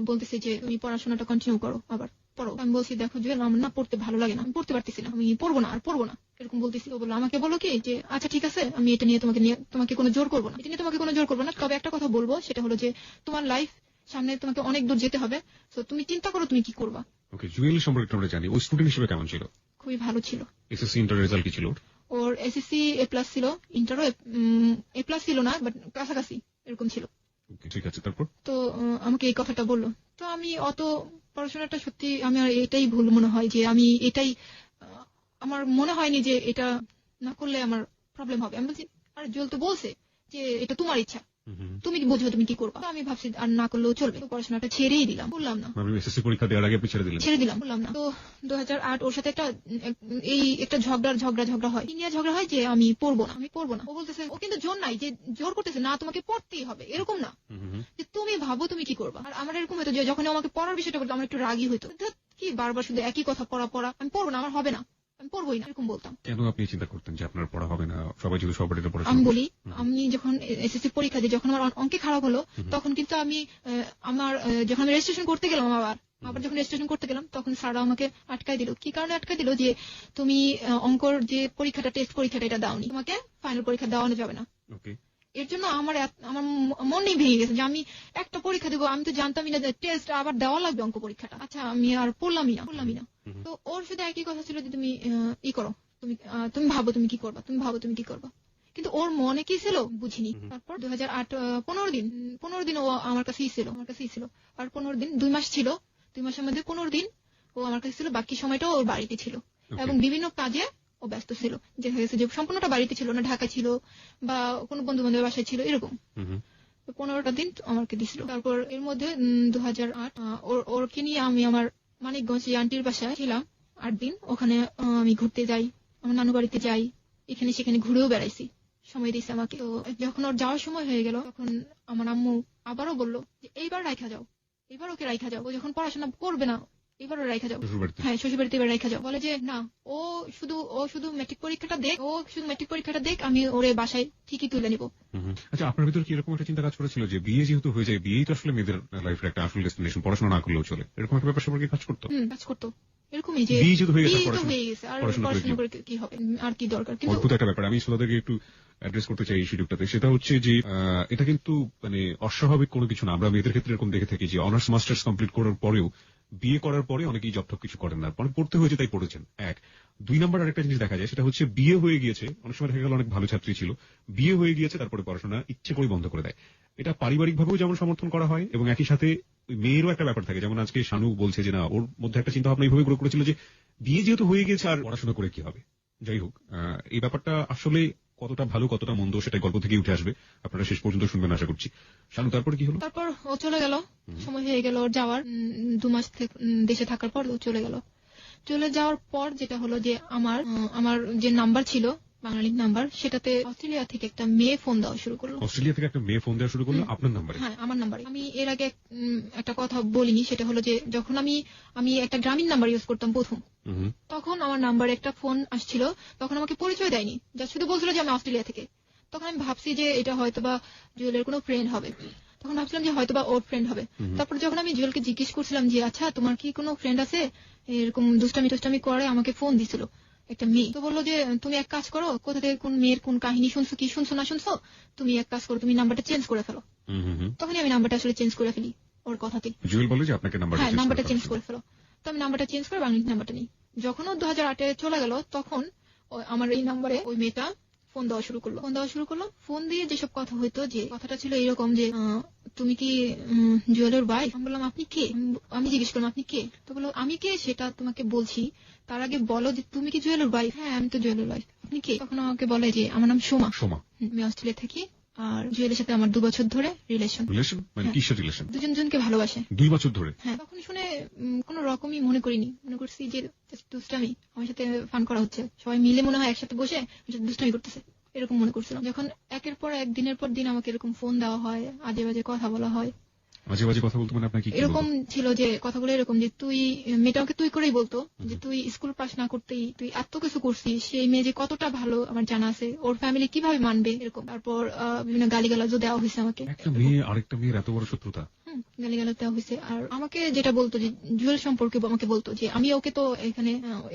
বলতেছে যে তুমি পড়াশোনাটা কন্টিনিউ করো, আবার পড়ো। আমি বলছি দেখো জুয়েল, আমার না পড়তে ভালো লাগে না, আমি পড়তে পারতেছি না, আমি পড়বো না এরকম বলতেছি। ও বললো আমাকে বলো কি যে আচ্ছা ঠিক আছে, আমি এটা নিয়ে তোমাকে কোনো জোর করবো না, তবে একটা কথা বলবো, সেটা হলো যে তোমার লাইফ সামনে, তোমাকে অনেক দূর যেতে হবে, তো তুমি চিন্তা করো তুমি কি করবা। ওকে, জুয়েল সম্পর্কে আমরা জানি, ওই স্টুডেন্ট হিসেবে কেমন ছিল? খুবই ভালো ছিল। এসএসসি ইন্টার রেজাল্ট কি ছিল ওর? এসএসসি এ প্লাস ছিল, ইন্টারও এ প্লাস ছিল না, বাট কাছাকাছি এরকম ছিল। ঠিক আছে, তারপর? তো আমাকে এই কথাটা বললো। তো আমি অত পড়াশোনাটা সত্যি আমার এটাই ভুল মনে হয়, যে আমি এটাই আমার মনে হয়নি যে এটা না করলে আমার প্রবলেম হবে। আমি বলছি আরে জুয়েল তো বলছে যে এটা তোমার ইচ্ছা, তুমি কি বুঝো তুমি কি করবা। আমি ভাবছি আর না করলেও চলবে, পড়াশোনাটা ছেড়েই দিলাম, বললাম না। এসএসসি পরীক্ষা দেওয়ার আগে আপনি ছেড়ে দিলাম, বললাম না। তো 2008 ওর সাথে একটা ঝগড়া হয়, কি নিয়ে ঝগড়া হয় যে আমি পড়বো না। ও বলতেছে, ও কিন্তু জোর নাই যে জোর করতেছে না তোমাকে পড়তেই হবে, এরকম না, যে তুমি ভাবো তুমি কি করবা। আর আমার এরকম হতো যে যখন আমাকে পড়ার বিষয়টা বলতো আমার একটু রাগই হতো, কি বারবার শুধু একই কথা, পড়া, আমি পড়বো না, আমার হবে না, আমি পড়বোই না, এরকম বলতাম। কেন আপনি চিন্তা করতেন যে আপনার পড়া হবে না, সবাই যদি সবার এটা পড়া? আমি বলি, আমি যখন এসএসসি পরীক্ষা দিই, যখন আমার অঙ্কে খারাপ হলো, তখন কিন্তু আমি যখন আমি রেজিস্ট্রেশন করতে গেলাম, আবার যখন রেজিস্ট্রেশন করতে গেলাম, তখন স্যাররা আমাকে আটকাই দিল। কি কারণে আটকাই দিল? যে তুমি অঙ্কর যে পরীক্ষাটা, টেস্ট পরীক্ষাটা, এটা দাওনি, তোমাকে ফাইনাল পরীক্ষা দেওয়ানো যাবে না। এর জন্য আমার মনেই ভেঙে গেছে যে আমি একটা পরীক্ষা দেবো, আমি তো জানতামই না যে টেস্ট আবার দেওয়া লাগবে অঙ্ক পরীক্ষাটা। আচ্ছা, আমি আর পড়লামই না। তো ওর শুধু একই কথা ছিল যে তুমি করো, তুমি ভাবো তুমি কি করবা। কিন্তু ওর মনে কি ছিল বুঝিনি। তারপর 2008 15 দিন ও আমার কাছেই ছিল। আর 15 দিন, 2 মাস ছিল, 2 মাসের মধ্যে 15 দিন ও আমার কাছে ছিল, বাকি সময়টা ওর বাড়িতে ছিল এবং বিভিন্ন কাজে ও ব্যস্ত ছিল। যে হয়েছে যে সম্পূর্ণটা বাড়িতে ছিল না, ঢাকা ছিল বা কোনো বন্ধু বান্ধবের বাসায় ছিল, এরকম। 15টা দিন আমাকে দিছিল। তারপর এর মধ্যে 2008 ওরকে নিয়ে আমি আমার মানিকগঞ্জ আন্টির বাসায় ছিলাম 8 দিন। ওখানে আমি ঘুরতে যাই, আমার নানু বাড়িতে যাই, এখানে সেখানে ঘুরেও বেড়াইছি, সময় দিয়েছে আমাকে। তো যখন ওর যাওয়ার সময় হয়ে গেল, তখন আমার আম্মু আবারও বলল যে এইবার ওকে রাইখা যাও, ও যখন পড়াশোনা করবে না, এবারও রাইখা যাও। হ্যাঁ, শ্বশুরবাড়িতে এবার রাইখা যাও। বলে যে না, ও শুধু মেট্রিক পরীক্ষাটা দেখ, আমি ওরে বাসায় ঠিকই তুলে নিব। আচ্ছা, আপনার ভিতরে কি এরকম একটা চিন্তা কাজ করেছিল যে বিয়ে যেহেতু হয়ে যায়, বিয়েই তো আসলে মেয়েদের লাইফের একটা আসল ডেস্টিনেশন, পড়াশোনা না করলেও চলে, এরকম একটা ব্যাপার সম্পর্কে কাজ করতো? কাজ করতো এরকমই যে বিয়ে যেহেতু হয়ে গেছে, আর পড়াশোনা করে কি হবে, আর কি দরকার। কিন্তু অদ্ভুত একটা ব্যাপার, আমি শ্রোতাদেরকে একটু অ্যাড্রেস করতে চাই এই সুযোগটাতে। সেটা হচ্ছে যে এটা কিন্তু মানে অস্বাভাবিক কোনো কিছু না। আমরা মেয়েদের ক্ষেত্রে এরকম দেখে থাকি যে অনার্স মাস্টার্স কমপ্লিট করার পরেও, বিয়ে করার পরে অনেকেই জব কিছু করেন না, পড়তে হয়েছে তাই পড়েছেন। 1 2 নাম্বার আরেকটা জিনিস দেখা যায়, সেটা হচ্ছে বিয়ে হয়ে গিয়েছে, অনেক সময় দেখা গেল অনেক ভালো ছাত্রী ছিল, বিয়ে হয়ে গিয়েছে, তারপরে পড়াশোনা ইচ্ছে করে বন্ধ করে দেয়। এটা পারিবারিক ভাবেও যেমন সমর্থন করা হয়, এবং একই সাথে মেয়েরও একটা ব্যাপার থাকে। যেমন আজকে শানু বলছে যে না, ওর মধ্যে একটা চিন্তা ভাবনা এইভাবে গ্রো করেছিল যে বিয়ে যেহেতু হয়ে গেছে আর পড়াশোনা করে কি হবে। যাই হোক, এই ব্যাপারটা আসলে কতটা ভালো কতটা মন্দ সেটাই গল্প থেকে উঠে আসবে, আপনারা শেষ পর্যন্ত শুনবেন আশা করছি। শানু, তারপর কি হলো? তারপর ও চলে গেল, সময় হয়ে গেল ওর যাওয়ার। 2 মাস দেশে থাকার পর ও চলে গেল। চলে যাওয়ার পর যেটা হলো যে আমার যে নাম্বার ছিল, বাঙালি নাম্বার, সেটাতে অস্ট্রেলিয়া থেকে একটা মেয়ে ফোন দেওয়া শুরু করলো। আপনার নাম্বারে? হ্যাঁ, আমার নাম্বারে। আমি এর আগে একটা কথা বলিনি, সেটা হলো যে যখন আমি একটা গ্রামীণ নাম্বার ইউজ করতাম প্রথম, তখন আমার নাম্বারে একটা ফোন আসছিল। তখন আমাকে পরিচয় দেয়নি, যা শুধু বলছিল যে আমি অস্ট্রেলিয়া থেকে। তখন আমি ভাবছি যে এটা হয়তোবা জুয়েলের কোনো ফ্রেন্ড হবে, তখন ভাবছিলাম যে হয়তোবা ওর ফ্রেন্ড হবে। তারপর যখন আমি জুয়েলকে জিজ্ঞেস করছিলাম যে আচ্ছা তোমার কি কোনো ফ্রেন্ড আছে, এরকম দুষ্টামি করে আমাকে ফোন দিছিল একটা মেয়ে। তো বললো যে তুমি এক কাজ করো, কোথা থেকে কোন মেয়ের কোন কাহিনী শুনছো, কি শুনছো না শুনছো, তুমি এক কাজ করো, তুমি নাম্বারটা চেঞ্জ করে ফেলো। তখনই আমি নাম্বারটা আসলে চেঞ্জ করে ফেলি ওর কথাতে। জুয়েল বলে যে আপনাকে নাম্বারটা চেঞ্জ করে ফেলো। তো আমি নাম্বারটা চেঞ্জ করে বাংলাদেশ নাম্বারটা নিই। যখন ও 2008 চলে গেল, তখন আমার এই নাম্বারে ওই মেয়েটা ফোন দেওয়া শুরু করলো। ফোন দিয়ে যেসব কথা হইতো, যে কথাটা ছিল এরকম যে তুমি কি জুয়েলের ওয়াইফ? আমি বললাম আপনি কে? আমি জিজ্ঞেস করলাম আপনি কে? তো বললো আমি কে সেটা তোমাকে বলছি, তার আগে বলো যে তুমি কি জুয়েলের ওয়াইফ? হ্যাঁ, আমি তো জুয়েলের ওয়াইফ। আপনি কে? তখন আমাকে বলে যে আমার নাম সোমা। আমি অস্ট্রেলিয়া থাকি, আর জুয়েলের সাথে আমার 2 বছর ধরে রিলেশন। মানে কিসের রিলেশন? দুজনকে ভালোবাসে 2 বছর ধরে? হ্যাঁ। তখন শুনে কোনো রকমই মনে করিনি, মনে করছি যে দুষ্টামি, আমার সাথে ফান করা হচ্ছে, সবাই মিলে মনে হয় একসাথে বসে দুষ্টামি করতেছে, এরকম মনে করছিলাম। যখন একের পর এক, দিনের পর দিন আমাকে এরকম ফোন দেওয়া হয়, আজে বাজে কথা বলা হয়। মাঝে মাঝে কথা বলতো মানে আপনাকে এরকম ছিল যে কথাগুলো এরকম যে তুই, মেয়েটাকে তুই করেই বলতো যে তুই স্কুল পাস না করতেই তুই এত কিছু করছিস, সেই মেয়ে যে কতটা ভালো আমার জানা আছে, ওর ফ্যামিলি কিভাবে মানবে, এরকম। তারপর বিভিন্ন গালিগালাজও দেওয়া হয়েছে আমাকে। একটা মেয়ে আরেকটা মেয়ের এত বড় শত্রুতা? গালিগালাজ দেওয়া হয়েছে। আর আমাকে যেটা বলতো যে জুয়েল সম্পর্কে আমাকে বলতো যে আমি ওকে তো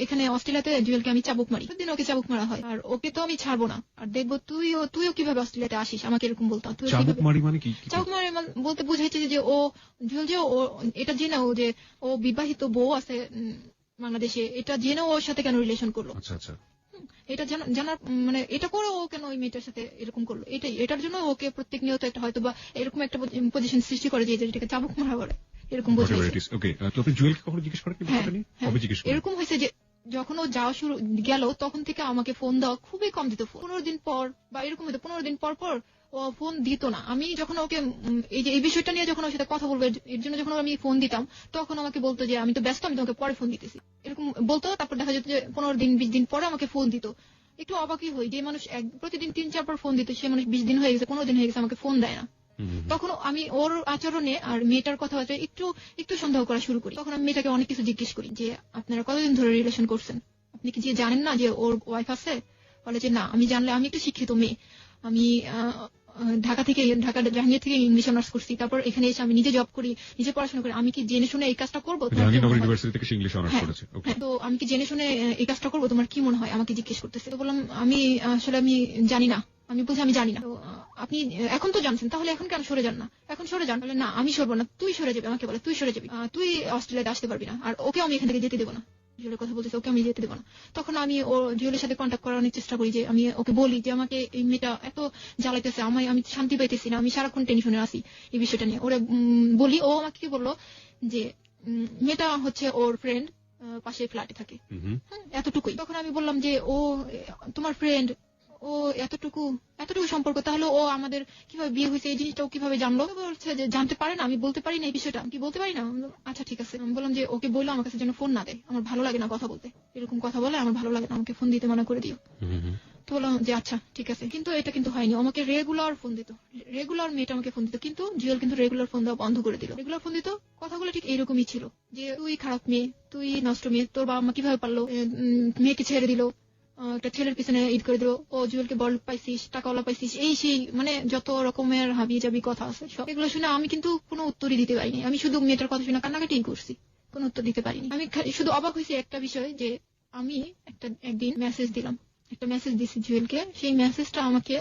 এখানে অস্ট্রেলিয়াতে জুয়েলকে আমি চাবুক মারি, দিন ওকে চাবুক মারা হয়, আর ওকে তো আমি ছাড়বো না, আর দেখবো তুইও কিভাবে অস্ট্রেলিয়াতে আসিস, আমাকে এরকম বলতো। চাবুক মারি মানে কি? চাবুক মারি বলতে বুঝাইছে যে ও জুয়েল যে ও এটা জেনেও যে ও বিবাহিত বউ আছে বাংলাদেশে, এটা জেনেও ওর সাথে কেন রিলেশন করলো। আচ্ছা, এটা জানার মানে এটা করে ও কেন ওই মেয়েটার সাথে এরকম করলো, এটার জন্য ওকে প্রত্যেক নিয়ত একটা হয়তো বা এরকম একটা পজিশন সৃষ্টি করে যে এটাকে চাবুক মারা বলে, এরকম এরকম হয়েছে যে যখন ও যাওয়া শুরু গেল, তখন থেকে আমাকে ফোন দেওয়া খুবই কম দিত। 15 দিন পর বা এরকম হতো, 15 দিন পর ও ফোন দিত না। আমি যখন ওকে এই বিষয়টা নিয়ে যখন ওর সাথে কথা বলবো এর জন্য যখন আমি ফোন দিতাম, তখন আমাকে বলতো যে আমি তো ব্যস্ত, আমি তোমাকে পরে ফোন দিতেছি, এরকম বলতো। তারপর দেখা যেত যে 15 দিন 20 দিন পরে আমাকে ফোন দিত। একটু অবাকই হই যে মানুষ প্রতিদিন 3-4 বার ফোন দিত, সে মানুষ 20 দিন হয়ে গেছে, 15 দিন হয়ে গেছে, আমাকে ফোন দেয় না। তখন আমি ওর আচরণে আর মেয়েটার কথাবার্তায় একটু সন্দেহ করা শুরু করি। তখন আমি মেয়েটাকে অনেক কিছু জিজ্ঞেস করি যে আপনারা কতদিন ধরে রিলেশন করছেন, আপনি কি যে জানেন না যে ওর ওয়াইফ আছে? বলে যে না, আমি জানলে, আমি একটু শিক্ষিত মেয়ে, আমি ঢাকা জাহাঙ্গীর থেকে ইংলিশ অনার্স করছি, তারপর এখানে এসে আমি নিজে জব করি, নিজে পড়াশোনা করি, আমি কি জেনে শুনে এই কাজটা করবো? জাহাঙ্গীরনগর ইউনিভার্সিটি থেকে ইংলিশ অনার্স করেছে। তো আমি কি জেনে শুনে এই কাজটা করবো? তোমার কি মনে হয়? আমাকে জিজ্ঞেস করতেছে। তো বললাম আমি আসলে আমি জানি না। আমি বলছি আমি জানি না। তো আপনি এখন তো জানছেন, তাহলে এখন কেন সরে যান না? এখন সরে যান। বলে না, আমি সরবো না, তুই সরে যাবি। আমাকে বলে তুই সরে যাবি, তুই অস্ট্রেলিয়াতে আসতে পারবি না, আর ওকে আমি এখান থেকে যেতে দেবো না। জুয়েলের কথা বলতেছে, ওকে আমি যেতে দেবো না। তখন আমি ও জুয়েলের সাথে কন্ট্যাক্ট করার অনেক চেষ্টা করি, যে আমি ওকে বলি যে আমাকে এই মেয়েটা এত জ্বালাইতেছে, আমি শান্তি পাইতেছি না, আমি সারাক্ষণ টেনশনে আছি এই বিষয়টা নিয়ে। ওরা বলি, ও আমাকে কি বললো যে মেয়েটা হচ্ছে ওর ফ্রেন্ড, পাশে ফ্ল্যাটে থাকে, এতটুকুই। তখন আমি বললাম যে ও তোমার ফ্রেন্ড, ও এতটুকু সম্পর্ক, তাহলে ও আমাদের কিভাবে বিয়ে হয়েছে এই জিনিসটা ও কিভাবে জানলো? বলছে যে জানতে পারে না, আমি বলতে পারি না এই বিষয়টা, কি বলতে পারি না। আচ্ছা ঠিক আছে। আমি বললাম যে ওকে বললো আমার কাছে যেন ফোন না দেয়, আমার ভালো লাগে না কথা বলতে, এরকম কথা বলে আমার ভালো লাগে না, আমাকে ফোন দিতে মানা করে দিও। তো বললাম যে আচ্ছা ঠিক আছে। কিন্তু এটা কিন্তু হয়নি, আমাকে রেগুলার ফোন দিত, রেগুলার মেয়েটা আমাকে ফোন দিত, কিন্তু জুয়েল কিন্তু রেগুলার ফোন দেওয়া বন্ধ করে দিল। রেগুলার ফোন দিত, কথাগুলো ঠিক এইরকমই ছিল যে তুই খারাপ মেয়ে, তুই নষ্ট মেয়ে, তোর বাবা মা কিভাবে পারলো মেয়েকে ছেড়ে দিল, একটা ছেলের পিছনে ঈদ করে দিল, ও জুয়েলকে বড় পাইছিস, টাকাওয়ালা পাইছিস, এই সেই, মানে যত রকমের হাবি জাবি কথা আছে সব। এগুলো শুনে আমি কিন্তু কোনো উত্তরই দিতে পারিনি। আমি শুধু মেয়েটার কথা শুনে কান্নাকাটি করছি, কোনো উত্তর দিতে পারিনি। আমি শুধু অবাক হয়েছি একটা বিষয়, যে আমি একদিন একটা মেসেজ দিছি জুয়েলকে। সেই মেসেজটা আমাকে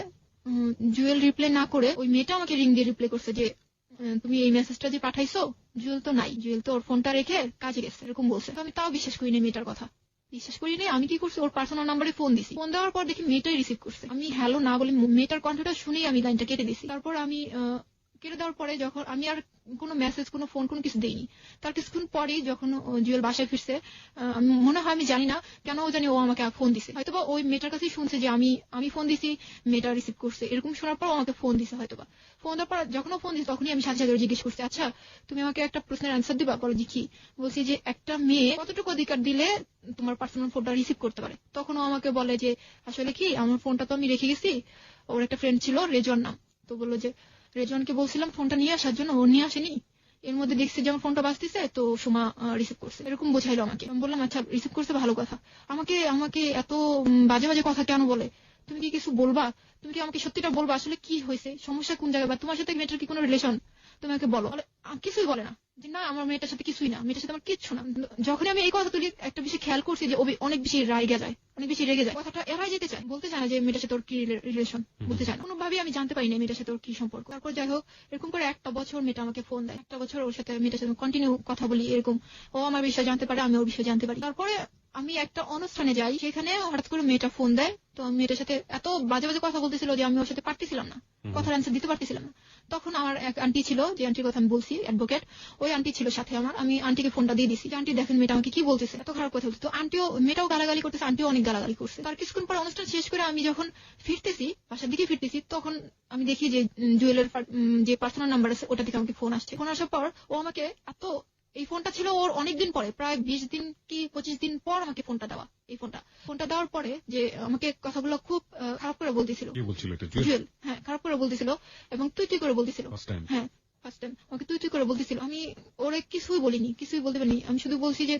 জুয়েল রিপ্লাই না করে ওই মেয়েটা আমাকে রিং দিয়ে রিপ্লাই করছে যে তুমি এই মেসেজটা যে পাঠাইছো, জুয়েল তো নাই, জুয়েল তো ওর ফোনটা রেখে কাজে গেছে, এরকম বলছে। আমি তাও বিশ্বাস করিনি মেয়েটার কথা, বিশ্বাস করিনি। আমি কি করছি, ওর পার্সোনাল নাম্বারে ফোন দিছি। ফোন দেওয়ার পর দেখি মেয়েটাই রিসিভ করছে। আমি হ্যালো না বলে মেয়েটার কণ্ঠটা শুনেই আমি লাইনটা কেটে দিছি। তারপর আমি কেটে দেওয়ার পরে যখন আমি আর কোনো মেসেজ, কোনো ফোন, কোনো কিছু দেইনি। তার কিছুক্ষণ পরেই যখন জুয়েল বাসায় ফিরছে, মনে হয়, আমি জানি না কেন জানি ও আমাকে ফোন দিছে, হয়তোবা ওই মেয়েটার কাছেই শুনছে যে আমি ফোন দিছি, মেয়েটা রিসিভ করছে, এরকম শোনার পর আমাকে ফোন দিছে হয়তোবা। ফোন দেওয়ার পর যখন ও ফোন দিছে, তখনই আমি সাথে সাথে জিজ্ঞেস করছি, আচ্ছা তুমি আমাকে একটা প্রশ্নের অ্যান্সার দিবা? বলো জি কি? বলছি যে একটা মেয়ে কতটুকু অধিকার দিলে তোমার পার্সোনাল ফোনটা রিসিভ করতে পারে? তখন ও আমাকে বলে যে আসলে কি, আমার ফোনটা তো আমি রেখে গেছি, ওর একটা ফ্রেন্ড ছিল রেজন নাম, তো বললো যে রেজনকে বলছিলাম ফোনটা নিয়ে আসার জন্য, ও নিয়ে আসেনি, এর মধ্যে দেখছি যে আমার ফোনটা বাজতেছে, তো সোমা রিসিভ করছে, এরকম বোঝাইলো আমাকে। আমি বললাম আচ্ছা রিসিভ করছে ভালো কথা, আমাকে এত বাজে বাজে কথা কেন বলে? তুমি কি কিছু বলবা? তুমি কি আমাকে সত্যিটা বলবা, আসলে কি হয়েছে, সমস্যা কোন জায়গায়, বা তোমার সাথে মেয়েটার কি কোনো রিলেশন? তুমি আমাকে বলো। কিছুই বলে না, যে না আমার মেয়েটার সাথে কিছুই না, মেয়েটার সাথে আমার কিচ্ছু না। যখনই আমি এই কথা তুলি, একটা বিষয় খেয়াল করছি যে অনেক বেশি রেগে যায়, কথাটা এড়াই যেতে চায়, বলতে চায় না যে মেয়েটার সাথে ওর কি রিলেশন, বলতে চায় না। কোনোভাবেই আমি জানতে পারি না মেয়েটার সাথে ওর কি সম্পর্ক। তারপর যাই হোক, এরকম করে 1টা বছর মেয়েটা আমাকে ফোন দেয়, 1টা বছর ওর সাথে, মেয়েটার সাথে কন্টিনিউ কথা বলি, এরকম ও আমার বিষয় জানতে পারে, আমি ওর বিষয় জানতে পারি। তারপরে আমি একটা অনুষ্ঠানে যাই, সেখানে হঠাৎ করে মেয়েটা ফোন দেয়, তো আমি মেয়েটার সাথে এত বাজে বাজে কথা বলতেছিল যে আমি ওর সাথে পারতেছিলাম না, কথার অ্যান্সার দিতে পারতেছিলাম না। তখন আমার এক আন্টি ছিল, যে আন্টির কথা আমি বলছি, অ্যাডভোকেট, ওই আন্টি ছিল সাথে আমার। আমি আন্টিকে ফোনটা দিয়ে দিছি, আন্টি দেখেন মেয়েটা আমাকে কি বলতেছে, এত খারাপ কথা বলছে। তো মেয়েটাও গালাগালি করতেছে, আন্টিও অনেক গালাগালি করছে। তার কিছুক্ষণ পর অনুষ্ঠান শেষ করে আমি যখন ফিরতেছি, বাসার দিকে ফিরতেছি, তখন আমি দেখি যে জুয়েলের যে পার্সোনাল নাম্বার আছে, ওটা থেকে আমাকে ফোন আসছে। ফোন আসার পর ও আমাকে এই ফোনটা ছিল ওর অনেকদিন পরে, প্রায় 20 দিন কি 25 দিন পর আমাকে ফোনটা দেওয়া। এই ফোনটা দেওয়ার পরে যে আমাকে কথাগুলো খুব খারাপ করে বলতেছিল। জুয়েল, হ্যাঁ, খারাপ করে বলতেছিল এবং তুই করে বলতেছিল। হ্যাঁ, ফার্স্ট টাইম আমাকে তুই করে বলতেছিল। আমি ওরে কিছুই বলিনি, কিছুই বলতে পারিনি। আমি শুধু বলছি যে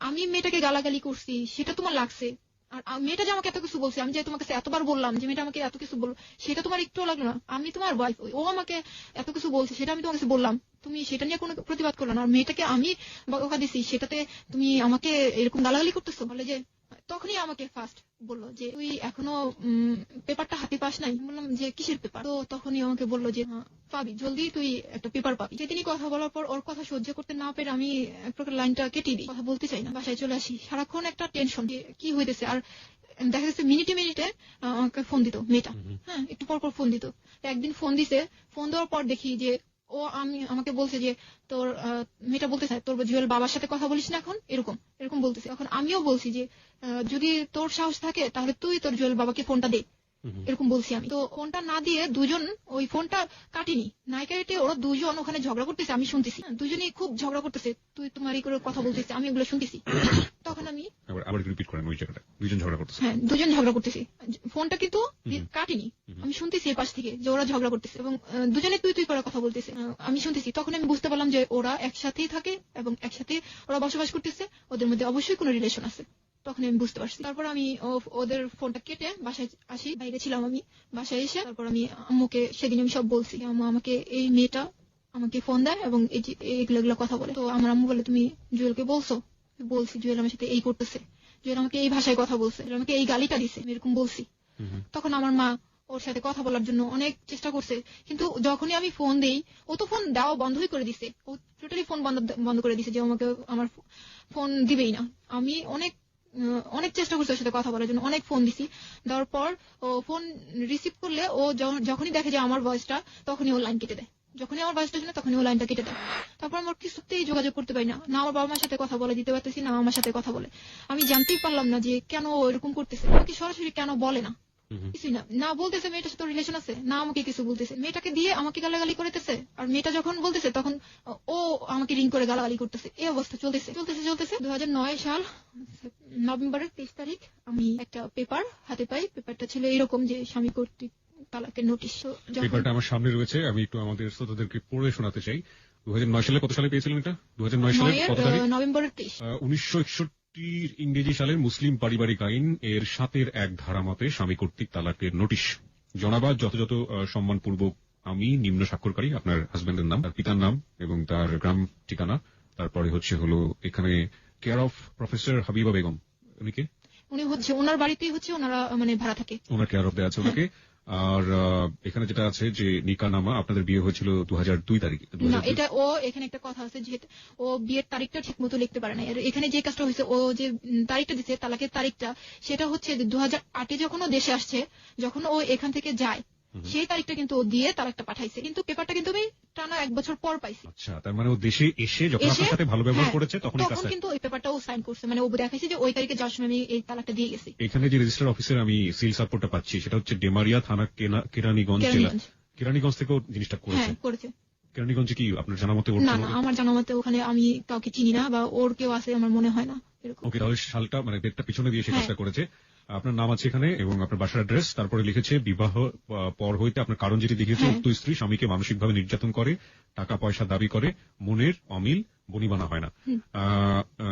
আমি মেয়েটাকে গালাগালি করছি, সেটা তোমার লাগছে, আর মেয়েটা যে আমাকে এত কিছু বলছে, আমি যে তোমার কাছে এতবার বললাম যে মেয়েটা আমাকে এত কিছু বললো, সেটা তোমার একটুও লাগলো না? আমি তোমার ওয়াইফ, ও আমাকে এত কিছু বলছে, সেটা আমি তোমার কাছে বললাম, তুমি সেটা নিয়ে কোনো প্রতিবাদ করলো না, আর মেয়েটাকে আমি বকা দিছি, সেটাতে তুমি আমাকে এরকম গালাগালি করতেছো। বলে যে তখনই আমাকে ফার্স্ট বললো যে তুই এখনো পেপারটা হাতে পাস নাই। বললাম যে কিসের পেপার? তো তখনই আমাকে বললো যে পাবি, জলদি তুই একটা পেপার পাবি। সেদিনই কথা বলার পর ওর কথা সহ্য করতে না পেরে আমি এক প্রকার লাইনটা কেটে দিই, কথা বলতে চাই না, বাসায় চলে আসি। সারাক্ষণ একটা টেনশন যে কি হইতেছে। আর দেখা যাচ্ছে মিনিটে আমাকে ফোন দিত মেয়েটা, হ্যাঁ, একটু পর ফোন দিত। একদিন ফোন দিছে, ফোন দেওয়ার পর দেখি যে আমাকে বলছে যে তোর মেয়েটা বলতে চায় তোর জুয়েল বাবার সাথে কথা বলিস না এখন, এরকম বলতেছে। এখন আমিও বলছি যে যদি তোর সাহস থাকে তাহলে তুই তোর জুয়েল বাবাকে ফোনটা দে, এরকম বলছি আমি। তো ফোনটা না দিয়ে দুজন ওই ফোনটা কাটিনি, নাই কেটে ওরা দুজন ওখানে ঝগড়া করতেছে, আমি শুনতেছি। দুজনেই খুব ঝগড়া করতেছে, তুই তোমার করে কথা বলতেছে, আমি এগুলো শুনতেছি। তখন আমি আবার রিপিট করেন ওই জায়গাটা, দুজন ঝগড়া করতেছে। হ্যাঁ, দুজন ঝগড়া করতেছি, ফোনটা কিন্তু কাটিনি, আমি শুনতেছি এই পাশ থেকে যে ওরা ঝগড়া করতেছে এবং দুজনে তুই তুই করে কথা বলতেছে, আমি শুনতেছি। তখন আমি বুঝতে পারলাম যে ওরা একসাথেই থাকে এবং একসাথে ওরা বসবাস করতেছে, ওদের মধ্যে অবশ্যই কোনো রিলেশন আছে। তখন আমি বুঝতে পারছি। তারপর আমি ওদের ফোনটা কেটে বাসায় আসি, বাইরে ছিলাম আমি। বাসায় এসে তারপর আমি আম্মুকে সেদিন আমি সব বলছি, আম্মু আমাকে এই মেয়েটা আমাকে ফোন দেয় এবং এই যে এগুলো কথা বলে। তো আমার আম্মু বলে তুমি জুয়েলকে বলছো? বলছি, জুয়েল আমার সাথে এই করতেছে, জুয়েল আমাকে এই ভাষায় কথা বলছে, জুয়েল আমাকে এই গালিটা দিছে, এরকম বলছি। তখন আমার মা ওর সাথে কথা বলার জন্য অনেক চেষ্টা করছে, কিন্তু যখনই আমি ফোন দেই ও তো ফোন দেওয়া বন্ধই করে দিছে, ও টোটালি ফোন বন্ধ করে দিছে যে আমাকে আমার ফোন দিবেই না। আমি অনেক চেষ্টা করছি ওর সাথে কথা বলার জন্য, অনেক ফোন দিছি। দেওয়ার পর ও ফোন রিসিভ করলে ও যখনই দেখে যে আমার ভয়েসটা, তখনই ও লাইন কেটে দেয়। যখনই আমার ভয়েসটা শুনে তখনই ও লাইনটা কেটে দেয়। তারপর আমার কিছুতেই যোগাযোগ করতে পারি না, না আমার বাবা মার সাথে কথা বলে দিতে পারতেছি, না আমার সাথে কথা বলে। আমি জানতেই পারলাম না যে কেন ও এরকম করতেছে, আমাকে সরাসরি কেন বলে না, কিছুই না বলতেছে মেয়েটার সাথে রিলেশন আছে, না আমাকে কিছু বলতেছে, মেয়েটাকে দিয়ে আমাকে গালাগালি করতেছে। আর মেয়েটা যখন বলতেছে তখন ও আমাকে রিং করে গালাগালি করতেছে। এই অবস্থা চলতেছে 2009 সাল নভেম্বরের 23 তারিখ আমি একটা পেপার হাতে পাই। পেপারটা ছিল এরকম যে স্বামী কর্তৃক তালাকের নোটিশ। পেপারটা আমার সামনে রয়েছে, আমি একটু আমাদের শ্রোতাদেরকে পড়ে শোনাতে চাই। 2009 সালে কত সালে পেয়েছিলেন এটা? 2009 সালের কত তারিখ? নভেম্বরের 23। 1961 ইংরেজি সালের মুসলিম পারিবারিক আইন এর 7-এর 1 ধারা মতে স্বামী কর্তৃক তালাকের নোটিশ। জনাবাদ, যথাযথ সম্মানপূর্বক আমি নিম্ন স্বাক্ষরকারী, আপনার হাজবেন্ডের নাম, তার পিতার নাম এবং তার গ্রাম ঠিকানা, তারপরে হলো এখানে care of professor Habiba Begum. উনি ওনার বাড়িতেই ওনারা মানে ভাড়া থাকে, ওনার কেয়ার অফ দেওয়া আছে ওনাকে। আর এখানে যেটা আছে যে নিকানামা, আপনাদের বিয়ে হয়েছিল 2002 তারিখে। না, এটা ও এখানে একটা কথা আছে, যেহেতু ও বিয়ের তারিখটা ঠিক মতো লিখতে পারে না। এখানে যে কাজটা হয়েছে, ও যে তারিখটা দিচ্ছে তালাকের তারিখটা, সেটা হচ্ছে 2008-এ যখন ও দেশে আসছে, যখন ও এখান থেকে যায়, সেই তারিখটা কিন্তু ও দিয়ে তালাকটা পাঠাইছে, কিন্তু পেপারটা কিন্তু আমি টানা 1 বছর পর পাইছি। আচ্ছা, তার মানে ও দেশে এসে যখন আপনার সাথে ভালো ব্যবহার করেছে তখন কিন্তু ওই পেপারটা ও সাইন করছে, মানে ও দেখাইছে যে ওই তারিখে যাওয়ার সময় আমি এই তালাকটা দিয়ে গেছি। এখানে যে রেজিস্টার অফিসের আমি সিল সাপোর্টটা পাচ্ছি, সেটা হচ্ছে ডেমারিয়া থানা, কেরানীগঞ্জ জেলা। কেরানীগঞ্জ থেকেও জিনিসটা করেছে। কেরানীগঞ্জে কি আপনার জানা মতে? না, আমার জানা মতে ওখানে আমি কাউকে চিনি না, বা ওর কেউ আছে আমার মনে হয় না। ওকে, তাহলে সালটা মানে ডেটটা পিছনে দিয়ে সে কাজটা করেছে। আপনার নাম আছে এখানে এবং আপনার বাসার অ্যাড্রেস, তারপরে লিখেছে বিবাহ পর হইতে আপনার কারণ যেটি দেখিয়েছে, উক্ত স্ত্রী স্বামীকে মানসিকভাবে নির্যাতন করে, টাকা পয়সা দাবি করে, মনের অমিল বনিবানা হয় না।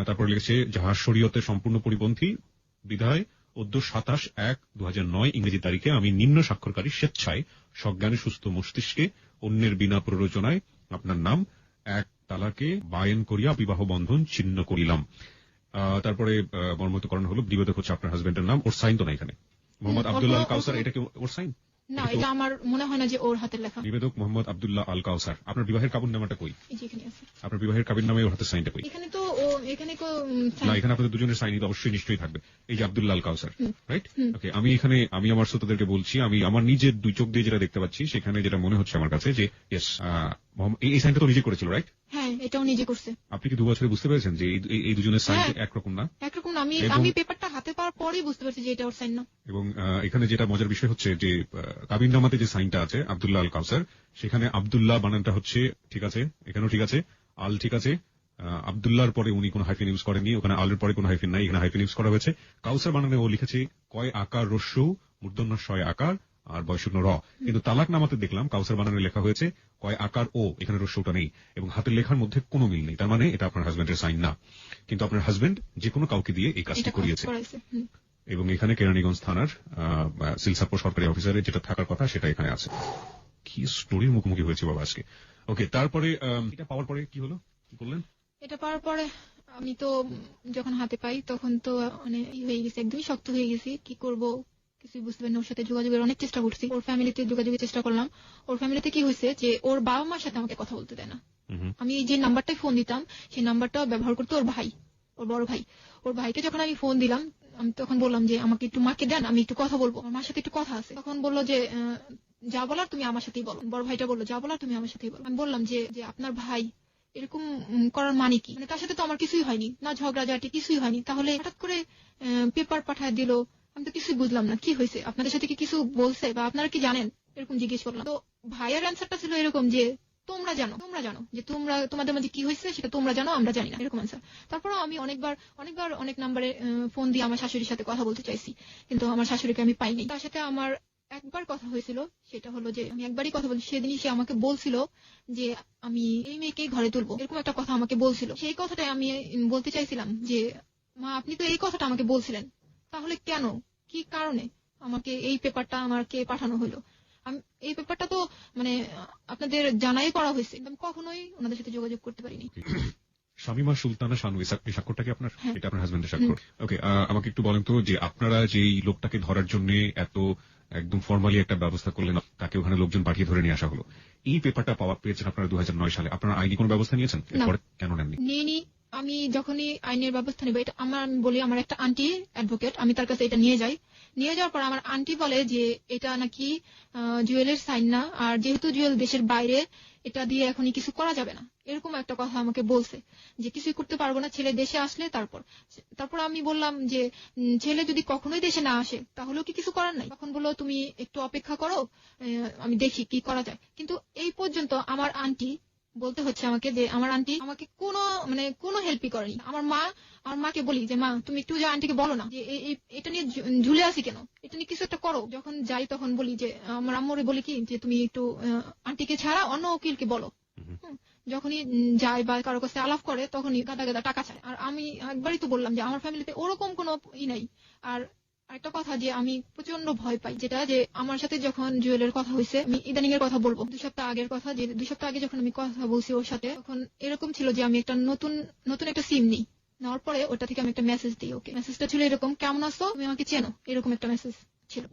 তারপরে লিখেছে যাহা শরীয়তের সম্পূর্ণ পরিপন্থী বিধায় 27/1/2009 ইংরেজি তারিখে আমি নিম্ন স্বাক্ষরকারী স্বেচ্ছায় সজ্ঞানে সুস্থ মস্তিষ্কে অন্যের বিনা প্ররোচনায় আপনার নাম 1 তালাকে বায়েন করিয়া বিবাহ বন্ধন ছিন্ন করিলাম। তারপরে মর্মতকরণ হলো, নিবেদক হচ্ছে আপনার হাজবেন্ডের নাম, ওর সাইন তো না এখানে, মোহাম্মদ আব্দুল্লাহ আল কাউসার। এটা কি ওর সাইন? না, এটা আমার মনে হয় না যে ওর হাতের লেখা। নিবেদক মোহাম্মদ আব্দুল্লাহ আল কাউসার। আপনার বিবাহের কাবিননামাটা কই? এখানে আছে। আপনার বিবাহের কাবিননামায় ওর হাতের সাইনটা কই? এখানে তো এখানে না, এখানে আপনাদের দুজনের সাইনই তো অবশ্যই নিশ্চয়ই থাকবে। এই যে আব্দুল্লাহ আল কাউসার, রাইট? ওকে, আমি আমার শ্রোতাদেরকে বলছি, আমি আমার নিজের 2 চোখ দিয়ে যেটা দেখতে পাচ্ছি, সেখানে যেটা মনে হচ্ছে আমার কাছে যে ইয়েস, এই সাইনটা তো নিজে করেছিল, রাইট? হ্যাঁ, এটাও নিজে করছে। আপনি কি 2 বছরে বুঝতে পেরেছেন যে এই দুজনের সাইন একরকম না? একরকম না। আমি পেপারটা হাতে পাওয়ার পরেই বুঝতে পারছি যে এটা ওর সাইন না। এবং এখানে যেটা মজার বিষয় হচ্ছে যে কাবিননামাতে যে সাইনটা আছে আব্দুল্লাহ আল কাউসার, সেখানে আব্দুল্লাহ বানানটা হচ্ছে ঠিক আছে, এখানেও ঠিক আছে, আল ঠিক আছে। আব্দুল্লাহর পরে উনি কোনো হাইফেন ইউজ করেননি, ওখানে আলের পরে কোনো হাইফেন নাই, এখানে হাইফেন ইউজ করা হয়েছে। কাউসার বানানে ও লিখেছে কয় আকার রস্যৌ মূর্ধন্য শয় আকার আর বয়শূন্য র। কিন্তু তালাক নামাতে দেখলাম কাউসার বানানে লেখা হয়েছে কয় আকার ও, এখানে রস্যৌটা নেই এবং হাতের লেখার মধ্যে কোনো মিল নেই। তার মানে এটা আপনার হাজবেন্ডের সাইন না, কিন্তু আপনার হাজবেন্ড যে কোনো কাউকে দিয়ে এই কাজটি করিয়েছে। এবং এখানে কেরানীগঞ্জ থানার সিলসাপুর সরকারি অফিসারে যেটা থাকার কথা সেটা এখানে আছে। কি স্টোরির মুখোমুখি হয়েছে বাবা আজকে। ওকে, তারপরে এটা পাওয়ার পরে কি হলো, কি করলেন? এটা পাওয়ার পরে আমি তো যখন হাতে পাই তখন তো মানে হয়ে গেছে, একদমই শক্ত হয়ে গেছি। কি করব কিছুই বুঝতে পারিনি। ওর সাথে যোগাযোগের অনেক চেষ্টা করছি, ওর ফ্যামিলিতে যোগাযোগের চেষ্টা করলাম। ওর ফ্যামিলিতে কি হয়েছে যে ওর বাবা মার সাথে আমাকে কথা বলতে দেয় না। আমি যে নাম্বারটায় ফোন দিতাম সেই নাম্বারটা ব্যবহার করতো ওর ভাই, ওর বড় ভাই। ওর ভাইকে যখন আমি ফোন দিলাম, আমি তখন বললাম যে আমাকে একটু মাকে দেন, আমি একটু কথা বলবো, আমার মার সাথে একটু কথা আছে। তখন বললো যে যা বলার তুমি আমার সাথেই বলো। বড় ভাইটা বললো যা বলার তুমি আমার সাথেই বলো। আমি বললাম যে আপনার ভাই এরকম করার মানে কি, মানে তার সাথে তো আমার কিছুই হয়নি, না ঝগড়াঝাটি কিছুই হয়নি, তাহলে হঠাৎ করে পেপার পাঠায় দিল আমি তো কিছুই বুঝলাম না কি হয়েছে, আপনাদের সাথে কি কিছু বলছে বা আপনারা কি জানেন, এরকম জিজ্ঞেস করলাম। তো ভাইয়ার অ্যান্সারটা ছিল এরকম যে তোমরা জানো যে তোমাদের মাঝে কি হয়েছে সেটা তোমরা জানো, আমরা জানি না, এরকম অ্যান্সার। তারপরেও আমি অনেকবার অনেক নাম্বারে ফোন দিয়ে আমার শাশুড়ির সাথে কথা বলতে চাইছি, কিন্তু আমার শাশুড়িকে আমি পাইনি। তার সাথে আমার একবার কথা হয়েছিল, সেটা হলো যে আমি একবারই কথা বলছি, সেদিনই সে আমাকে বলছিল যে আমি এই মেয়েকে ঘরে তুলবো, এরকম একটা কথা আমাকে বলছিল। সেই কথাটাই আমি বলতে চাইছিলাম যে মা আপনি তো এই কথাটা আমাকে বলছিলেন, তাহলে কেন, কি কারণে আমাকে এই পেপারটা আমাকে পাঠানো হলো? এই পেপারটা তো মানে আপনাদের জানাই করা হয়েছে, আমি কখনোই ওনাদের সাথে যোগাযোগ করতে পারিনি। শামীমা সুলতানা শানু, এই স্বাক্ষরটা কি আপনার? এটা আপনার হাজবেন্ডের স্বাক্ষর। ওকে, আমাকে একটু বলেন তো যে আপনারা যেই লোকটাকে ধরার জন্য এত একদম ফর্মালি একটা ব্যবস্থা করলেন, তাকে ওখানে লোকজন পাঠিয়ে ধরে নিয়ে আসা হলো, এই পেপারটা পেয়েছেন আপনারা 2009 সালে, আপনারা আইনি কোনো ব্যবস্থা নিয়েছেন? এরপরে কেন নেননি? নিইনি। আমি যখনই আইনের ব্যবস্থা নেব, এটা আমি বলি আমার একটা আন্টি অ্যাডভোকেট, আমি তার কাছে এটা নিয়ে যাওয়ার পর আমার আন্টি বলে যে এটা নাকি জুয়েলের সাইন না, আর যেহেতু জুয়েল দেশের বাইরে, এটা দিয়ে এখনই কিছু করা যাবে না, এরকম একটা কথা আমাকে বলছে যে কিছুই করতে পারবো না, ছেলে দেশে আসলে তারপর আমি বললাম যে ছেলে যদি কখনোই দেশে না আসে তাহলেও কি কিছু করার নাই? তখন বললো তুমি একটু অপেক্ষা করো, আমি দেখি কি করা যায়। কিন্তু এই পর্যন্ত আমার আন্টি বলতে হচ্ছে আমাকে যে আমার আন্টি আমাকে কোনো হেল্পই করেনি। আমার মাকে বলি যে মা তুমি একটু যা আন্টিকে বলো না যে এটা নিয়ে ঝুলে আসি কেন, এটা নিয়ে কিছু একটা করো। যখন যাই তখন বলি যে আমার আম্মুরে বলি কি যে তুমি একটু আন্টিকে ছাড়া অন্য উকিলকে বলো। যখনই যায় বা কারো কাছে আলাপ করে তখনই গাদা গাদা টাকা চায়। আর আমি একবারই তো বললাম যে আমার ফ্যামিলিতে ওরকম কোনো নাই। আর একটা কথা যে আমি প্রচন্ড ভয় পাই, যেটা যে আমার সাথে যখন জুয়েলের কথা হয়েছে, আমি ইদানিং এর কথা বলবো, 2 সপ্তাহ আগের কথা, যে 2 সপ্তাহ আগে যখন আমি কথা বলছি ওর সাথে, তখন এরকম ছিল যে আমি একটা নতুন একটা সিম নিই, নেওয়ার পরে ওটা থেকে আমি একটা মেসেজ দিই ওকে। মেসেজটা ছিল এরকম, কেমন আছো, তুমি আমাকে চেনো, এরকম একটা মেসেজ ছিল।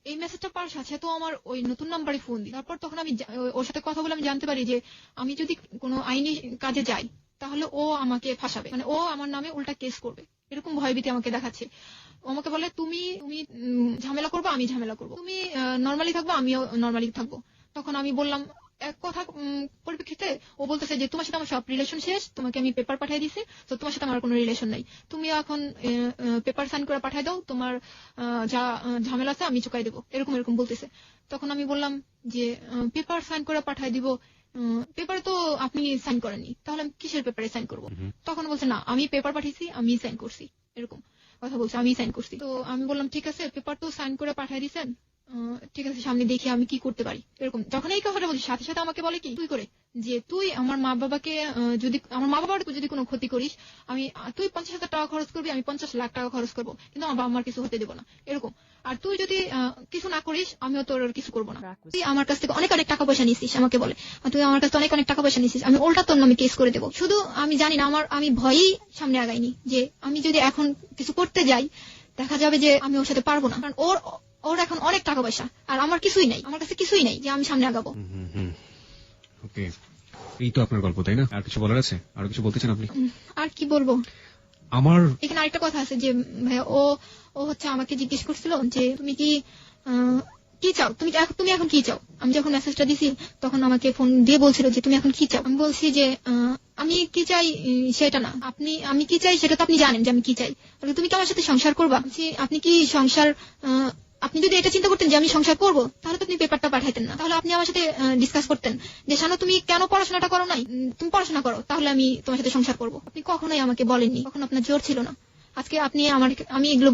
এই মেসেজটা পাওয়ার সাথে তো আমার ওই নতুন নাম্বারে ফোন দিই। তারপর তখন আমি ওর সাথে কথা বলে আমি জানতে পারি যে আমি যদি কোনো আইনি কাজে যাই তাহলে ও আমাকে ফাঁসাবে, মানে ও আমার নামে উল্টা কেস করবে, এরকম ভয়ভীতি আমাকে দেখাচ্ছে। আমাকে বলে তুমি ঝামেলা করবো, আমি ঝামেলা করবো, তুমি নর্মালি থাকবো, আমিও নর্মালি থাকবো। তখন আমি বললাম এক কথা পরিপ্রেক্ষিতে ও বলতেছে যে তোমার সাথে আমার সব রিলেশন শেষ, তোমাকে আমি পেপার পাঠিয়ে দিছি, তো তোমার সাথে আমার কোনো রিলেশন নাই, তুমি এখন পেপার সাইন করে পাঠিয়ে দাও, তোমার যা ঝামেলা আছে আমি চুকাই দেবো, এরকম বলতেছে। তখন আমি বললাম যে পেপার সাইন করে পাঠিয়ে দিব, পেপারে তো আপনি সাইন করেননি, তাহলে আমি কিসের পেপারে সাইন করবো? তখন বলছে না আমি পেপার পাঠিয়েছি, আমি সাইন করছি, এরকম কথা বলছে, আমি সাইন করছি। তো আমি বললাম ঠিক আছে, পেপার তো সাইন করে পাঠিয়ে দিয়েছেন, ঠিক আছে সামনে দেখি আমি কি করতে পারি, এরকম। যখন এই কথাটা বলছি সাথে সাথে আমাকে বলে কি তুই করে যে তুই আমার মা বাবাকে যদি আমার মা বাবার যদি কোনো ক্ষতি করিস, তুই 50,000 টাকা খরচ করবি, আমি 50 লাখ টাকা খরচ করবো, কিন্তু আমার বাবা মার কিছু হতে দেবো না, এরকম। আর তুই যদি কিছু না করিস আমিও তোর কিছু করবো না, তুই আমার কাছ থেকে অনেক টাকা পয়সা নিছিস, আমাকে বলে তুই আমার কাছ থেকে অনেক টাকা পয়সা নিছিস, আমি উল্টা তোর নামে কেস করে দেবো। শুধু আমি জানি না, আমি ভয়েই সামনে আগাইনি, যে আমি যদি এখন কিছু করতে যাই দেখা যাবে যে আমি ওর সাথে পারবো না, কারণ ওর এখন অনেক টাকা পয়সা আর আমার কিছুই নাই, আমার কাছে কিছুই নাই যে আমি সামনে আগাবো। ওকে, এই তো আপনার গল্প, তাই না? আর কিছু বলার আছে? আর কিছু বলতে চান আপনি? আর কি বলবো, আমার এখানে আরেকটা কথা আছে যে ভাইয়া ও হচ্ছে আমাকে জিজ্ঞেস করছিল যে তুমি কি চাও, তুমি এখন কি চাও। আমি যখন মেসেজটা দিছি তখন আমাকে ফোন দিয়ে বলছিল যে তুমি এখন কি চাও। আমি বলছি যে আমি কি চাই সেটা না, আমি কি চাই সেটা তো আপনি জানেন যে আমি কি চাই, তুমি কি আমার সাথে সংসার করবা? আপনি কি সংসার আপনি যদি এটা চিন্তা করতেন যে আমি সংসার করবো তাহলে তো আপনি পেপারটা পাঠাইতেন না, তাহলে আপনি আমার সাথে ডিসকাস করতেন যে শানু তুমি কেন পড়াশোনাটা করো নাই, তুমি পড়াশোনা করো তাহলে আমি তোমার সাথে সংসার করবো। আপনি কখনোই আমাকে বলেননি, কখনো আপনার জোর ছিল না। আজকে আপনি আমি এগুলো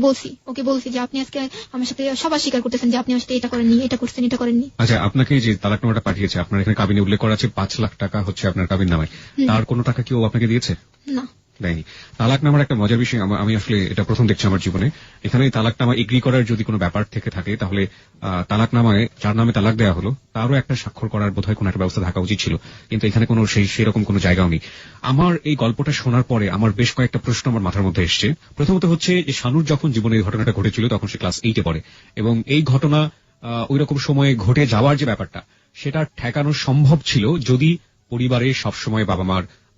ওকে বলছি যে আপনি আজকে আমার সাথে সবার স্বীকার করতেছেন যে আপনি আমার সাথে এটা করেননি, এটা করছেন, এটা করেননি। আচ্ছা, আপনাকে যে তালাকনামাটা পাঠিয়েছে, আপনার এখানে কাবিনে উল্লেখ করা আছে 5 লাখ টাকা হচ্ছে আপনার কাবিন নামায়, তার কোনো টাকা কি ও আপনাকে দিয়েছে? না, দেয়নি। তালাকনামার একটা মজার বিষয় আমি আসলে এটা প্রথম দেখছি আমার জীবনে। এখানে তালাকনামা এগ্রি করার যদি কোনো ব্যাপার থেকে থাকে তাহলে তালাকনামায় যার নামে তালাক দেওয়া হলো তারও একটা স্বাক্ষর করার বোধহয় কোনো একটা ব্যবস্থা থাকা উচিত ছিল, কিন্তু এখানে কোনো সেরকম কোনো জায়গাও নেই। আমার এই গল্পটা শোনার পরে আমার বেশ কয়েকটা প্রশ্ন আমার মাথার মধ্যে এসছে। প্রথমত হচ্ছে যে শানুর যখন জীবনে এই ঘটনাটা ঘটেছিল তখন সে ক্লাস 8-এ পড়ে, এবং এই ঘটনা ওইরকম সময়ে ঘটে যাওয়ার যে ব্যাপারটা সেটা ঠেকানো সম্ভব ছিল যদি পরিবারে সবসময়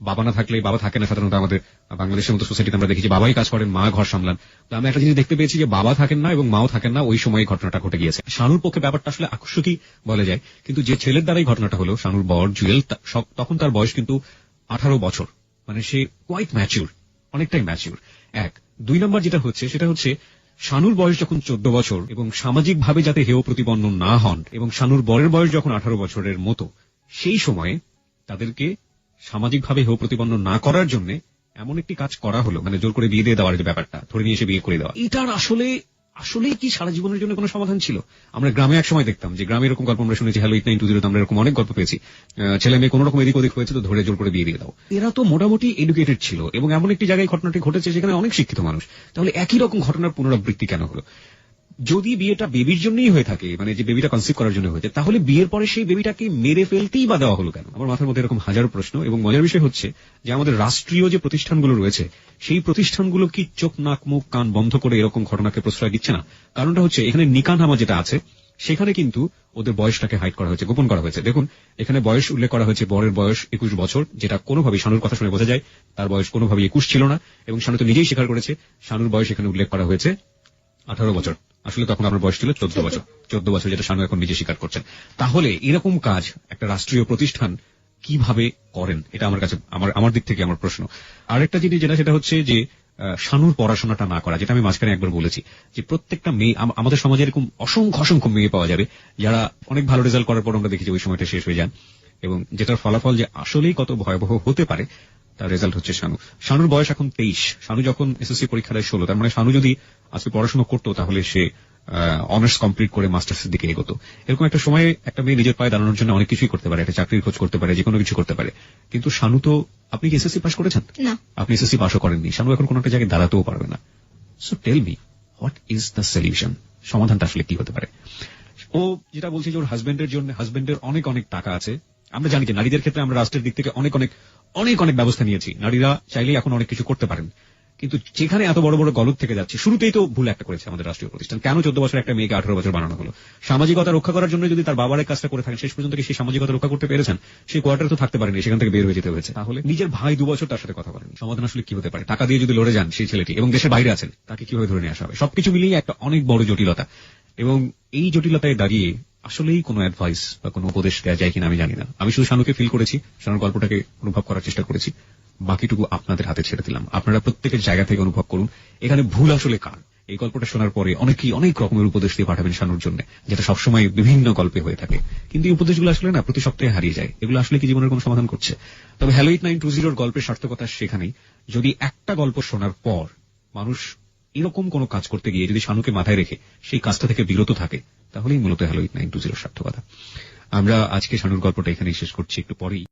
বাবা না থাকলে, বাবা থাকে না সাধারণত আমাদের বাংলাদেশের মতো সোসাইটিতে আমরা দেখি যে বাবাই কাজ করেন, মা ঘর সামলান। তো আমি একটা জিনিস দেখতে পেয়েছি যে বাবা থাকেন না এবং মাও থাকেন না, ওই সময় ঘটনাটা ঘটে গিয়েছে। শানুর পক্ষে ব্যাপারটা আসলে আকস্মিকই বলা যায়, কিন্তু যে ছেলের দ্বারাই ঘটনাটা হলো, শানুর বর জুয়েল, তখন তার বয়স কিন্তু 18 বছর, মানে সে কোয়াইট ম্যাচিউর, অনেকটাই ম্যাচিউর। 1 2 নম্বর যেটা হচ্ছে সেটা হচ্ছে শানুর বয়স যখন 14 বছর এবং সামাজিকভাবে যাতে হেয় প্রতিপন্ন না হন এবং শানুর বরের বয়স যখন 18 বছরের মতো, সেই সময়ে তাদেরকে সামাজিকভাবে হেয় প্রতিপন্ন না করার জন্য এমন একটি কাজ করা হলো, মানে জোর করে বিয়ে দিয়ে দেওয়ার যে ব্যাপারটা, ধরে নিয়ে এসে বিয়ে করে দেওয়া, এটার আসলে কি সারা জীবনের জন্য কোনো সমাধান ছিল? আমরা গ্রামে এক সময় দেখতাম যে গ্রামে এরকম গল্প আমরা শুনেছি, হ্যালো 8920 আমরা এরকম অনেক গল্প পেয়েছি, ছেলে মেয়ে কোনো রকম এদিক ওদিক হয়েছে তো ধরে জোর করে বিয়ে দিয়ে দাও। এরা তো মোটামুটি এডুকেটেড ছিল এবং এমন একটি জায়গায় ঘটনাটি ঘটেছে যেখানে অনেক শিক্ষিত মানুষ, তাহলে একই রকম ঘটনার পুনরাবৃত্তি কেন হলো? যদি বিয়েটা বেবির জন্যই হয়ে থাকে, মানে যে বেবিটা কনসিভ করার জন্য হয়েছে, তাহলে বিয়ের পরে সেই বেবিটাকে মেরে ফেলতেই বা দেওয়া হলো কেন? আমার মাথার মধ্যে এরকম হাজারো প্রশ্ন। এবং মজার বিষয় হচ্ছে যে আমাদের রাষ্ট্রীয় যে প্রতিষ্ঠানগুলো রয়েছে, সেই প্রতিষ্ঠানগুলো কি চোখ নাক মুখ কান বন্ধ করে এরকম ঘটনাকে প্রশ্রয় দিচ্ছে না? কারণটা হচ্ছে এখানে নিকাহনামা যেটা আছে সেখানে কিন্তু ওদের বয়সটাকে হাইড করা হয়েছে, গোপন করা হয়েছে। দেখুন এখানে বয়স উল্লেখ করা হয়েছে, বরের বয়স 21 বছর, যেটা কোনোভাবেই শানুর কথা শুনে বোঝা যায় তার বয়স কোনোভাবেই 21 ছিল না, এবং শানু তো নিজেই স্বীকার করেছে শানুর বয়স এখানে উল্লেখ করা হয়েছে 18 বছর। আসলে তখন আমার বয়স ছিল 14 বছর, 14 বছর, যেটা শানু এখন নিজে স্বীকার করছেন। তাহলে এরকম কাজ একটা রাষ্ট্রীয় প্রতিষ্ঠান কিভাবে করেন, এটা আমার কাছে আমার দিক থেকে আমার প্রশ্ন। আরেকটা জিনিস যেটা, সেটা হচ্ছে যে শানুর পড়াশোনাটা না করা, যেটা আমি মাঝখানে একবার বলেছি যে প্রত্যেকটা মেয়ে, আমাদের সমাজে এরকম অসংখ্য মেয়ে পাওয়া যাবে যারা অনেক ভালো রেজাল্ট করার পর আমরা দেখি যে ওই সময়টা শেষ হয়ে যান, এবং যেটার ফলাফল যে আসলেই কত ভয়াবহ হতে পারে তার রেজাল্ট হচ্ছে শানু। শানুর বয়স এখন 23, শানু যখন এসএসসি পরীক্ষা দেয় 16, তার মানে শানু যদি আজকে পড়াশোনা করতো তাহলে সে অনার্স কমপ্লিট করে মাস্টার্সের দিকে এগোতো। এরকম একটা সময়ে একটা মেয়ে নিজের পায়ে দাঁড়ানোর জন্য অনেক কিছুই করতে পারে, একটা চাকরির খোঁজ করতে পারে, যে কোনো কিছু করতে পারে। কিন্তু শানু তো, আপনি কি এসএসসি পাস করেছেন? না। আপনি এসএসসি পাসও করেননি, শানু এখন কোনো একটা জায়গায় দাঁড়াতেও পারবে না। So tell me, what is the solution? সমাধানটা আসলে কি হতে পারে? ও যেটা বলছে যে ওর হাজবেন্ডের অনেক টাকা আছে। আমরা জানি যে নারীদের ক্ষেত্রে আমরা রাষ্ট্রের দিক থেকে অনেক ব্যবস্থা নিয়েছি, নারীরা চাইলেই এখন অনেক কিছু করতে পারেন। কিন্তু যেখানে এত বড় গলদ থেকে যাচ্ছে, শুরুতেই তো ভুল একটা করেছে আমাদের রাষ্ট্রীয় প্রতিষ্ঠান। কেন 14 বছর একটা মেয়েকে 18 বছর বানানো হলো? সামাজিকতা রক্ষা করার জন্য যদি তার বাবার কাজটা করে থাকেন, শেষ পর্যন্ত কি সেই সামাজিকতা রক্ষা করতে পেরেছেন? সেই কোয়ার্টারে তো থাকতে পারেনি, সেখান থেকে বের হয়ে যেতে হয়েছে। তাহলে নিজের ভাই 2 বছর তার সাথে কথা বলেন, সমাধান আসলে কি হতে পারে? টাকা দিয়ে যদি লড়ে যান সেই ছেলেটি এবং দেশের বাইরে আছেন, তাকে কিভাবে ধরে নিয়ে আসা হবে? সবকিছু মিলিয়ে একটা অনেক বড় জটিলতা, এবং এই জটিলতায় দাঁড়িয়ে আসলেই কোনো অ্যাডভাইস বা কোনো উপদেশ দেওয়া যায় কিনা আমি জানি না। আমি শুধু শানুকে ফিল করেছি, শানুর গল্পটাকে অনুভব করার চেষ্টা করেছি, বাকিটুকু আপনাদের হাতে ছেড়ে দিলাম। আপনারা প্রত্যেকের জায়গা থেকে অনুভব করুন এখানে ভুল আসলে কার। এই গল্পটা শোনার পরে অনেকেই অনেক রকমের উপদেশ দিয়ে পাঠাবেন শানুর জন্য, যেটা সবসময় বিভিন্ন গল্পে হয়ে থাকে, কিন্তু এই উপদেশগুলো আসলে না প্রতি সপ্তাহে হারিয়ে যায়। এগুলো আসলে কি জীবনের কোনো সমাধান করছে? তবে হ্যালো 8920 গল্পের সার্থকতা সেখানেই, যদি একটা গল্প শোনার পর মানুষ এরকম কোন কাজ করতে গিয়ে যদি শানুকে মাথায় রেখে সেই কাজটা থেকে বিরত থাকে, তাহলেই মূলত হ্যালো 8920 সার্থকতা। আমরা আজকে শানুর গল্পটা এখানেই শেষ করছি, একটু পরেই